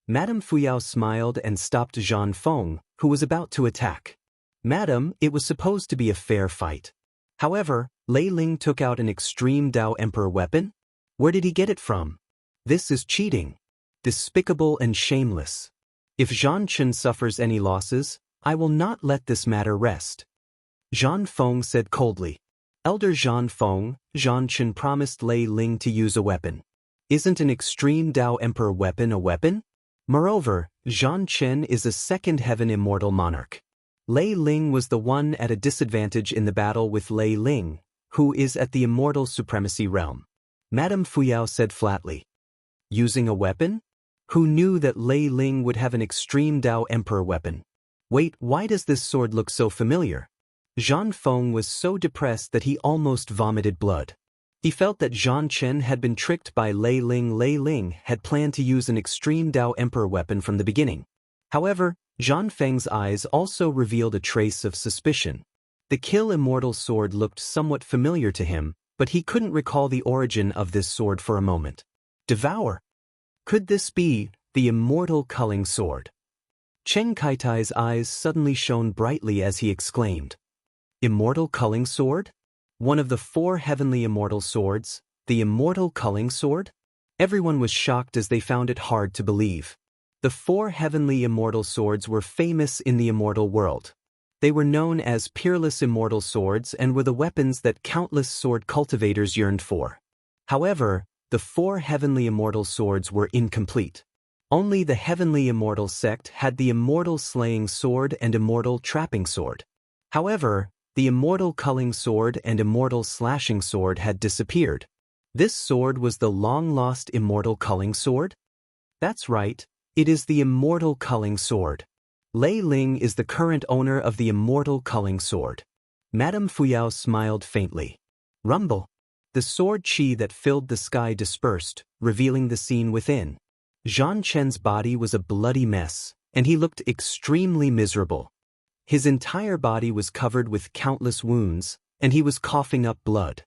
Madame Fuyao smiled and stopped Zhan Feng, who was about to attack. Madam, it was supposed to be a fair fight. However, Lei Ling took out an extreme Dao Emperor weapon? Where did he get it from? This is cheating. Despicable and shameless. If Zhang Chen suffers any losses, I will not let this matter rest. Zhan Feng said coldly. Elder Zhan Feng, Zhang Chen promised Lei Ling to use a weapon. Isn't an extreme Dao Emperor weapon a weapon? Moreover, Zhang Chen is a second heaven immortal monarch. Lei Ling was the one at a disadvantage in the battle with Lei Ling, who is at the immortal supremacy realm. Madame Fuyao said flatly. Using a weapon? Who knew that Lei Ling would have an extreme Dao Emperor weapon? Wait, why does this sword look so familiar? Zhan Feng was so depressed that he almost vomited blood. He felt that Zhang Chen had been tricked by Lei Ling. Lei Ling had planned to use an extreme Dao Emperor weapon from the beginning. However, Zhan Feng's eyes also revealed a trace of suspicion. The Kill Immortal sword looked somewhat familiar to him, but he couldn't recall the origin of this sword for a moment. Devour. Could this be the immortal culling sword? Cheng Kaitai's eyes suddenly shone brightly as he exclaimed. Immortal culling sword? One of the 4 heavenly immortal swords, the immortal culling sword? Everyone was shocked as they found it hard to believe. The 4 heavenly immortal swords were famous in the immortal world. They were known as peerless immortal swords and were the weapons that countless sword cultivators yearned for. However, the 4 heavenly immortal swords were incomplete. Only the heavenly immortal sect had the immortal slaying sword and immortal trapping sword. However, the immortal culling sword and immortal slashing sword had disappeared. This sword was the long-lost immortal culling sword? That's right, it is the immortal culling sword. Lei Ling is the current owner of the immortal culling sword. Madame Fuyao smiled faintly. Rumble. The sword qi that filled the sky dispersed, revealing the scene within. Zhang Chen's body was a bloody mess, and he looked extremely miserable. His entire body was covered with countless wounds, and he was coughing up blood.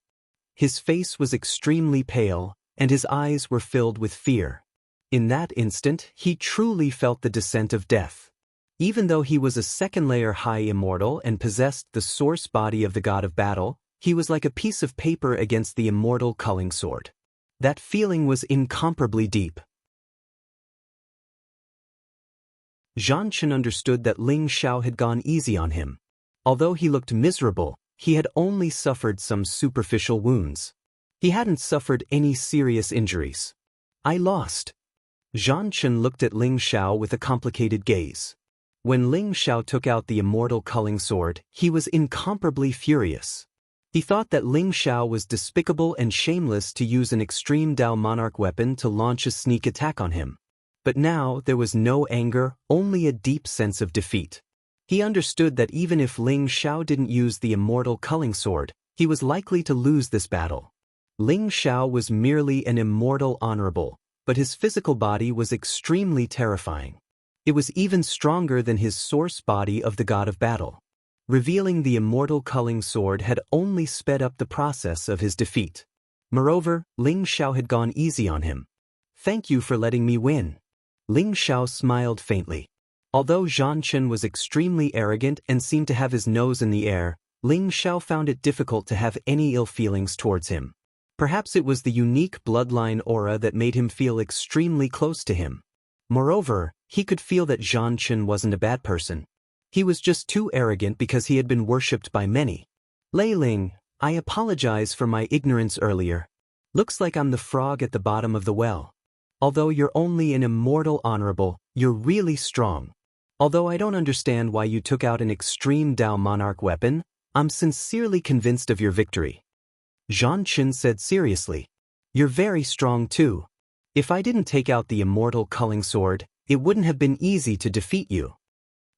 His face was extremely pale, and his eyes were filled with fear. In that instant, he truly felt the descent of death. Even though he was a second-layer high immortal and possessed the source body of the god of battle, he was like a piece of paper against the immortal culling sword. That feeling was incomparably deep. Zhang Chen understood that Ling Xiao had gone easy on him. Although he looked miserable, he had only suffered some superficial wounds. He hadn't suffered any serious injuries. I lost. Zhang Chen looked at Ling Xiao with a complicated gaze. When Ling Xiao took out the immortal culling sword, he was incomparably furious. He thought that Ling Xiao was despicable and shameless to use an extreme Dao monarch weapon to launch a sneak attack on him. But now there was no anger, only a deep sense of defeat. He understood that even if Ling Xiao didn't use the immortal culling sword, he was likely to lose this battle. Ling Xiao was merely an immortal honorable, but his physical body was extremely terrifying. It was even stronger than his source body of the god of battle. Revealing the immortal culling sword had only sped up the process of his defeat. Moreover, Ling Xiao had gone easy on him. "Thank you for letting me win." Ling Xiao smiled faintly. Although Zhang Chen was extremely arrogant and seemed to have his nose in the air, Ling Xiao found it difficult to have any ill feelings towards him. Perhaps it was the unique bloodline aura that made him feel extremely close to him. Moreover, he could feel that Zhang Chen wasn't a bad person. He was just too arrogant because he had been worshipped by many. "Lei Ling, I apologize for my ignorance earlier. Looks like I'm the frog at the bottom of the well. Although you're only an immortal honorable, you're really strong. Although I don't understand why you took out an extreme Dao Monarch weapon, I'm sincerely convinced of your victory." Zhang Chen said seriously. "You're very strong too. If I didn't take out the immortal culling sword, it wouldn't have been easy to defeat you."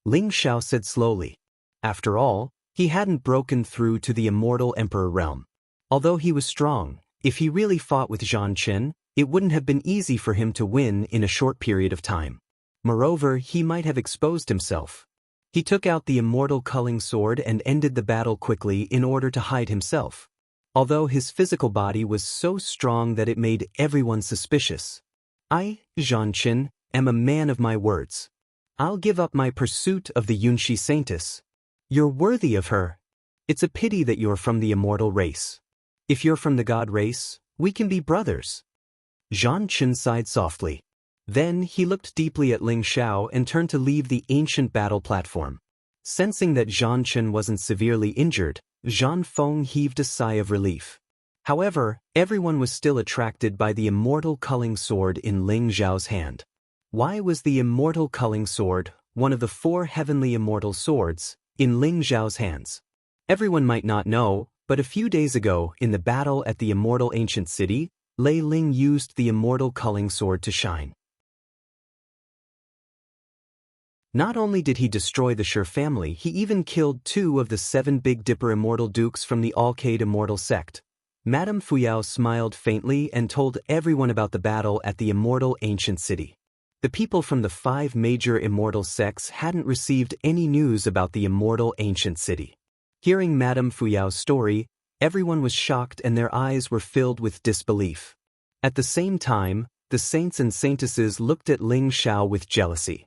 Ling Xiao said slowly. After all, he hadn't broken through to the immortal emperor realm. Although he was strong, if he really fought with Zhang Chen, it wouldn't have been easy for him to win in a short period of time. Moreover, he might have exposed himself. He took out the immortal culling sword and ended the battle quickly in order to hide himself. Although his physical body was so strong that it made everyone suspicious. "I, Zhang Chen, am a man of my words. I'll give up my pursuit of the Yunshi Saintess. You're worthy of her. It's a pity that you're from the immortal race. If you're from the god race, we can be brothers." Zhang Chen sighed softly. Then he looked deeply at Ling Xiao and turned to leave the ancient battle platform. Sensing that Zhang Chen wasn't severely injured, Zhang Feng heaved a sigh of relief. However, everyone was still attracted by the immortal culling sword in Ling Xiao's hand. Why was the immortal culling sword, one of the 4 heavenly immortal swords, in Ling Xiao's hands? Everyone might not know, but a few days ago, in the battle at the immortal ancient city, Lei Ling used the immortal culling sword to shine. Not only did he destroy the Shi family, he even killed 2 of the 7 Big Dipper immortal dukes from the Alcade immortal sect. Madame Fuyao smiled faintly and told everyone about the battle at the immortal ancient city. The people from the 5 major immortal sects hadn't received any news about the immortal ancient city. Hearing Madame Fuyao's story, everyone was shocked and their eyes were filled with disbelief. At the same time, the saints and saintesses looked at Ling Xiao with jealousy.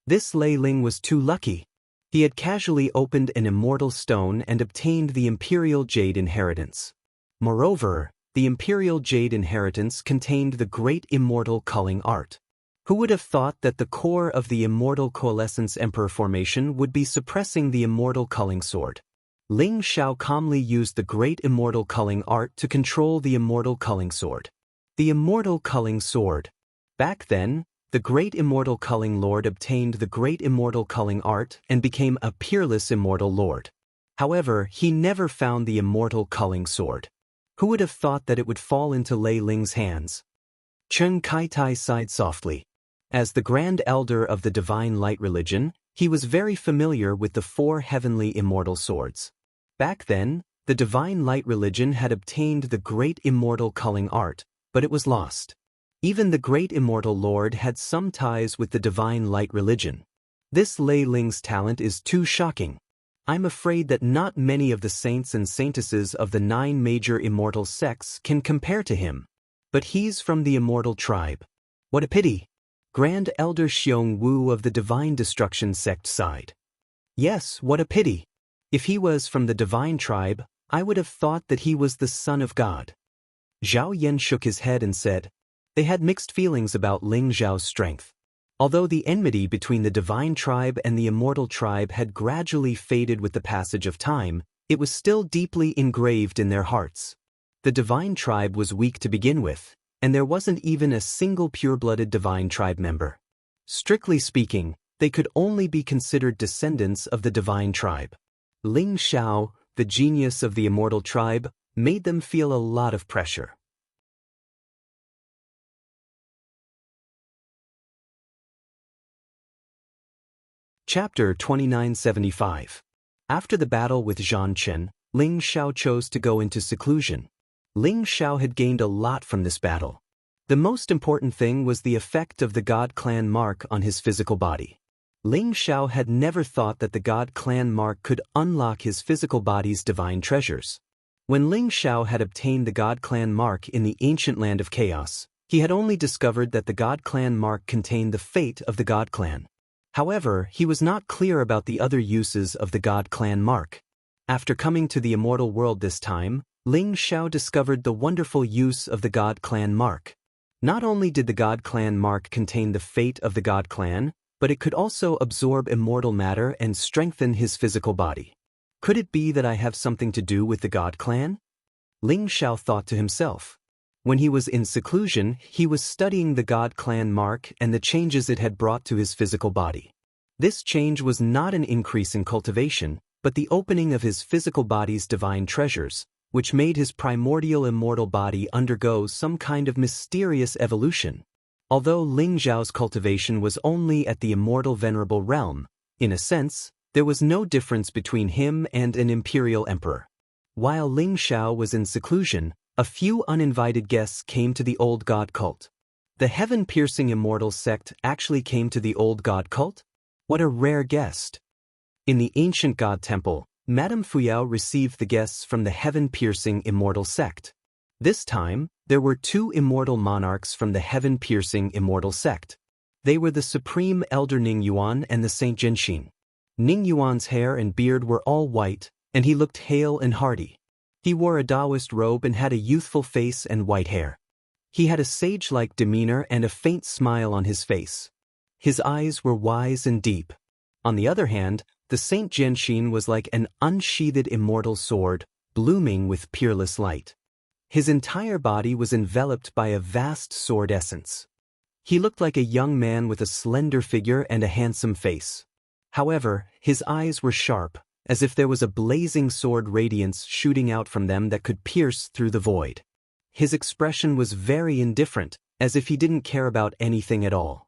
This Lei Ling was too lucky. He had casually opened an immortal stone and obtained the Imperial Jade inheritance. Moreover, the Imperial Jade inheritance contained the great immortal culling art. Who would have thought that the core of the immortal coalescence emperor formation would be suppressing the immortal culling sword? Ling Xiao calmly used the great immortal culling art to control the immortal culling sword. The immortal culling sword. Back then, the great immortal culling lord obtained the great immortal culling art and became a peerless immortal lord. However, he never found the immortal culling sword. Who would have thought that it would fall into Lei Ling's hands? Chen Kaitai sighed softly. As the Grand Elder of the Divine Light religion, he was very familiar with the 4 heavenly immortal swords. Back then, the Divine Light religion had obtained the great immortal culling art, but it was lost. Even the great immortal lord had some ties with the Divine Light religion. This Lei Ling's talent is too shocking. I'm afraid that not many of the saints and saintesses of the 9 major immortal sects can compare to him. But he's from the immortal tribe. What a pity. Grand Elder Xiong Wu of the Divine Destruction sect sighed. Yes, what a pity. If he was from the Divine tribe, I would have thought that he was the son of God. Zhao Yan shook his head and said, they had mixed feelings about Ling Xiao's strength. Although the enmity between the Divine tribe and the Immortal tribe had gradually faded with the passage of time, it was still deeply engraved in their hearts. The Divine tribe was weak to begin with, and there wasn't even a single pure-blooded Divine tribe member. Strictly speaking, they could only be considered descendants of the Divine tribe. Ling Xiao, the genius of the Immortal tribe, made them feel a lot of pressure. Chapter 2975. After the battle with Zhang Chen, Ling Xiao chose to go into seclusion. Ling Xiao had gained a lot from this battle. The most important thing was the effect of the God Clan mark on his physical body. Ling Xiao had never thought that the God Clan mark could unlock his physical body's divine treasures. When Ling Xiao had obtained the God Clan mark in the ancient land of chaos, he had only discovered that the God Clan mark contained the fate of the God Clan. However, he was not clear about the other uses of the God Clan mark. After coming to the immortal world this time, Ling Xiao discovered the wonderful use of the God Clan mark. Not only did the God Clan mark contain the fate of the God Clan, but it could also absorb immortal matter and strengthen his physical body. Could it be that I have something to do with the God Clan? Ling Xiao thought to himself. When he was in seclusion, he was studying the God Clan mark and the changes it had brought to his physical body. This change was not an increase in cultivation, but the opening of his physical body's divine treasures, which made his primordial immortal body undergo some kind of mysterious evolution. Although Ling Xiao's cultivation was only at the immortal venerable realm, in a sense, there was no difference between him and an imperial emperor. While Ling Xiao was in seclusion, a few uninvited guests came to the old god cult. The heaven-piercing immortal sect actually came to the old god cult? What a rare guest! In the ancient god temple, Madame Fuyao received the guests from the heaven-piercing immortal sect. This time, there were 2 immortal monarchs from the heaven-piercing immortal sect. They were the supreme elder Ning Yuan and the Saint Jianxin. Ning Yuan's hair and beard were all white, and he looked hale and hearty. He wore a Taoist robe and had a youthful face and white hair. He had a sage-like demeanor and a faint smile on his face. His eyes were wise and deep. On the other hand, the Saint Jianxin was like an unsheathed immortal sword, blooming with peerless light. His entire body was enveloped by a vast sword essence. He looked like a young man with a slender figure and a handsome face. However, his eyes were sharp, as if there was a blazing sword radiance shooting out from them that could pierce through the void. His expression was very indifferent, as if he didn't care about anything at all.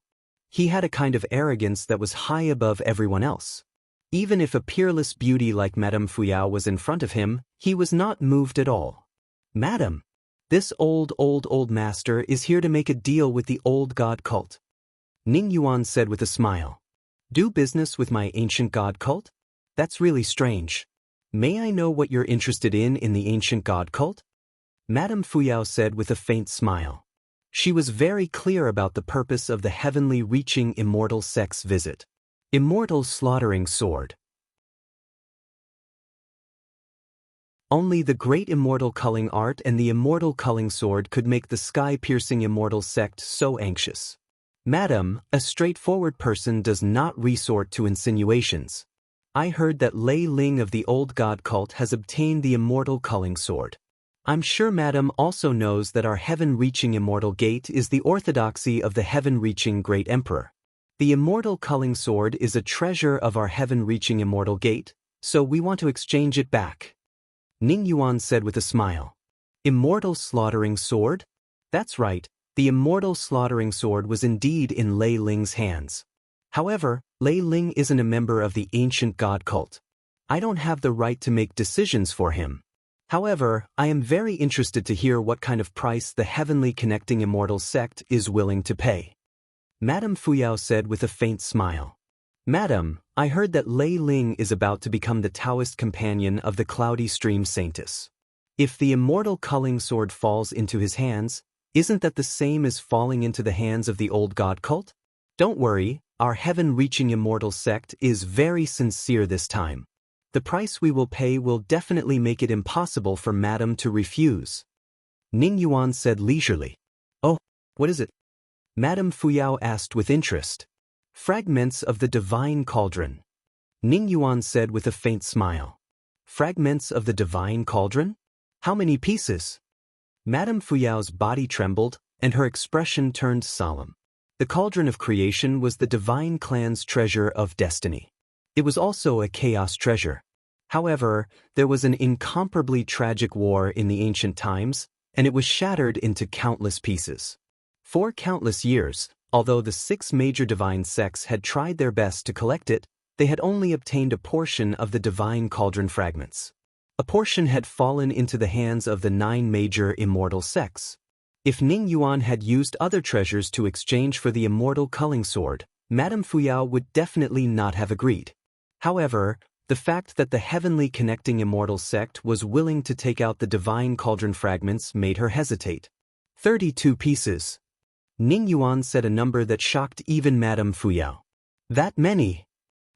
He had a kind of arrogance that was high above everyone else. Even if a peerless beauty like Madame Fuyao was in front of him, he was not moved at all. Madam, this old master is here to make a deal with the old god cult. Ning Yuan said with a smile. Do business with my ancient god cult? That's really strange. May I know what you're interested in the ancient god cult? Madame Fuyao said with a faint smile. She was very clear about the purpose of the heavenly reaching immortal sect's visit. Immortal slaughtering sword. Only the great immortal culling art and the immortal culling sword could make the sky-piercing immortal sect so anxious. Madam, a straightforward person does not resort to insinuations. I heard that Lei Ling of the old god cult has obtained the immortal culling sword. I'm sure Madam also knows that our heaven-reaching immortal gate is the orthodoxy of the heaven-reaching great emperor. The immortal culling sword is a treasure of our heaven-reaching immortal gate, so we want to exchange it back. Ning Yuan said with a smile. Immortal slaughtering sword? That's right, the immortal slaughtering sword was indeed in Lei Ling's hands. However, Lei Ling isn't a member of the ancient god cult. I don't have the right to make decisions for him. However, I am very interested to hear what kind of price the heavenly connecting immortal sect is willing to pay. Madame Fuyao said with a faint smile. Madam, I heard that Lei Ling is about to become the Taoist companion of the cloudy stream Saintess. If the immortal culling sword falls into his hands, isn't that the same as falling into the hands of the old god cult? Don't worry, our heaven-reaching immortal sect is very sincere this time. The price we will pay will definitely make it impossible for Madam to refuse. Ning Yuan said leisurely. Oh, what is it? Madame Fuyao asked with interest. Fragments of the divine cauldron. Ning Yuan said with a faint smile. Fragments of the divine cauldron? How many pieces? Madame Fuyao's body trembled, and her expression turned solemn. The cauldron of creation was the divine clan's treasure of destiny. It was also a chaos treasure. However, there was an incomparably tragic war in the ancient times, and it was shattered into countless pieces. For countless years, although the 6 major divine sects had tried their best to collect it, they had only obtained a portion of the divine cauldron fragments. A portion had fallen into the hands of the 9 major immortal sects. If Ning Yuan had used other treasures to exchange for the immortal culling sword, Madame Fuyao would definitely not have agreed. However, the fact that the heavenly connecting immortal sect was willing to take out the divine cauldron fragments made her hesitate. 32 pieces. Ning Yuan said a number that shocked even Madame Fuyao. That many?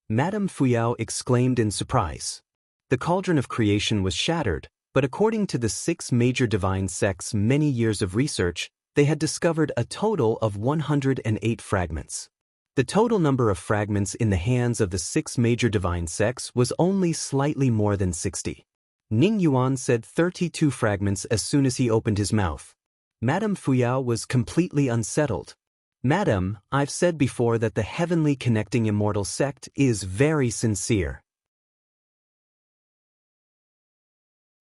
Madame Fuyao exclaimed in surprise. The cauldron of creation was shattered, but according to the 6 major divine sects' many years of research, they had discovered a total of 108 fragments. The total number of fragments in the hands of the 6 major divine sects was only slightly more than 60. Ning Yuan said 32 fragments as soon as he opened his mouth. Madame Fuyao was completely unsettled. Madam, I've said before that the heavenly connecting immortal sect is very sincere.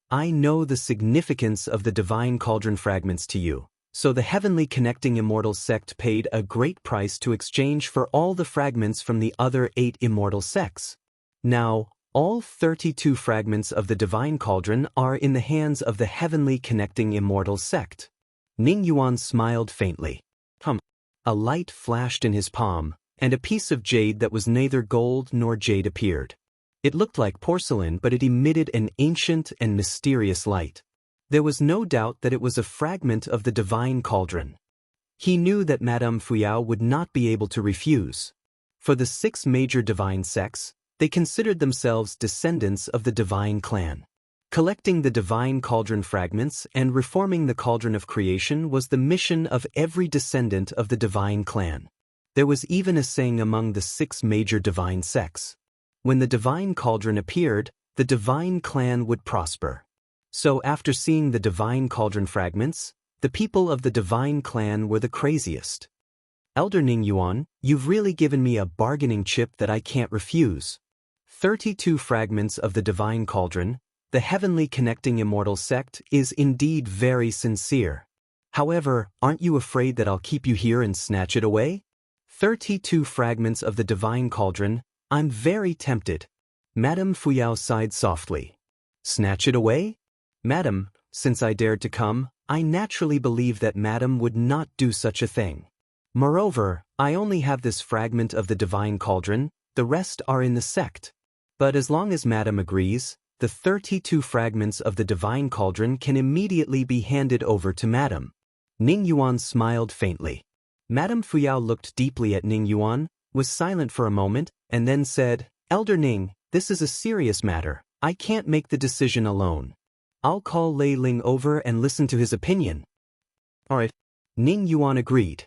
I know the significance of the divine cauldron fragments to you. So the heavenly connecting immortal sect paid a great price to exchange for all the fragments from the other 8 immortal sects. Now, all 32 fragments of the divine cauldron are in the hands of the heavenly connecting immortal sect. Ning Yuan smiled faintly. A light flashed in his palm, and a piece of jade that was neither gold nor jade appeared. It looked like porcelain, but it emitted an ancient and mysterious light. There was no doubt that it was a fragment of the divine cauldron. He knew that Madame Fuyao would not be able to refuse. For the 6 major divine sects, they considered themselves descendants of the divine clan. Collecting the divine cauldron fragments and reforming the cauldron of creation was the mission of every descendant of the divine clan. There was even a saying among the 6 major divine sects. When the divine cauldron appeared, the divine clan would prosper. So after seeing the divine cauldron fragments, the people of the divine clan were the craziest. Elder Ning Yuan, you've really given me a bargaining chip that I can't refuse. 32 fragments of the divine cauldron, the heavenly connecting immortal sect, is indeed very sincere. However, aren't you afraid that I'll keep you here and snatch it away? 32 fragments of the divine cauldron, I'm very tempted. Madame Fuyao sighed softly. Snatch it away? Madam, since I dared to come, I naturally believe that Madam would not do such a thing. Moreover, I only have this fragment of the divine cauldron, the rest are in the sect. But as long as Madam agrees, the 32 fragments of the divine cauldron can immediately be handed over to Madam. Ning Yuan smiled faintly. Madame Fuyao looked deeply at Ning Yuan, was silent for a moment, and then said, Elder Ning, this is a serious matter. I can't make the decision alone. I'll call Lei Ling over and listen to his opinion. Alright. Ning Yuan agreed.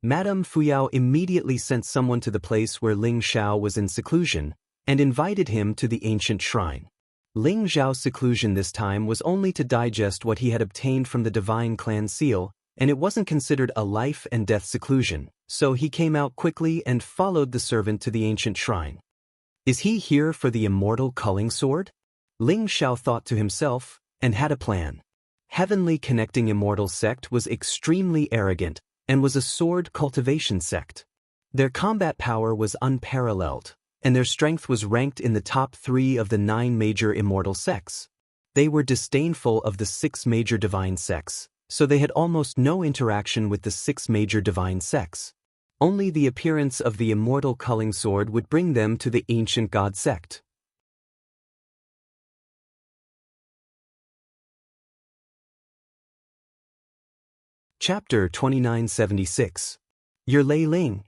Madame Fuyao immediately sent someone to the place where Ling Xiao was in seclusion, and invited him to the ancient shrine. Ling Xiao's seclusion this time was only to digest what he had obtained from the divine clan seal, and it wasn't considered a life and death seclusion, so he came out quickly and followed the servant to the ancient shrine. Is he here for the immortal culling sword? Ling Xiao thought to himself, and had a plan. Heavenly Connecting Immortal Sect was extremely arrogant, and was a sword cultivation sect. Their combat power was unparalleled, and their strength was ranked in the top 3 of the 9 major immortal sects. They were disdainful of the 6 major divine sects, so they had almost no interaction with the 6 major divine sects. Only the appearance of the immortal culling sword would bring them to the ancient god sect. Chapter 2976. Your Lei Ling.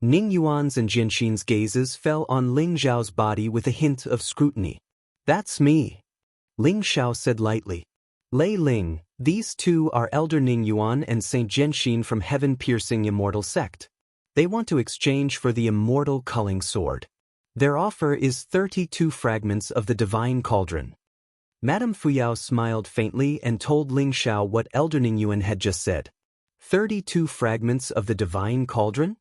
Ning Yuan's and Jianxin's gazes fell on Ling Xiao's body with a hint of scrutiny. That's me. Ling Xiao said lightly. Lei Ling, these two are Elder Ning Yuan and Saint Jianxin from Heaven-Piercing Immortal Sect. They want to exchange for the immortal culling sword. Their offer is 32 fragments of the divine cauldron. Madame Fuyao smiled faintly and told Ling Xiao what Elder Ning Yuan had just said. 32 fragments of the divine cauldron?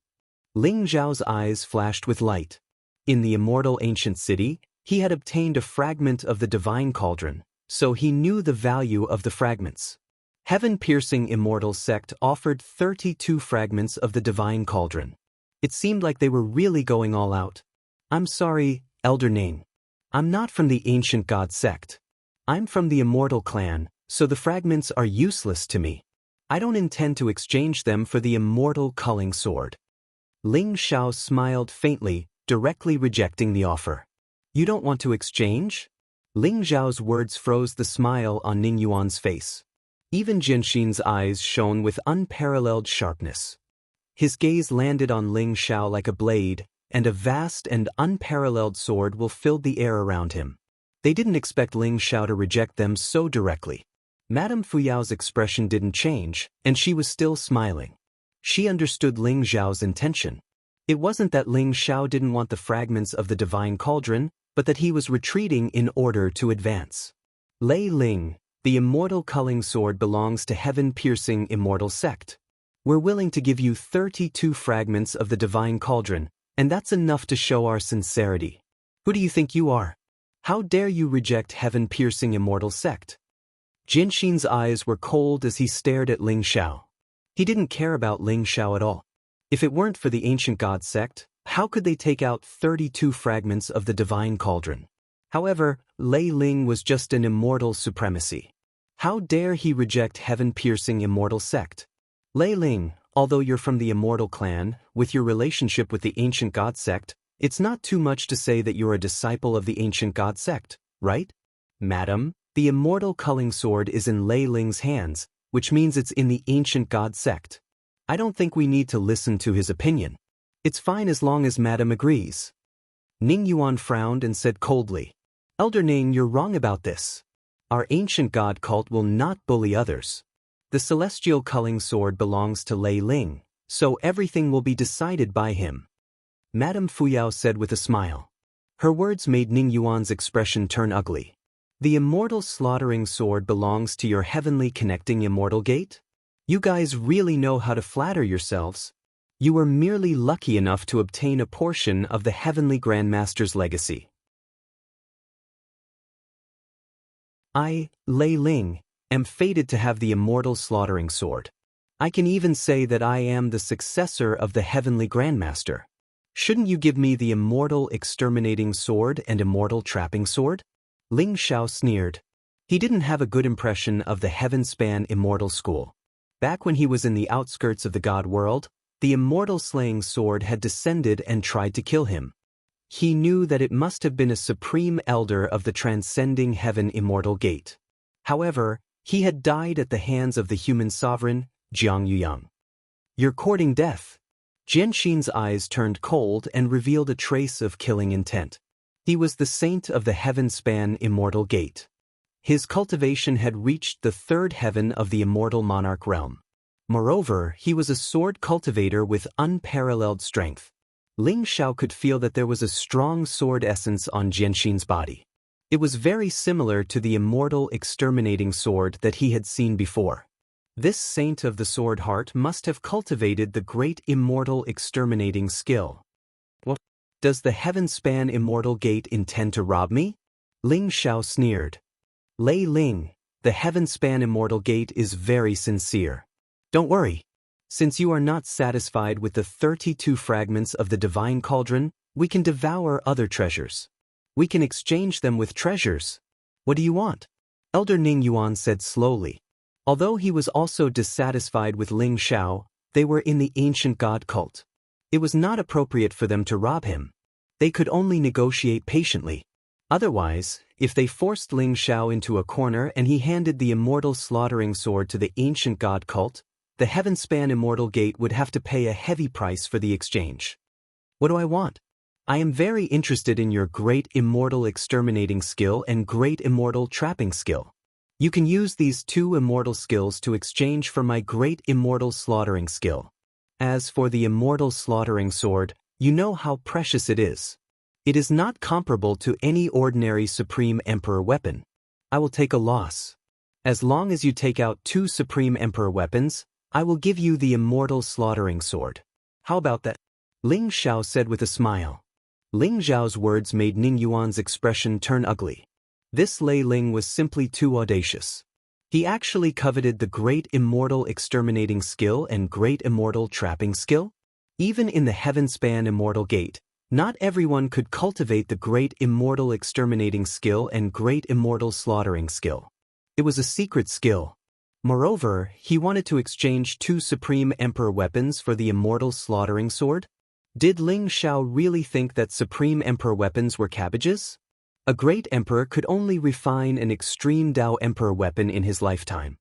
Ling Xiao's eyes flashed with light. In the immortal ancient city, he had obtained a fragment of the divine cauldron, so he knew the value of the fragments. Heaven-Piercing Immortal Sect offered 32 fragments of the divine cauldron. It seemed like they were really going all out. I'm sorry, Elder Ning. I'm not from the ancient god sect. I'm from the immortal clan, so the fragments are useless to me. I don't intend to exchange them for the immortal culling sword. Ling Xiao smiled faintly, directly rejecting the offer. You don't want to exchange? Ling Xiao's words froze the smile on Ning Yuan's face. Even Jianxin's eyes shone with unparalleled sharpness. His gaze landed on Ling Xiao like a blade, and a vast and unparalleled sword will fill the air around him. They didn't expect Ling Xiao to reject them so directly. Madame Fuyao's expression didn't change, and she was still smiling. She understood Ling Xiao's intention. It wasn't that Ling Xiao didn't want the fragments of the divine cauldron, but that he was retreating in order to advance. Lei Ling, the immortal culling sword belongs to heaven-piercing immortal sect. We're willing to give you 32 fragments of the divine cauldron, and that's enough to show our sincerity. Who do you think you are? How dare you reject heaven-piercing immortal sect? Jianxin's eyes were cold as he stared at Ling Xiao. He didn't care about Ling Xiao at all. If it weren't for the ancient god sect, how could they take out 32 fragments of the divine cauldron? However, Lei Ling was just an immortal supremacy. How dare he reject heaven-piercing immortal sect? Lei Ling, although you're from the immortal clan, with your relationship with the ancient god sect, it's not too much to say that you're a disciple of the ancient god sect, right? Madam, the immortal culling sword is in Lei Ling's hands, which means it's in the ancient god sect. I don't think we need to listen to his opinion. It's fine as long as Madam agrees. Ning Yuan frowned and said coldly, Elder Ning, you're wrong about this. Our ancient god cult will not bully others. The celestial culling sword belongs to Lei Ling, so everything will be decided by him. Madame Fuyao said with a smile. Her words made Ning Yuan's expression turn ugly. The immortal slaughtering sword belongs to your heavenly connecting immortal gate? You guys really know how to flatter yourselves. You were merely lucky enough to obtain a portion of the heavenly grandmaster's legacy. I, Lei Ling, am fated to have the immortal slaughtering sword. I can even say that I am the successor of the heavenly grandmaster. Shouldn't you give me the immortal exterminating sword and immortal trapping sword? Ling Xiao sneered. He didn't have a good impression of the Heavenspan Immortal School. Back when he was in the outskirts of the god world, the immortal slaying sword had descended and tried to kill him. He knew that it must have been a supreme elder of the transcending heaven immortal gate. However, he had died at the hands of the human sovereign, Jiang Yuyang. You're courting death. Jianxin's eyes turned cold and revealed a trace of killing intent. He was the saint of the Heavenspan Immortal Gate. His cultivation had reached the third heaven of the immortal monarch realm. Moreover, he was a sword cultivator with unparalleled strength. Ling Xiao could feel that there was a strong sword essence on Jianxin's body. It was very similar to the immortal exterminating sword that he had seen before. This saint of the sword heart must have cultivated the great immortal exterminating skill. What? Does the Heavenspan Immortal Gate intend to rob me? Ling Xiao sneered. Lei Ling, the Heavenspan Immortal Gate is very sincere. Don't worry. Since you are not satisfied with the 32 fragments of the divine cauldron, we can devour other treasures. We can exchange them with treasures. What do you want? Elder Ning Yuan said slowly. Although he was also dissatisfied with Ling Xiao, they were in the ancient god cult. It was not appropriate for them to rob him. They could only negotiate patiently. Otherwise, if they forced Ling Xiao into a corner and he handed the immortal slaughtering sword to the ancient god cult, the Heavenspan Immortal Gate would have to pay a heavy price for the exchange. What do I want? I am very interested in your great immortal exterminating skill and great immortal trapping skill. You can use these two immortal skills to exchange for my great immortal slaughtering skill. As for the immortal slaughtering sword, you know how precious it is. It is not comparable to any ordinary Supreme Emperor weapon. I will take a loss. As long as you take out 2 Supreme Emperor weapons, I will give you the immortal slaughtering sword. How about that? Ling Xiao said with a smile. Ling Xiao's words made Ning Yuan's expression turn ugly. This Lei Ling was simply too audacious. He actually coveted the great immortal exterminating skill and great immortal trapping skill? Even in the Heavenspan Immortal Gate, not everyone could cultivate the great immortal exterminating skill and great immortal slaughtering skill. It was a secret skill. Moreover, he wanted to exchange 2 Supreme Emperor weapons for the immortal slaughtering sword? Did Ling Xiao really think that Supreme Emperor weapons were cabbages? A great emperor could only refine an extreme Dao Emperor weapon in his lifetime.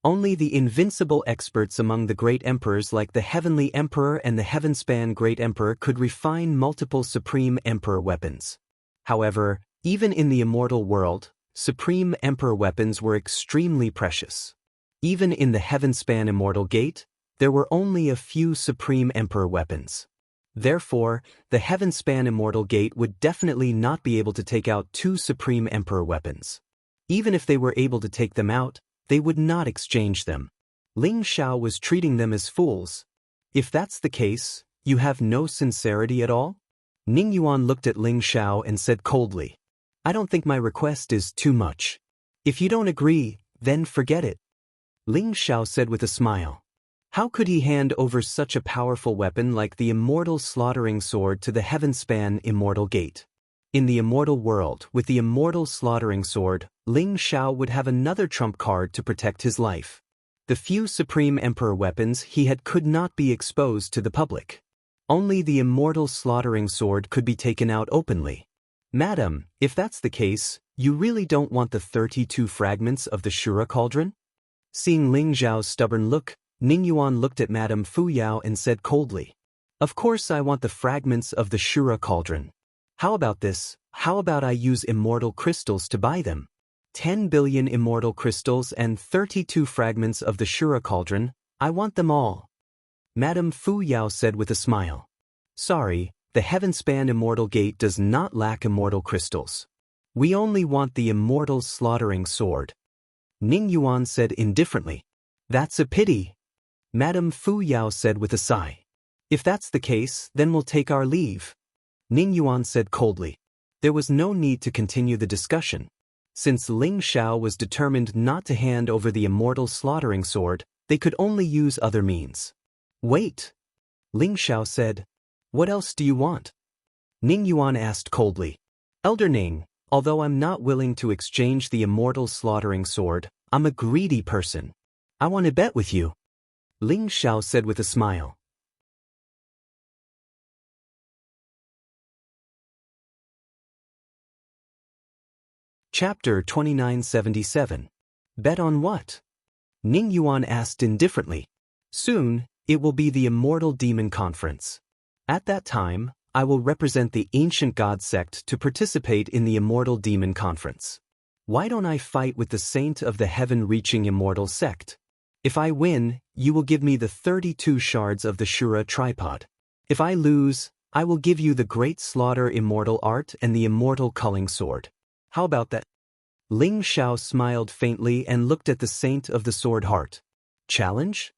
Only the invincible experts among the great emperors like the Heavenly Emperor and the Heavenspan Great Emperor could refine multiple Supreme Emperor weapons. However, even in the immortal world, Supreme Emperor weapons were extremely precious. Even in the Heavenspan Immortal Gate, there were only a few Supreme Emperor weapons. Therefore, the Heavenspan Immortal Gate would definitely not be able to take out two Supreme Emperor weapons. Even if they were able to take them out, they would not exchange them. Ling Xiao was treating them as fools. If that's the case, you have no sincerity at all? Ning Yuan looked at Ling Xiao and said coldly, I don't think my request is too much. If you don't agree, then forget it. Ling Xiao said with a smile. How could he hand over such a powerful weapon like the immortal slaughtering sword to the Heavenspan Immortal Gate? In the immortal world, with the immortal slaughtering sword, Ling Xiao would have another trump card to protect his life. The few Supreme Emperor weapons he had could not be exposed to the public. Only the immortal slaughtering sword could be taken out openly. Madam, if that's the case, you really don't want the 32 fragments of the Shura cauldron? Seeing Ling Xiao's stubborn look, Ning Yuan looked at Madame Fu Yao and said coldly, Of course I want the fragments of the Shura cauldron. How about this? How about I use immortal crystals to buy them? 10 billion immortal crystals and 32 fragments of the Shura cauldron, I want them all. Madame Fu Yao said with a smile. Sorry, the Heavenspan Immortal Gate does not lack immortal crystals. We only want the immortal slaughtering sword. Ning Yuan said indifferently. That's a pity. Madame Fu Yao said with a sigh. If that's the case, then we'll take our leave. Ning Yuan said coldly. There was no need to continue the discussion. Since Ling Xiao was determined not to hand over the immortal slaughtering sword, they could only use other means. Wait. Ling Xiao said. What else do you want? Ning Yuan asked coldly. Elder Ning, although I'm not willing to exchange the immortal slaughtering sword, I'm a greedy person. I want to bet with you. Ling Xiao said with a smile. Chapter 2977. Bet on what? Ning Yuan asked indifferently. Soon, it will be the Immortal Demon Conference. At that time, I will represent the Ancient God Sect to participate in the Immortal Demon Conference. Why don't I fight with the Saint of the Heaven-Reaching Immortal Sect? If I win, you will give me the 32 shards of the Shura tripod. If I lose, I will give you the Great Slaughter Immortal Art and the Immortal Culling Sword. How about that? Ling Xiao smiled faintly and looked at the Saint of the Sword Heart. Challenge?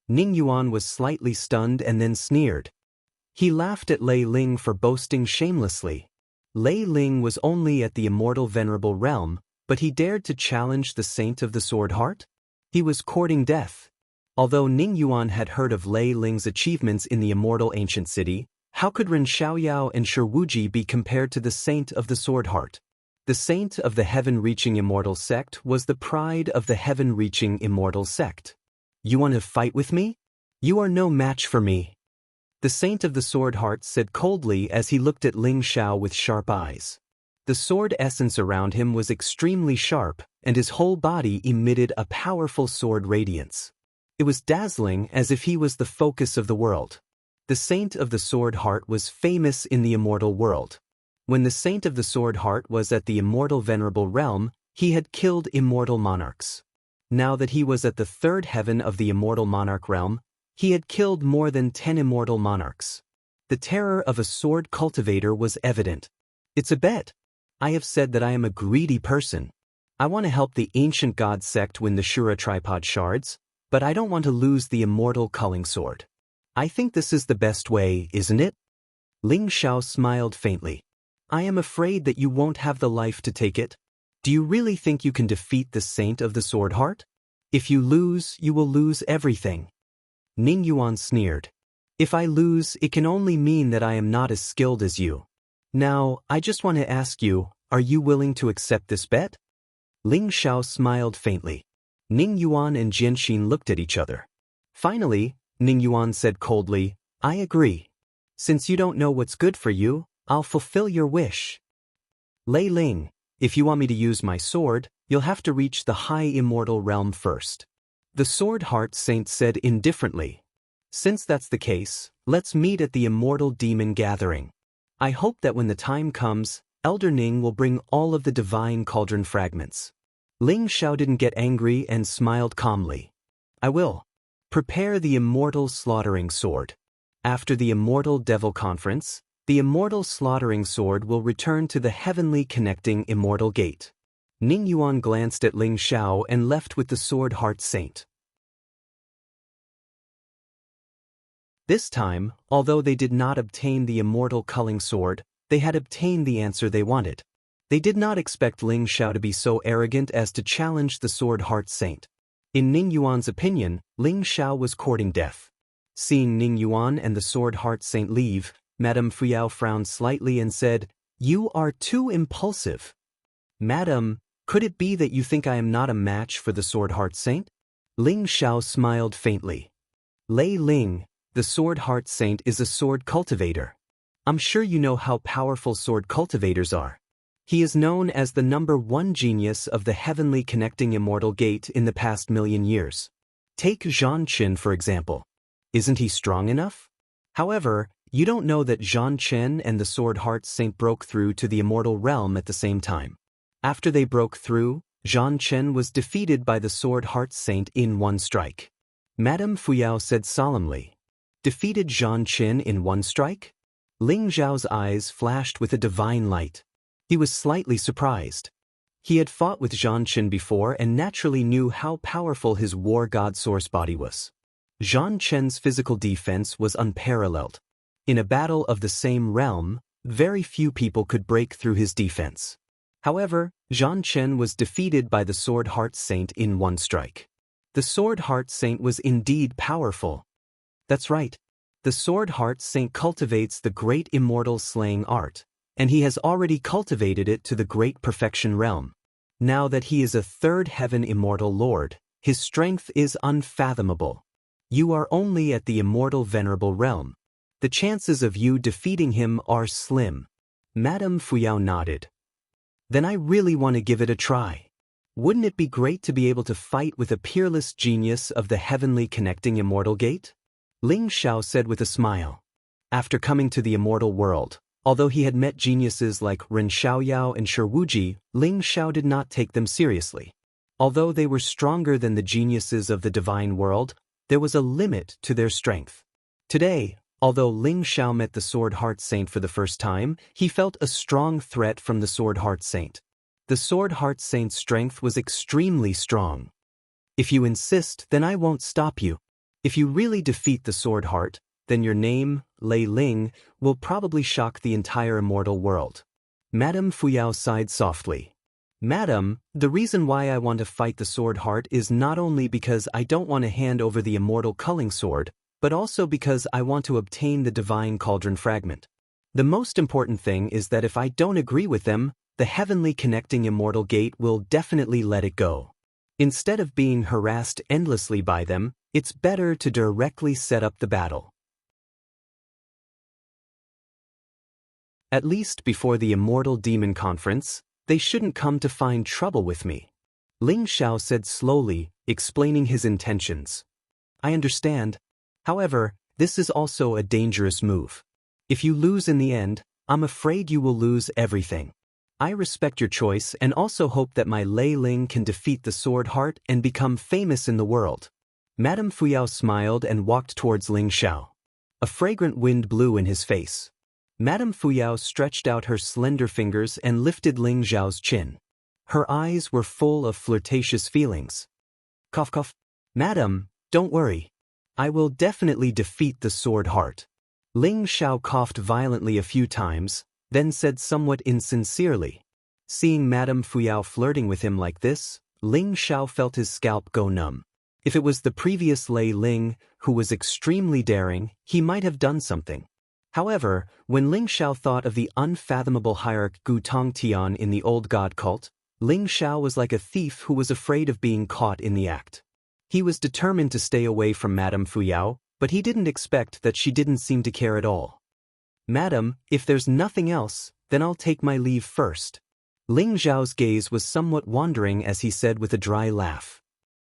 Ning Yuan was slightly stunned and then sneered. He laughed at Lei Ling for boasting shamelessly. Lei Ling was only at the Immortal Venerable Realm, but he dared to challenge the Saint of the Sword Heart? He was courting death. Although Ning Yuan had heard of Lei Ling's achievements in the Immortal Ancient City, how could Ren Xiaoyao and Shi Wuji be compared to the Saint of the Sword Heart? The Saint of the Heaven-Reaching Immortal Sect was the pride of the Heaven-Reaching Immortal Sect. You want to fight with me? You are no match for me. The Saint of the Sword Heart said coldly as he looked at Ling Xiao with sharp eyes. The sword essence around him was extremely sharp, and his whole body emitted a powerful sword radiance. It was dazzling as if he was the focus of the world. The Saint of the Sword Heart was famous in the immortal world. When the Saint of the Sword Heart was at the Immortal Venerable Realm, he had killed immortal monarchs. Now that he was at the third heaven of the Immortal Monarch Realm, he had killed more than 10 immortal monarchs. The terror of a sword cultivator was evident. It's a bet. I have said that I am a greedy person. I want to help the Ancient God Sect win the Shura tripod shards, but I don't want to lose the immortal culling sword. I think this is the best way, isn't it? Ling Xiao smiled faintly. I am afraid that you won't have the life to take it. Do you really think you can defeat the Saint of the Sword Heart? If you lose, you will lose everything. Ning Yuan sneered. If I lose, it can only mean that I am not as skilled as you. Now, I just want to ask you, are you willing to accept this bet? Ling Xiao smiled faintly. Ning Yuan and Jianxin looked at each other. Finally, Ning Yuan said coldly, I agree. Since you don't know what's good for you, I'll fulfill your wish. Lei Ling, if you want me to use my sword, you'll have to reach the high immortal realm first. The Sword Heart Saint said indifferently. Since that's the case, let's meet at the Immortal Demon Gathering. I hope that when the time comes, Elder Ning will bring all of the divine cauldron fragments. Ling Xiao didn't get angry and smiled calmly. I will. Prepare the Immortal Slaughtering Sword. After the Immortal Devil Conference, the Immortal Slaughtering Sword will return to the heavenly connecting Immortal Gate. Ning Yuan glanced at Ling Xiao and left with the Sword Heart Saint. This time, although they did not obtain the Immortal Culling Sword, they had obtained the answer they wanted. They did not expect Ling Xiao to be so arrogant as to challenge the Sword Heart Saint. In Ning Yuan's opinion, Ling Xiao was courting death. Seeing Ning Yuan and the Sword Heart Saint leave, Madame Fuyao frowned slightly and said, You are too impulsive. Madam, could it be that you think I am not a match for the Sword Heart Saint? Ling Xiao smiled faintly. Lei Ling, the Sword Heart Saint is a sword cultivator. I'm sure you know how powerful sword cultivators are. He is known as the #1 genius of the heavenly connecting immortal gate in the past 1,000,000 years. Take Zhan Qin for example. Isn't he strong enough? However, you don't know that Zhan Qin and the Sword Heart Saint broke through to the immortal realm at the same time. After they broke through, Zhan Qin was defeated by the Sword Heart Saint in one strike. Madame Fuyao said solemnly. Defeated Zhan Qin in one strike? Ling Xiao's eyes flashed with a divine light. He was slightly surprised. He had fought with Zhan Qin before and naturally knew how powerful his war god source body was. Zhan Qin's physical defense was unparalleled. In a battle of the same realm, very few people could break through his defense. However, Zhan Qin was defeated by the Sword Heart Saint in one strike. The Sword Heart Saint was indeed powerful. That's right. The Sword Heart Saint cultivates the great immortal slaying art, and he has already cultivated it to the great perfection realm. Now that he is a third heaven immortal lord, his strength is unfathomable. You are only at the immortal venerable realm. The chances of you defeating him are slim. Madame Fuyao nodded. Then I really want to give it a try. Wouldn't it be great to be able to fight with a peerless genius of the heavenly connecting immortal gate? Ling Xiao said with a smile. After coming to the immortal world, although he had met geniuses like Ren Xiaoyao and Shi Wuji, Ling Xiao did not take them seriously. Although they were stronger than the geniuses of the divine world, there was a limit to their strength. Today, although Ling Xiao met the Sword Heart Saint for the first time, he felt a strong threat from the Sword Heart Saint. The Sword Heart Saint's strength was extremely strong. If you insist, then I won't stop you. If you really defeat the Sword Heart, then your name, Lei Ling, will probably shock the entire immortal world. Madame Fuyao sighed softly. Madam, the reason why I want to fight the Sword Heart is not only because I don't want to hand over the immortal culling sword, but also because I want to obtain the divine cauldron fragment. The most important thing is that if I don't agree with them, the heavenly connecting immortal gate will definitely let it go. Instead of being harassed endlessly by them, it's better to directly set up the battle. At least before the Immortal Demon Conference, they shouldn't come to find trouble with me. Ling Xiao said slowly, explaining his intentions. I understand. However, this is also a dangerous move. If you lose in the end, I'm afraid you will lose everything. I respect your choice and also hope that my Lei Ling can defeat the Sword Heart and become famous in the world. Madame Fuyao smiled and walked towards Ling Xiao. A fragrant wind blew in his face. Madame Fuyao stretched out her slender fingers and lifted Ling Xiao's chin. Her eyes were full of flirtatious feelings. Cough cough. Madam, don't worry. I will definitely defeat the Sword Heart. Ling Xiao coughed violently a few times, then said somewhat insincerely. Seeing Madame Fuyao flirting with him like this, Ling Xiao felt his scalp go numb. If it was the previous Lei Ling, who was extremely daring, he might have done something. However, when Ling Xiao thought of the unfathomable hierarch Gu Tongtian in the old god cult, Ling Xiao was like a thief who was afraid of being caught in the act. He was determined to stay away from Madame Fuyao, but he didn't expect that she didn't seem to care at all. "Madam, if there's nothing else, then I'll take my leave first." Ling Zhao's gaze was somewhat wandering as he said with a dry laugh.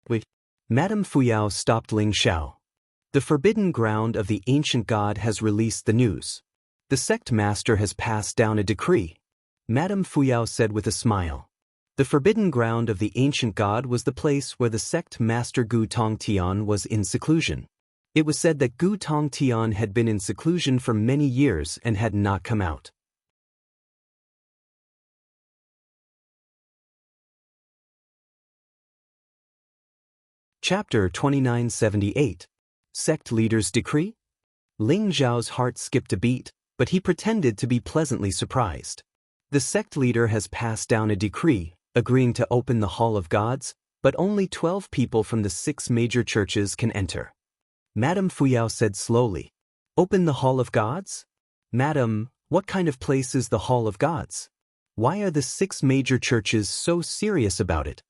"Wait." Madame Fuyao stopped Ling Zhao. "The forbidden ground of the ancient god has released the news. The sect master has passed down a decree." Madame Fuyao said with a smile. The forbidden ground of the ancient god was the place where the sect master Gu Tongtian was in seclusion. It was said that Gu Tongtian had been in seclusion for many years and had not come out. Chapter 2978. Sect Leader's Decree? Ling Zhao's heart skipped a beat, but he pretended to be pleasantly surprised. The sect leader has passed down a decree, agreeing to open the Hall of Gods, but only 12 people from the 6 major churches can enter. Madame Fuyao said slowly. "Open the Hall of Gods? Madam, what kind of place is the Hall of Gods? Why are the 6 major churches so serious about it?"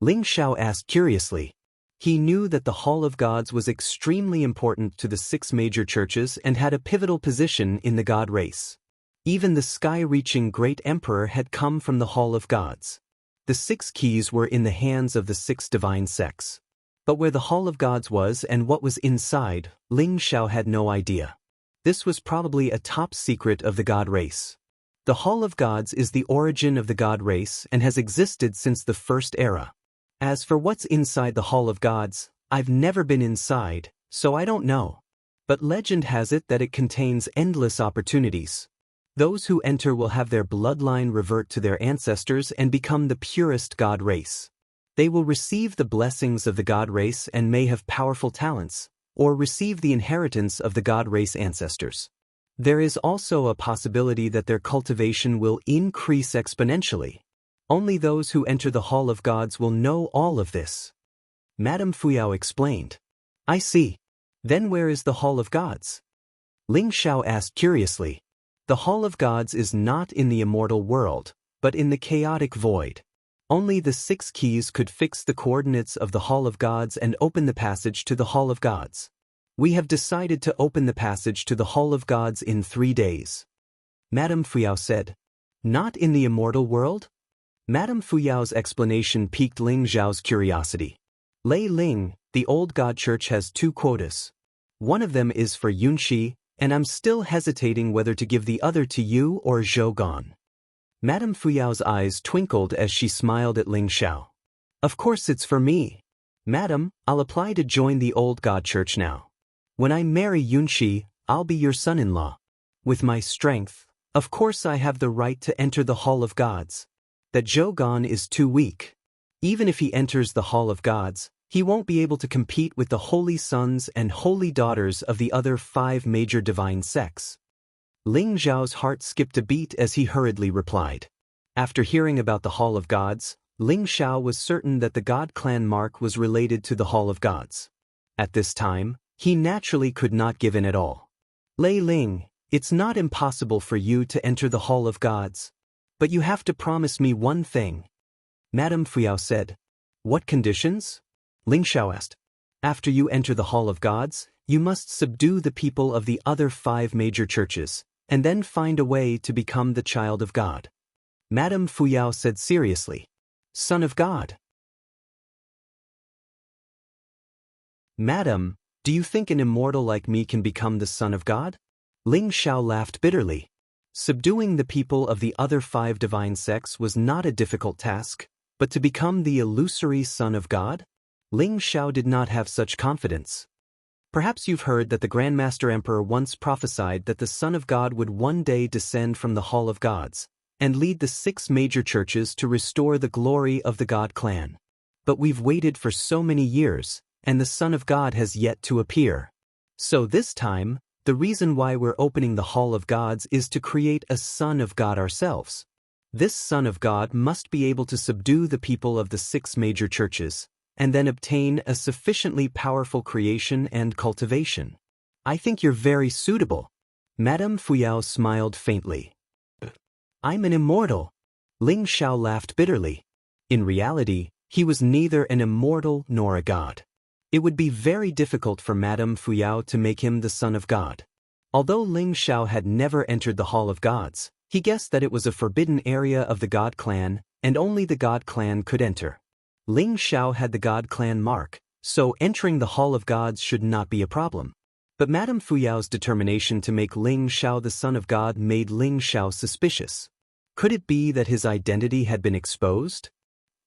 Ling Zhao asked curiously. He knew that the Hall of Gods was extremely important to the 6 major churches and had a pivotal position in the god race. Even the sky-reaching great emperor had come from the Hall of Gods. The 6 keys were in the hands of the 6 divine sects. But where the Hall of Gods was and what was inside, Ling Zhao had no idea. This was probably a top secret of the god race. The Hall of Gods is the origin of the god race and has existed since the first era. As for what's inside the Hall of Gods, I've never been inside, so I don't know. But legend has it that it contains endless opportunities. Those who enter will have their bloodline revert to their ancestors and become the purest god race. They will receive the blessings of the god race and may have powerful talents, or receive the inheritance of the god race ancestors. There is also a possibility that their cultivation will increase exponentially. Only those who enter the Hall of Gods will know all of this. Madame Fuyao explained. "I see. Then where is the Hall of Gods?" Ling Zhao asked curiously. "The Hall of Gods is not in the immortal world, but in the chaotic void. Only the 6 keys could fix the coordinates of the Hall of Gods and open the passage to the Hall of Gods. We have decided to open the passage to the Hall of Gods in 3 days." Madame Fuyao said. "Not in the immortal world?" Madame Fuyao's explanation piqued Ling Zhao's curiosity. "Lei Ling, the old god church has 2 quotas. One of them is for Yunxi, and I'm still hesitating whether to give the other to you or Zhou Gan." Madame Fuyao's eyes twinkled as she smiled at Ling Zhao. "Of course it's for me. Madam, I'll apply to join the old god church now. When I marry Yunxi, I'll be your son-in-law. With my strength, of course I have the right to enter the Hall of Gods. That Zhou Gan is too weak. Even if he enters the Hall of Gods, he won't be able to compete with the holy sons and holy daughters of the other 5 major divine sects." Ling Zhao's heart skipped a beat as he hurriedly replied. After hearing about the Hall of Gods, Ling Zhao was certain that the God clan mark was related to the Hall of Gods. At this time, he naturally could not give in at all. "Lei Ling, it's not impossible for you to enter the Hall of Gods. But you have to promise me one thing." Madame Fuyao said. "What conditions?" Ling Zhao asked. "After you enter the Hall of Gods, you must subdue the people of the other 5 major churches, and then find a way to become the child of God." Madame Fuyao said seriously. "Son of God?" "Madam, do you think an immortal like me can become the son of God?" Ling Zhao laughed bitterly. Subduing the people of the other 5 divine sects was not a difficult task, but to become the illusory son of God? Ling Zhao did not have such confidence. Perhaps you've heard that the Grandmaster Emperor once prophesied that the Son of God would one day descend from the Hall of Gods and lead the 6 major churches to restore the glory of the God clan. But we've waited for so many years, and the Son of God has yet to appear. So this time, the reason why we're opening the Hall of Gods is to create a Son of God ourselves. This Son of God must be able to subdue the people of the 6 major churches, and then obtain a sufficiently powerful creation and cultivation. I think you're very suitable. Madame Fuyao smiled faintly. "I'm an immortal." Ling Zhao laughed bitterly. In reality, he was neither an immortal nor a god. It would be very difficult for Madame Fuyao to make him the son of God. Although Ling Xiao had never entered the Hall of Gods, he guessed that it was a forbidden area of the God clan, and only the God clan could enter. Ling Xiao had the God clan mark, so entering the Hall of Gods should not be a problem. But Madame Fuyao's determination to make Ling Xiao the son of God made Ling Xiao suspicious. Could it be that his identity had been exposed?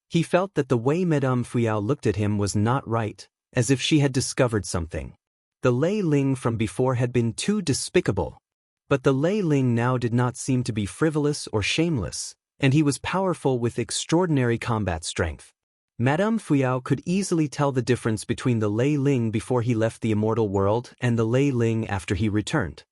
He felt that the way Madame Fuyao looked at him was not right, as if she had discovered something. The Lei Ling from before had been too despicable. But the Lei Ling now did not seem to be frivolous or shameless, and he was powerful with extraordinary combat strength. Madame Fuyao could easily tell the difference between the Lei Ling before he left the immortal world and the Lei Ling after he returned.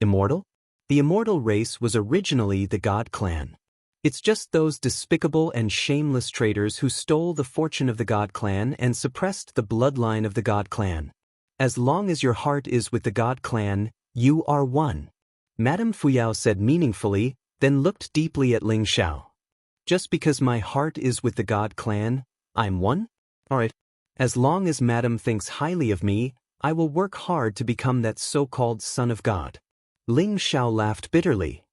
Immortal? The immortal race was originally the God clan. It's just those despicable and shameless traitors who stole the fortune of the God clan and suppressed the bloodline of the God clan. As long as your heart is with the God clan, you are one. Madame Fuyao said meaningfully, then looked deeply at Ling Xiao. Just because my heart is with the God clan, I'm one? Alright. As long as Madame thinks highly of me, I will work hard to become that so-called son of God. Ling Xiao laughed bitterly.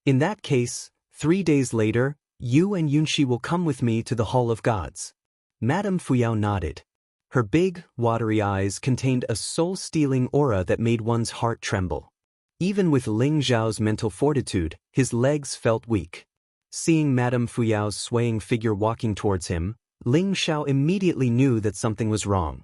In that case, 3 days later, you and Yunxi will come with me to the Hall of Gods. Madame Fuyao nodded. Her big, watery eyes contained a soul-stealing aura that made one's heart tremble. Even with Ling Xiao's mental fortitude, his legs felt weak. Seeing Madame Fuyao's swaying figure walking towards him, Ling Xiao immediately knew that something was wrong.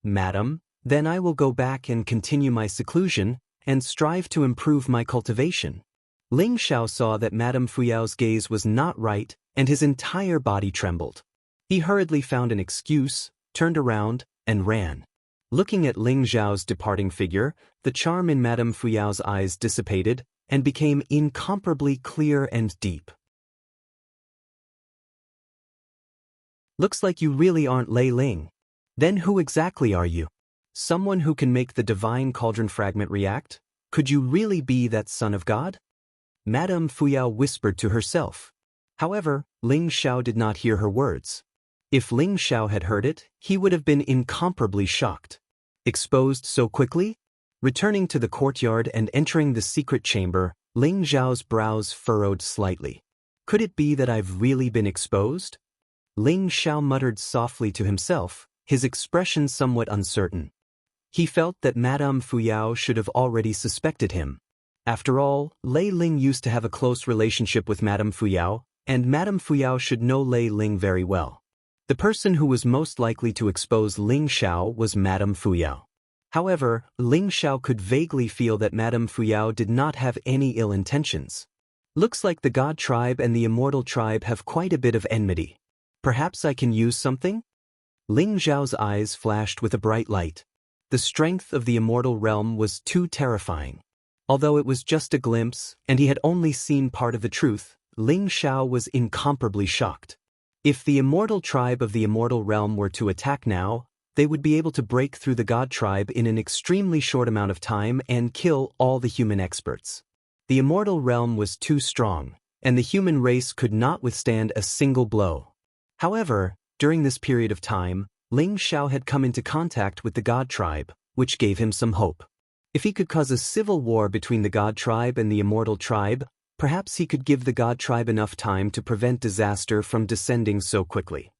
Madam, then I will go back and continue my seclusion, and strive to improve my cultivation. Ling Xiao saw that Madame Fuyao's gaze was not right, and his entire body trembled. He hurriedly found an excuse, turned around, and ran. Looking at Ling Xiao's departing figure, the charm in Madame Fuyao's eyes dissipated, and became incomparably clear and deep. Looks like you really aren't Lei Ling. Then who exactly are you? Someone who can make the divine cauldron fragment react? Could you really be that son of God? Madame Fuyao whispered to herself. However, Ling Xiao did not hear her words. If Ling Xiao had heard it, he would have been incomparably shocked. Exposed so quickly? Returning to the courtyard and entering the secret chamber, Ling Xiao's brows furrowed slightly. Could it be that I've really been exposed? Ling Xiao muttered softly to himself, his expression somewhat uncertain. He felt that Madame Fuyao should have already suspected him. After all, Lei Ling used to have a close relationship with Madame Fuyao, and Madame Fuyao should know Lei Ling very well. The person who was most likely to expose Ling Xiao was Madame Fuyao. However, Ling Xiao could vaguely feel that Madame Fuyao did not have any ill intentions. Looks like the God tribe and the immortal tribe have quite a bit of enmity. Perhaps I can use something? Ling Xiao's eyes flashed with a bright light. The strength of the immortal realm was too terrifying. Although it was just a glimpse, and he had only seen part of the truth, Ling Xiao was incomparably shocked. If the immortal tribe of the immortal realm were to attack now, they would be able to break through the God tribe in an extremely short amount of time and kill all the human experts. The immortal realm was too strong, and the human race could not withstand a single blow. However, during this period of time, Ling Xiao had come into contact with the God tribe, which gave him some hope. If he could cause a civil war between the God tribe and the immortal tribe, perhaps he could give the God tribe enough time to prevent disaster from descending so quickly.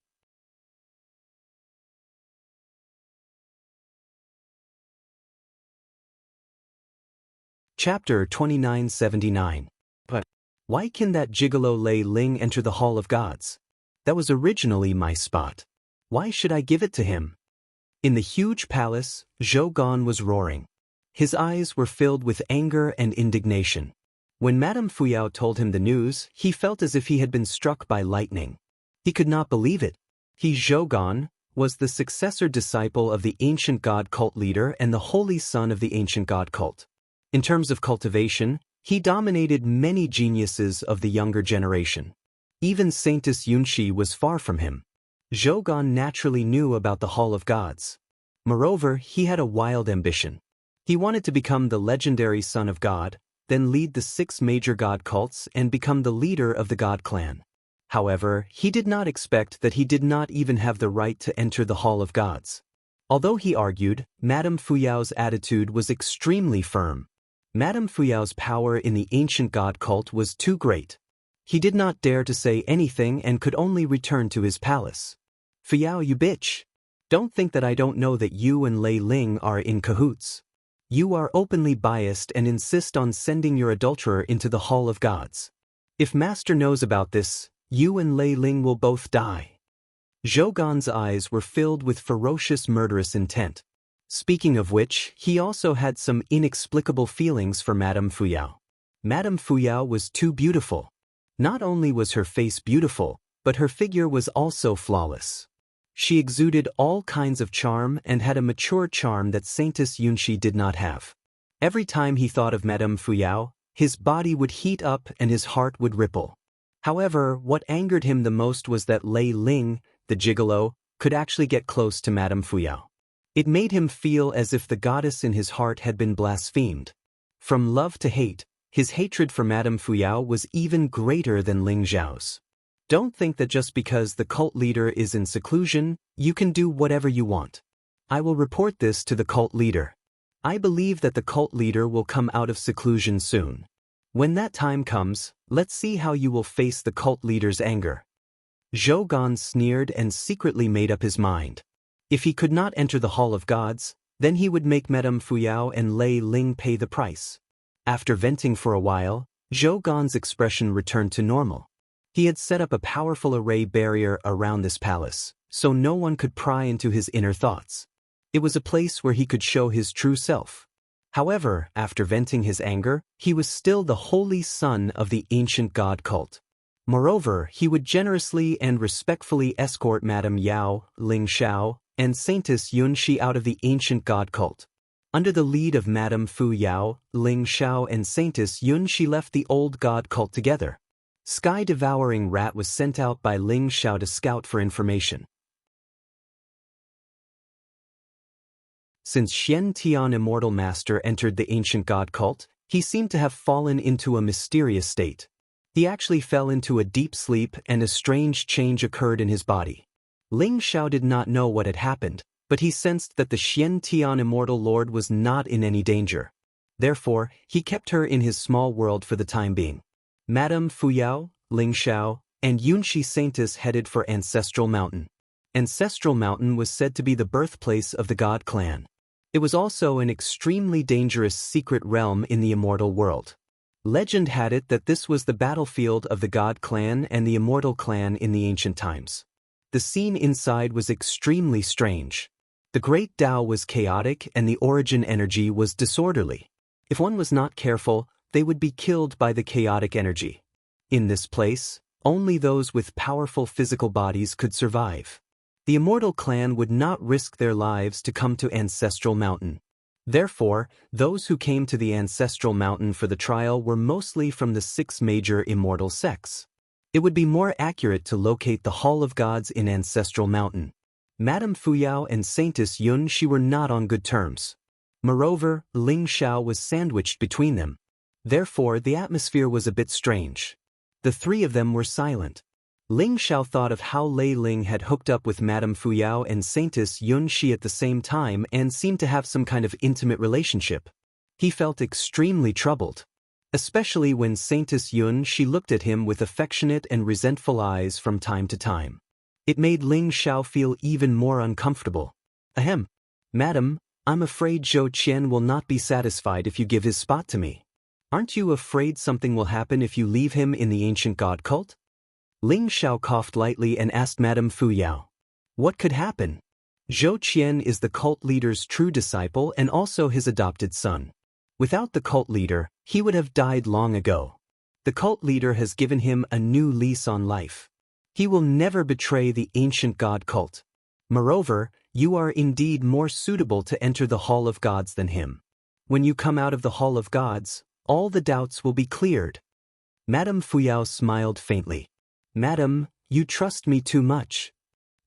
Chapter 2979. But why can that gigolo Lei Ling enter the Hall of Gods? That was originally my spot. Why should I give it to him? In the huge palace, Zhou Gan was roaring. His eyes were filled with anger and indignation. When Madame Fuyao told him the news, he felt as if he had been struck by lightning. He could not believe it. He, Zhou Gan, was the successor disciple of the ancient god cult leader and the holy son of the ancient god cult. In terms of cultivation, he dominated many geniuses of the younger generation. Even Saintess Yunxi was far from him. Zhou Gan naturally knew about the Hall of Gods. Moreover, he had a wild ambition. He wanted to become the legendary son of God, then lead the 6 major god cults and become the leader of the God clan. However, he did not expect that he did not even have the right to enter the Hall of Gods. Although he argued, Madame Fuyao's attitude was extremely firm. Madame Fuyao's power in the ancient god cult was too great. He did not dare to say anything and could only return to his palace. "Fuyao, you bitch! Don't think that I don't know that you and Lei Ling are in cahoots. You are openly biased and insist on sending your adulterer into the Hall of Gods. If Master knows about this, you and Lei Ling will both die." Zhou Gan's eyes were filled with ferocious murderous intent. Speaking of which, he also had some inexplicable feelings for Madame Fuyao. Madame Fuyao was too beautiful. Not only was her face beautiful, but her figure was also flawless. She exuded all kinds of charm and had a mature charm that Saintess Yunxi did not have. Every time he thought of Madame Fuyao, his body would heat up and his heart would ripple. However, what angered him the most was that Lei Ling, the gigolo, could actually get close to Madame Fuyao. It made him feel as if the goddess in his heart had been blasphemed. From love to hate, his hatred for Madame Fuyao was even greater than Ling Zhao's. Don't think that just because the cult leader is in seclusion, you can do whatever you want. I will report this to the cult leader. I believe that the cult leader will come out of seclusion soon. When that time comes, let's see how you will face the cult leader's anger. Zhou Gan sneered and secretly made up his mind. If he could not enter the Hall of Gods, then he would make Madame Fuyao and Lei Ling pay the price. After venting for a while, Zhou Gan's expression returned to normal. He had set up a powerful array barrier around this palace, so no one could pry into his inner thoughts. It was a place where he could show his true self. However, after venting his anger, he was still the holy son of the ancient god cult. Moreover, he would generously and respectfully escort Madame Yao, Ling Xiao, and Saintess Yunxi out of the ancient god cult. Under the lead of Madame Fuyao, Ling Xiao and Saintess Yunxi left the old god cult together. Sky-devouring rat was sent out by Ling Xiao to scout for information. Since Xian Tian Immortal Master entered the ancient god cult, he seemed to have fallen into a mysterious state. He actually fell into a deep sleep and a strange change occurred in his body. Ling Xiao did not know what had happened, but he sensed that the Xian Tian Immortal Lord was not in any danger. Therefore, he kept her in his small world for the time being. Madame Fuyao, Ling Xiao, and Yunxi Saintess headed for Ancestral Mountain. Ancestral Mountain was said to be the birthplace of the God clan. It was also an extremely dangerous secret realm in the immortal world. Legend had it that this was the battlefield of the God clan and the immortal clan in the ancient times. The scene inside was extremely strange. The great Tao was chaotic and the origin energy was disorderly. If one was not careful, they would be killed by the chaotic energy. In this place, only those with powerful physical bodies could survive. The immortal clan would not risk their lives to come to Ancestral Mountain. Therefore, those who came to the Ancestral Mountain for the trial were mostly from the 6 major immortal sects. It would be more accurate to locate the Hall of Gods in Ancestral Mountain. Madame Fuyao and Saintess Yunxi were not on good terms. Moreover, Ling Xiao was sandwiched between them. Therefore, the atmosphere was a bit strange. The 3 of them were silent. Ling Xiao thought of how Lei Ling had hooked up with Madame Fuyao and Saintess Yunxi at the same time and seemed to have some kind of intimate relationship. He felt extremely troubled. Especially when Saintess Yunxi looked at him with affectionate and resentful eyes from time to time. It made Ling Xiao feel even more uncomfortable. Ahem. Madam, I'm afraid Zhou Qian will not be satisfied if you give his spot to me. Aren't you afraid something will happen if you leave him in the ancient god cult? Ling Xiao coughed lightly and asked Madame Fuyao. What could happen? Zhou Qian is the cult leader's true disciple and also his adopted son. Without the cult leader, he would have died long ago. The cult leader has given him a new lease on life. He will never betray the ancient god cult. Moreover, you are indeed more suitable to enter the Hall of Gods than him. When you come out of the Hall of Gods, all the doubts will be cleared. Madame Fuyao smiled faintly. Madam, you trust me too much.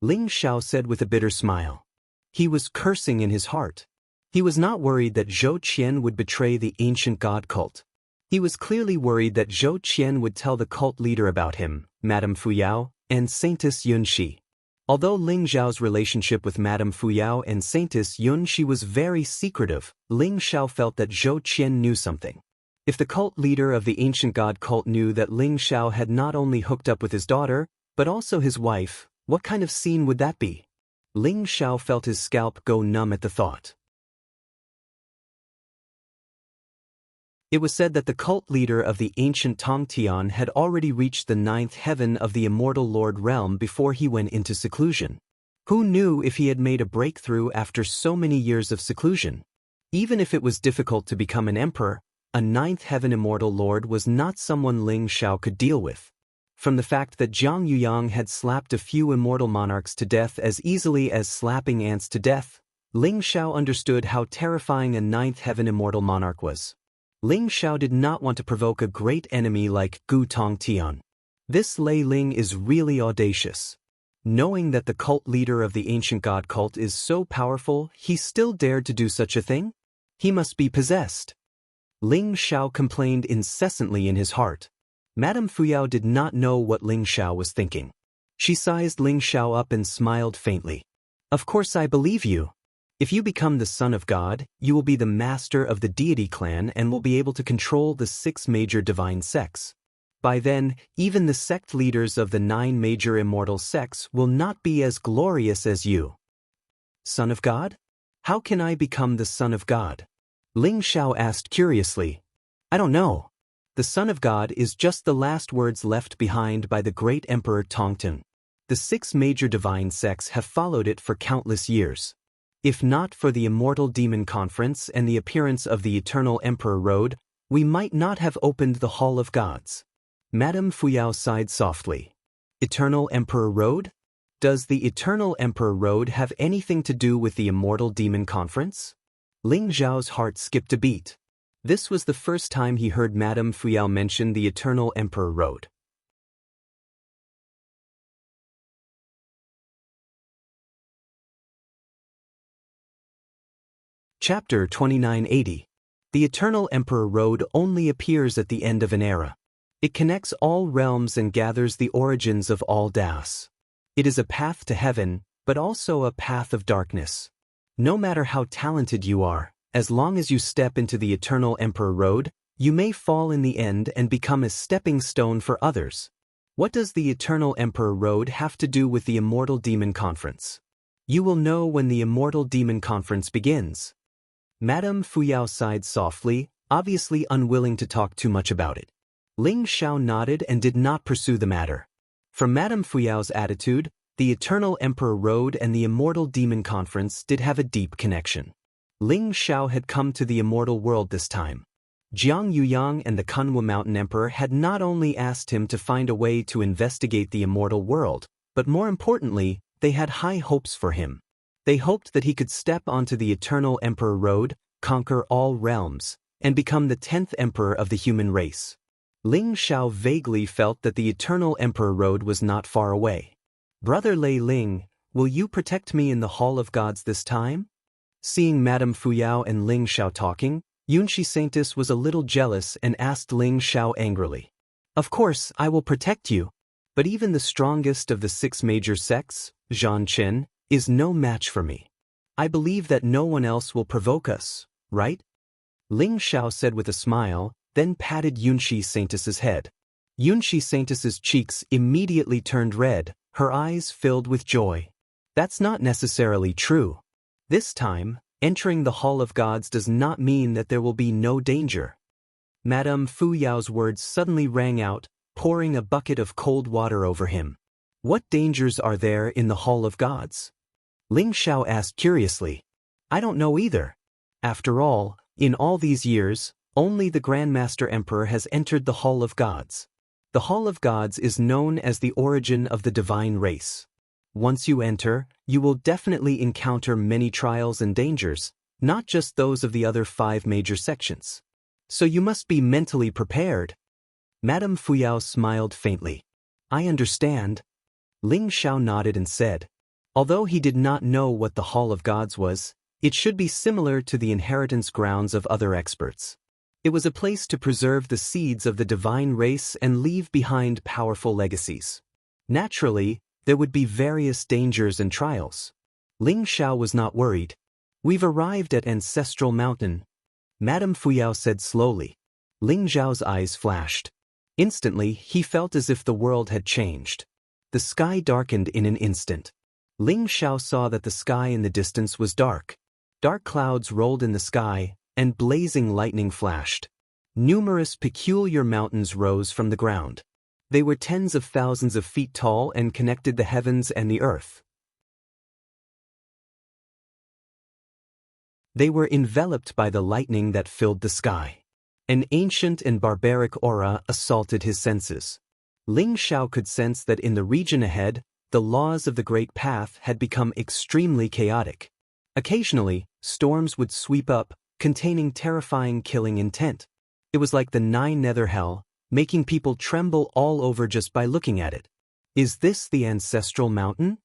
Ling Xiao said with a bitter smile. He was cursing in his heart. He was not worried that Zhou Qian would betray the ancient god cult. He was clearly worried that Zhou Qian would tell the cult leader about him, Madame Fuyao, and Saintess Yunxi. Although Ling Xiao's relationship with Madame Fuyao and Saintess Yunshi was very secretive, Ling Xiao felt that Zhou Qian knew something. If the cult leader of the ancient god cult knew that Ling Xiao had not only hooked up with his daughter, but also his wife, what kind of scene would that be? Ling Xiao felt his scalp go numb at the thought. It was said that the cult leader of the ancient Tongtian had already reached the 9th heaven of the immortal Lord realm before he went into seclusion. Who knew if he had made a breakthrough after so many years of seclusion? Even if it was difficult to become an emperor, a 9th heaven immortal lord was not someone Ling Xiao could deal with. From the fact that Jiang Yuyang had slapped a few immortal monarchs to death as easily as slapping ants to death, Ling Xiao understood how terrifying a 9th heaven immortal monarch was. Ling Xiao did not want to provoke a great enemy like Gu Tongtian. This Lei Ling is really audacious. Knowing that the cult leader of the ancient god cult is so powerful, he still dared to do such a thing? He must be possessed. Ling Xiao complained incessantly in his heart. Madame Fuyao did not know what Ling Xiao was thinking. She sized Ling Xiao up and smiled faintly. Of course I believe you. If you become the son of God, you will be the master of the deity clan and will be able to control the 6 major divine sects. By then, even the sect leaders of the 9 major immortal sects will not be as glorious as you. Son of God? How can I become the son of God? Ling Xiao asked curiously. I don't know. The Son of God is just the last words left behind by the great Emperor Tongtin. The 6 major divine sects have followed it for countless years. If not for the Immortal Demon Conference and the appearance of the Eternal Emperor Road, we might not have opened the Hall of Gods. Madame Fuyao sighed softly. Eternal Emperor Road? Does the Eternal Emperor Road have anything to do with the Immortal Demon Conference? Ling Xiao's heart skipped a beat. This was the first time he heard Madame Fuyao mention the Eternal Emperor Road. Chapter 2980. The Eternal Emperor Road only appears at the end of an era. It connects all realms and gathers the origins of all Daos. It is a path to heaven, but also a path of darkness. No matter how talented you are, as long as you step into the Eternal Emperor Road, you may fall in the end and become a stepping stone for others. What does the Eternal Emperor Road have to do with the Immortal Demon Conference? You will know when the Immortal Demon Conference begins. Madame Fuyao sighed softly, obviously unwilling to talk too much about it. Ling Xiao nodded and did not pursue the matter. From Madame Fuyao's attitude, the Eternal Emperor Road and the Immortal Demon Conference did have a deep connection. Ling Xiao had come to the immortal world this time. Jiang Yuyang and the Kunwa Mountain Emperor had not only asked him to find a way to investigate the immortal world, but more importantly, they had high hopes for him. They hoped that he could step onto the Eternal Emperor Road, conquer all realms, and become the 10th emperor of the human race. Ling Xiao vaguely felt that the Eternal Emperor Road was not far away. Brother Lei Ling, will you protect me in the Hall of Gods this time? Seeing Madame Fuyao and Ling Xiao talking, Yunshi Saintess was a little jealous and asked Ling Xiao angrily. Of course, I will protect you. But even the strongest of the 6 major sects, Zhan Chen, is no match for me. I believe that no one else will provoke us, right? Ling Xiao said with a smile, then patted Yunshi Saintess's head. Yunshi Saintess's cheeks immediately turned red, her eyes filled with joy. That's not necessarily true. This time, entering the Hall of Gods does not mean that there will be no danger. Madame Fuyao's words suddenly rang out, pouring a bucket of cold water over him. What dangers are there in the Hall of Gods? Ling Xiao asked curiously. I don't know either. After all, in all these years, only the Grandmaster Emperor has entered the Hall of Gods. The Hall of Gods is known as the origin of the divine race. Once you enter, you will definitely encounter many trials and dangers, not just those of the other 5 major sections. So you must be mentally prepared. Madame Fuyao smiled faintly. I understand. Ling Xiao nodded and said. Although he did not know what the Hall of Gods was, it should be similar to the inheritance grounds of other experts. It was a place to preserve the seeds of the divine race and leave behind powerful legacies. Naturally, There would be various dangers and trials. Ling Xiao was not worried. We've arrived at Ancestral Mountain, Madame Fuyao said slowly. Ling Xiao's eyes flashed. Instantly, he felt as if the world had changed. The sky darkened in an instant. Ling Xiao saw that the sky in the distance was dark. Dark clouds rolled in the sky, and blazing lightning flashed. Numerous peculiar mountains rose from the ground. They were tens of thousands of feet tall and connected the heavens and the earth. They were enveloped by the lightning that filled the sky. An ancient and barbaric aura assaulted his senses. Ling Xiao could sense that in the region ahead, the laws of the Great Path had become extremely chaotic. Occasionally, storms would sweep up, containing terrifying killing intent. It was like the Nine Nether Hell, making people tremble all over just by looking at it. Is this the Ancestral Mountain?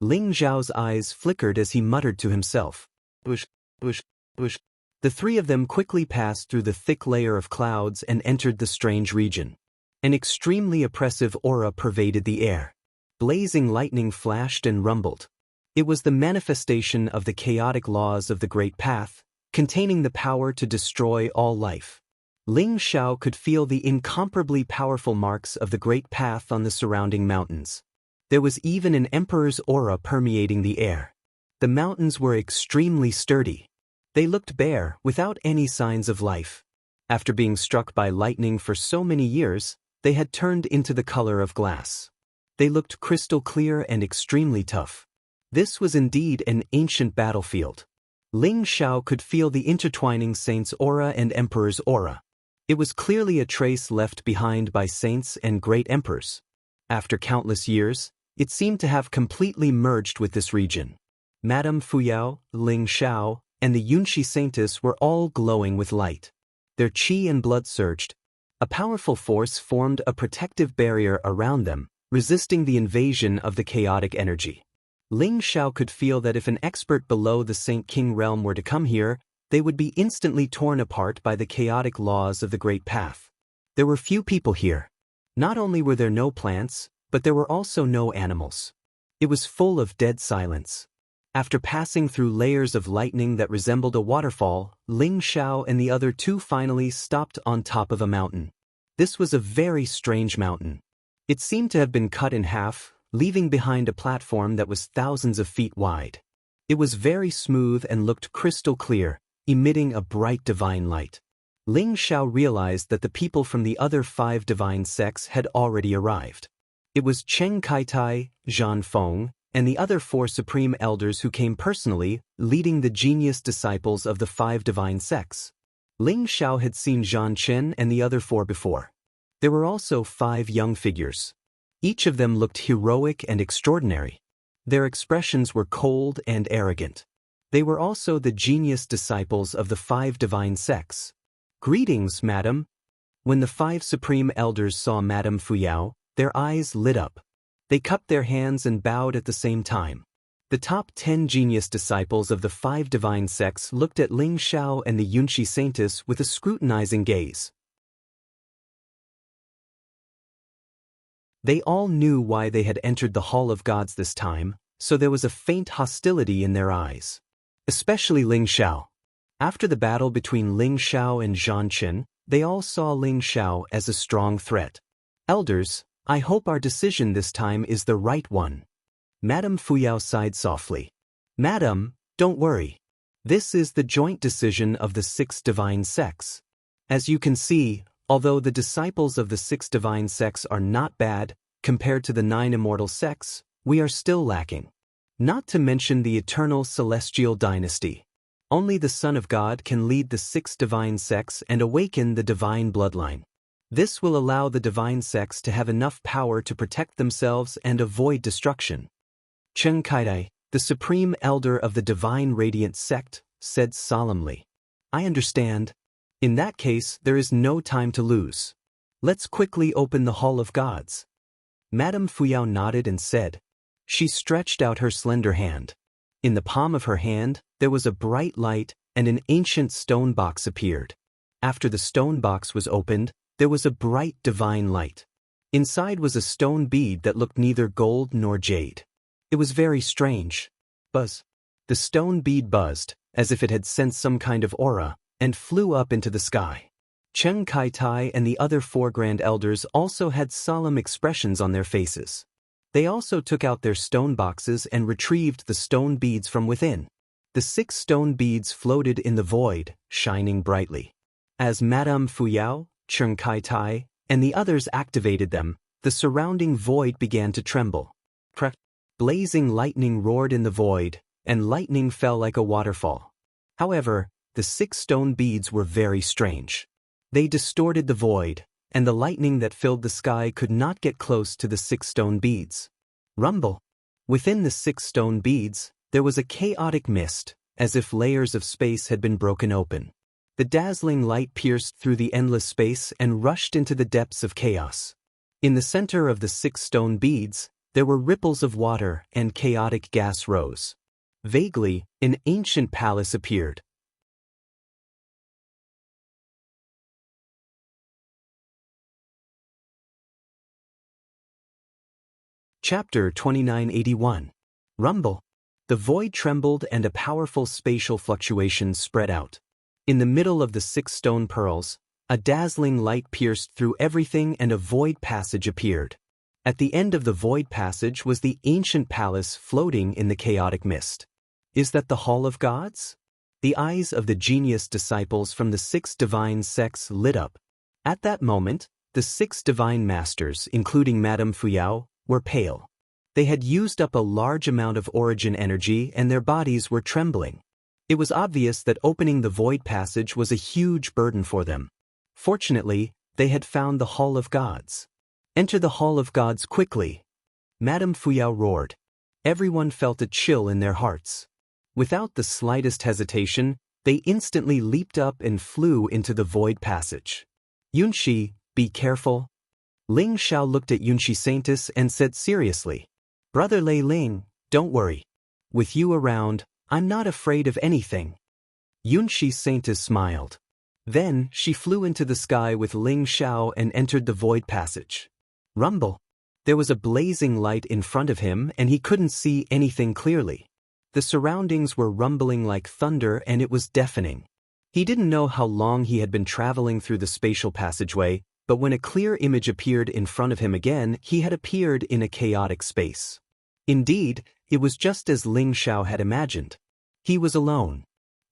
Ling Xiao's eyes flickered as he muttered to himself. Bush, bush, bush. The three of them quickly passed through the thick layer of clouds and entered the strange region. An extremely oppressive aura pervaded the air. Blazing lightning flashed and rumbled. It was the manifestation of the chaotic laws of the Great Path, containing the power to destroy all life. Ling Xiao could feel the incomparably powerful marks of the Great Path on the surrounding mountains. There was even an emperor's aura permeating the air. The mountains were extremely sturdy. They looked bare, without any signs of life. After being struck by lightning for so many years, they had turned into the color of glass. They looked crystal clear and extremely tough. This was indeed an ancient battlefield. Ling Xiao could feel the intertwining saint's aura and emperor's aura. It was clearly a trace left behind by saints and great emperors. After countless years, it seemed to have completely merged with this region. Madame Fuyao, Ling Xiao, and the Yunshi Saintess were all glowing with light. Their qi and blood surged. A powerful force formed a protective barrier around them, resisting the invasion of the chaotic energy. Ling Xiao could feel that if an expert below the Saint King realm were to come here, they would be instantly torn apart by the chaotic laws of the Great Path. There were few people here. Not only were there no plants, but there were also no animals. It was full of dead silence. After passing through layers of lightning that resembled a waterfall, Ling Xiao and the other two finally stopped on top of a mountain. This was a very strange mountain. It seemed to have been cut in half, leaving behind a platform that was thousands of feet wide. It was very smooth and looked crystal clear, emitting a bright divine light. Ling Xiao realized that the people from the other 5 divine sects had already arrived. It was Cheng Kaitai, Zhan Feng, and the other 4 supreme elders who came personally, leading the genius disciples of the 5 divine sects. Ling Xiao had seen Zhan Chen and the other 4 before. There were also 5 young figures. Each of them looked heroic and extraordinary. Their expressions were cold and arrogant. They were also the genius disciples of the 5 divine sects. Greetings, madam. When the 5 supreme elders saw Madame Fuyao, their eyes lit up. They cupped their hands and bowed at the same time. The top 10 genius disciples of the 5 divine sects looked at Ling Xiao and the Yunshi Saintess with a scrutinizing gaze. They all knew why they had entered the Hall of Gods this time, so there was a faint hostility in their eyes. Especially Ling Xiao. After the battle between Ling Xiao and Zhan Chen, they all saw Ling Xiao as a strong threat. Elders, I hope our decision this time is the right one. Madame Fuyao sighed softly. Madam, don't worry. This is the joint decision of the 6 divine sects. As you can see, although the disciples of the 6 divine sects are not bad, compared to the 9 immortal sects, we are still lacking. Not to mention the eternal celestial dynasty. Only the Son of God can lead the 6 divine sects and awaken the divine bloodline. This will allow the divine sects to have enough power to protect themselves and avoid destruction. Cheng Kaitai, the supreme elder of the divine radiant sect, said solemnly. I understand. In that case, there is no time to lose. Let's quickly open the Hall of Gods. Madame Fuyao nodded and said. She stretched out her slender hand. In the palm of her hand, there was a bright light, and an ancient stone box appeared. After the stone box was opened, there was a bright divine light. Inside was a stone bead that looked neither gold nor jade. It was very strange. Buzz. The stone bead buzzed, as if it had sensed some kind of aura, and flew up into the sky. Cheng Kai-tai and the other 4 grand elders also had solemn expressions on their faces. They also took out their stone boxes and retrieved the stone beads from within. The 6 stone beads floated in the void, shining brightly. As Madame Fuyao, Cheng Kai-tai, and the others activated them, the surrounding void began to tremble. Blazing lightning roared in the void, and lightning fell like a waterfall. However, the 6 stone beads were very strange. They distorted the void, and the lightning that filled the sky could not get close to the 6 stone beads. Rumble. Within the 6 stone beads, there was a chaotic mist, as if layers of space had been broken open. The dazzling light pierced through the endless space and rushed into the depths of chaos. In the center of the 6 stone beads, there were ripples of water and chaotic gas rose. Vaguely, an ancient palace appeared. Chapter 2981. Rumble. The void trembled and a powerful spatial fluctuation spread out. In the middle of the 6 stone pearls, a dazzling light pierced through everything and a void passage appeared. At the end of the void passage was the ancient palace floating in the chaotic mist. Is that the Hall of Gods? The eyes of the genius disciples from the 6 divine sects lit up. At that moment, the 6 divine masters, including Madame Fuyao, were pale. They had used up a large amount of origin energy and their bodies were trembling. It was obvious that opening the void passage was a huge burden for them. Fortunately, they had found the Hall of Gods. Enter the Hall of Gods quickly. Madame Fuyao roared. Everyone felt a chill in their hearts. Without the slightest hesitation, they instantly leaped up and flew into the void passage. Yunshi, be careful. Ling Xiao looked at Yunshi Saintus and said seriously, Brother Lei Ling, don't worry. With you around, I'm not afraid of anything. Yunshi Saintus smiled. Then, she flew into the sky with Ling Xiao and entered the void passage. Rumble. There was a blazing light in front of him and he couldn't see anything clearly. The surroundings were rumbling like thunder and it was deafening. He didn't know how long he had been traveling through the spatial passageway, but when a clear image appeared in front of him again, he had appeared in a chaotic space. Indeed, it was just as Ling Xiao had imagined. He was alone.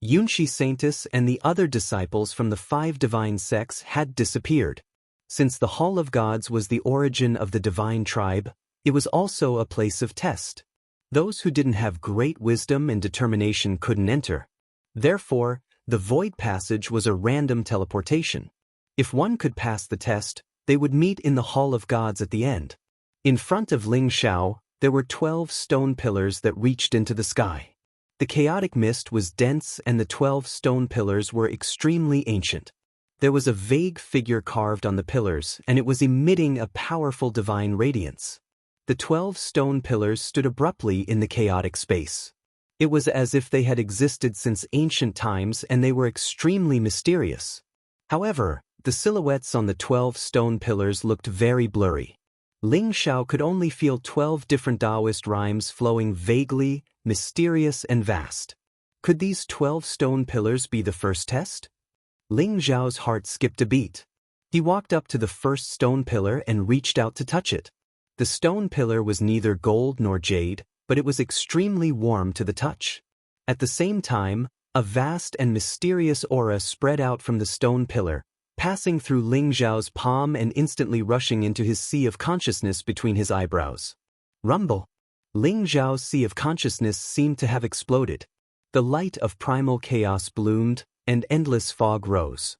Yunshi Saintus and the other disciples from the 5 divine sects had disappeared. Since the Hall of Gods was the origin of the divine tribe, it was also a place of test. Those who didn't have great wisdom and determination couldn't enter. Therefore, the void passage was a random teleportation. If one could pass the test, they would meet in the Hall of Gods at the end. In front of Ling Xiao, there were 12 stone pillars that reached into the sky. The chaotic mist was dense and the 12 stone pillars were extremely ancient. There was a vague figure carved on the pillars and it was emitting a powerful divine radiance. The 12 stone pillars stood abruptly in the chaotic space. It was as if they had existed since ancient times and they were extremely mysterious. However, the silhouettes on the 12 stone pillars looked very blurry. Ling Xiao could only feel 12 different Taoist rhymes flowing vaguely, mysterious and vast. Could these 12 stone pillars be the first test? Ling Xiao's heart skipped a beat. He walked up to the first stone pillar and reached out to touch it. The stone pillar was neither gold nor jade, but it was extremely warm to the touch. At the same time, a vast and mysterious aura spread out from the stone pillar, passing through Ling Xiao's palm and instantly rushing into his sea of consciousness between his eyebrows. Rumble. Ling Xiao's sea of consciousness seemed to have exploded. The light of primal chaos bloomed, and endless fog rose.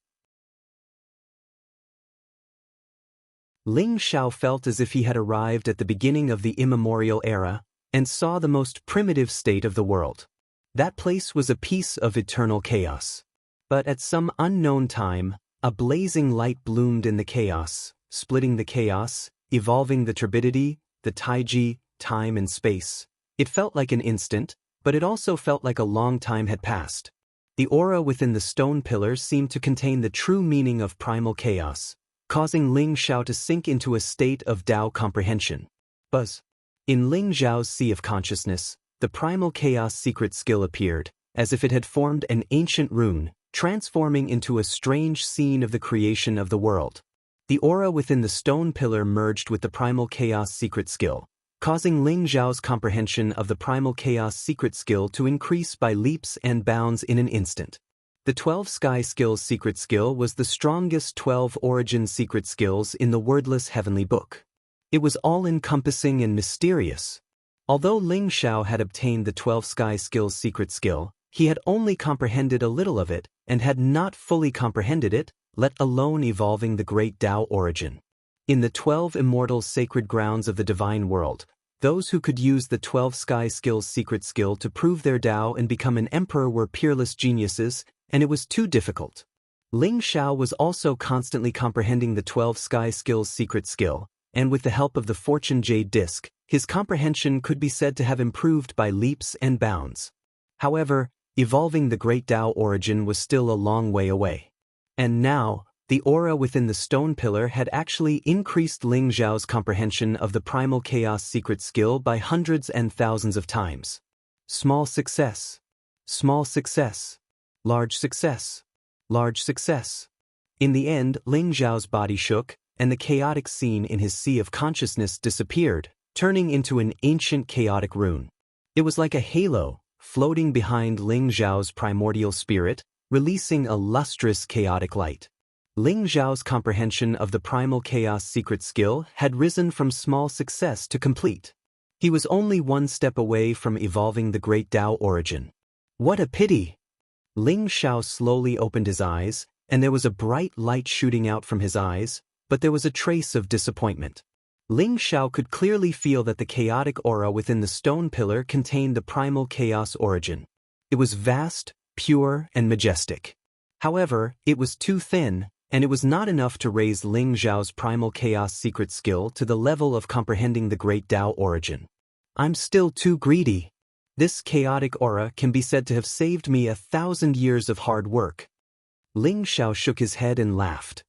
Ling Xiao felt as if he had arrived at the beginning of the immemorial era, and saw the most primitive state of the world. That place was a piece of eternal chaos. But at some unknown time, a blazing light bloomed in the chaos, splitting the chaos, evolving the turbidity, the taiji, time and space. It felt like an instant, but it also felt like a long time had passed. The aura within the stone pillars seemed to contain the true meaning of primal chaos, causing Ling Xiao to sink into a state of Tao comprehension. Buzz. In Ling Xiao's sea of consciousness, the primal chaos secret skill appeared, as if it had formed an ancient rune, transforming into a strange scene of the creation of the world. The aura within the stone pillar merged with the primal chaos secret skill, causing Ling Xiao's comprehension of the primal chaos secret skill to increase by leaps and bounds in an instant. The 12 Sky Skills secret skill was the strongest 12 origin secret skills in the wordless heavenly book. It was all-encompassing and mysterious. Although Ling Xiao had obtained the 12 Sky Skills secret skill, he had only comprehended a little of it and had not fully comprehended it, let alone evolving the great Tao origin. In the 12 immortal sacred grounds of the divine world, those who could use the 12 Sky Skills secret skill to prove their Tao and become an emperor were peerless geniuses, and it was too difficult. Ling Xiao was also constantly comprehending the 12 Sky Skills secret skill, and with the help of the Fortune Jade Disc, his comprehension could be said to have improved by leaps and bounds. However, evolving the great Tao origin was still a long way away. And now, the aura within the stone pillar had actually increased Ling Xiao's comprehension of the primal chaos secret skill by hundreds and thousands of times. Small success. Small success. Large success. Large success. In the end, Ling Xiao's body shook, and the chaotic scene in his sea of consciousness disappeared, turning into an ancient chaotic rune. It was like a halo, floating behind Ling Xiao's primordial spirit, releasing a lustrous chaotic light. Ling Xiao's comprehension of the primal chaos secret skill had risen from small success to complete. He was only one step away from evolving the great Tao origin. What a pity! Ling Xiao slowly opened his eyes, and there was a bright light shooting out from his eyes, but there was a trace of disappointment. Ling Xiao could clearly feel that the chaotic aura within the stone pillar contained the primal chaos origin. It was vast, pure, and majestic. However, it was too thin, and it was not enough to raise Ling Xiao's primal chaos secret skill to the level of comprehending the great Tao origin. I'm still too greedy. This chaotic aura can be said to have saved me 1,000 years of hard work. Ling Xiao shook his head and laughed.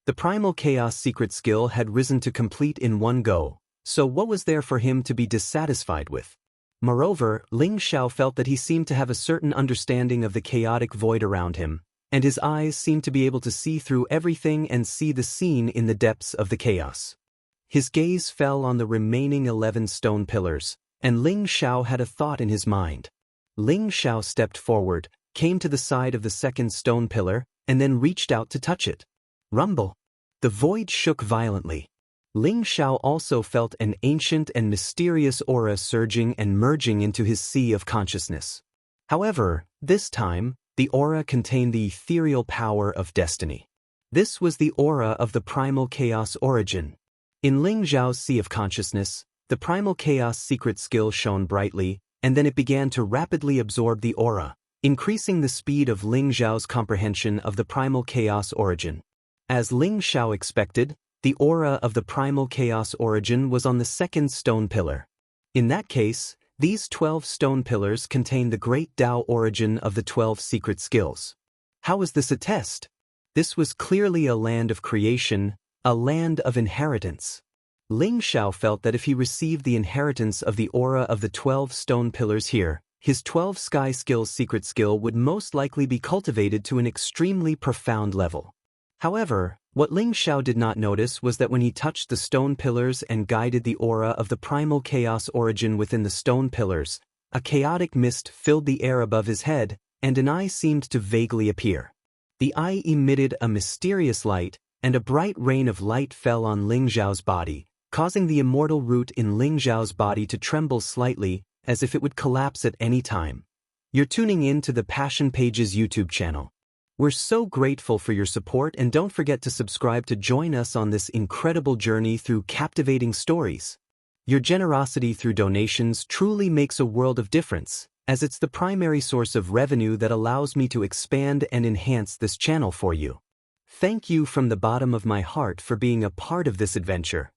The primal chaos secret skill had risen to complete in one go, so what was there for him to be dissatisfied with? Moreover, Ling Xiao felt that he seemed to have a certain understanding of the chaotic void around him, and his eyes seemed to be able to see through everything and see the scene in the depths of the chaos. His gaze fell on the remaining 11 stone pillars, and Ling Xiao had a thought in his mind. Ling Xiao stepped forward, came to the side of the second stone pillar, and then reached out to touch it. Rumble. The void shook violently. Ling Xiao also felt an ancient and mysterious aura surging and merging into his sea of consciousness. However, this time, the aura contained the ethereal power of destiny. This was the aura of the primal chaos origin. In Ling Xiao's sea of consciousness, the primal chaos secret skill shone brightly, and then it began to rapidly absorb the aura, increasing the speed of Ling Xiao's comprehension of the primal chaos origin. As Ling Xiao expected, the aura of the primal chaos origin was on the second stone pillar. In that case, these 12 stone pillars contain the great Tao origin of the 12 secret skills. How was this a test? This was clearly a land of creation, a land of inheritance. Ling Xiao felt that if he received the inheritance of the aura of the 12 stone pillars here, his 12 Sky Skills secret skill would most likely be cultivated to an extremely profound level. However, what Ling Xiao did not notice was that when he touched the stone pillars and guided the aura of the primal chaos origin within the stone pillars, a chaotic mist filled the air above his head, and an eye seemed to vaguely appear. The eye emitted a mysterious light, and a bright rain of light fell on Ling Xiao's body, causing the immortal root in Ling Xiao's body to tremble slightly, as if it would collapse at any time. You're tuning in to the Passion Pages YouTube channel. We're so grateful for your support, and don't forget to subscribe to join us on this incredible journey through captivating stories. Your generosity through donations truly makes a world of difference, as it's the primary source of revenue that allows me to expand and enhance this channel for you. Thank you from the bottom of my heart for being a part of this adventure.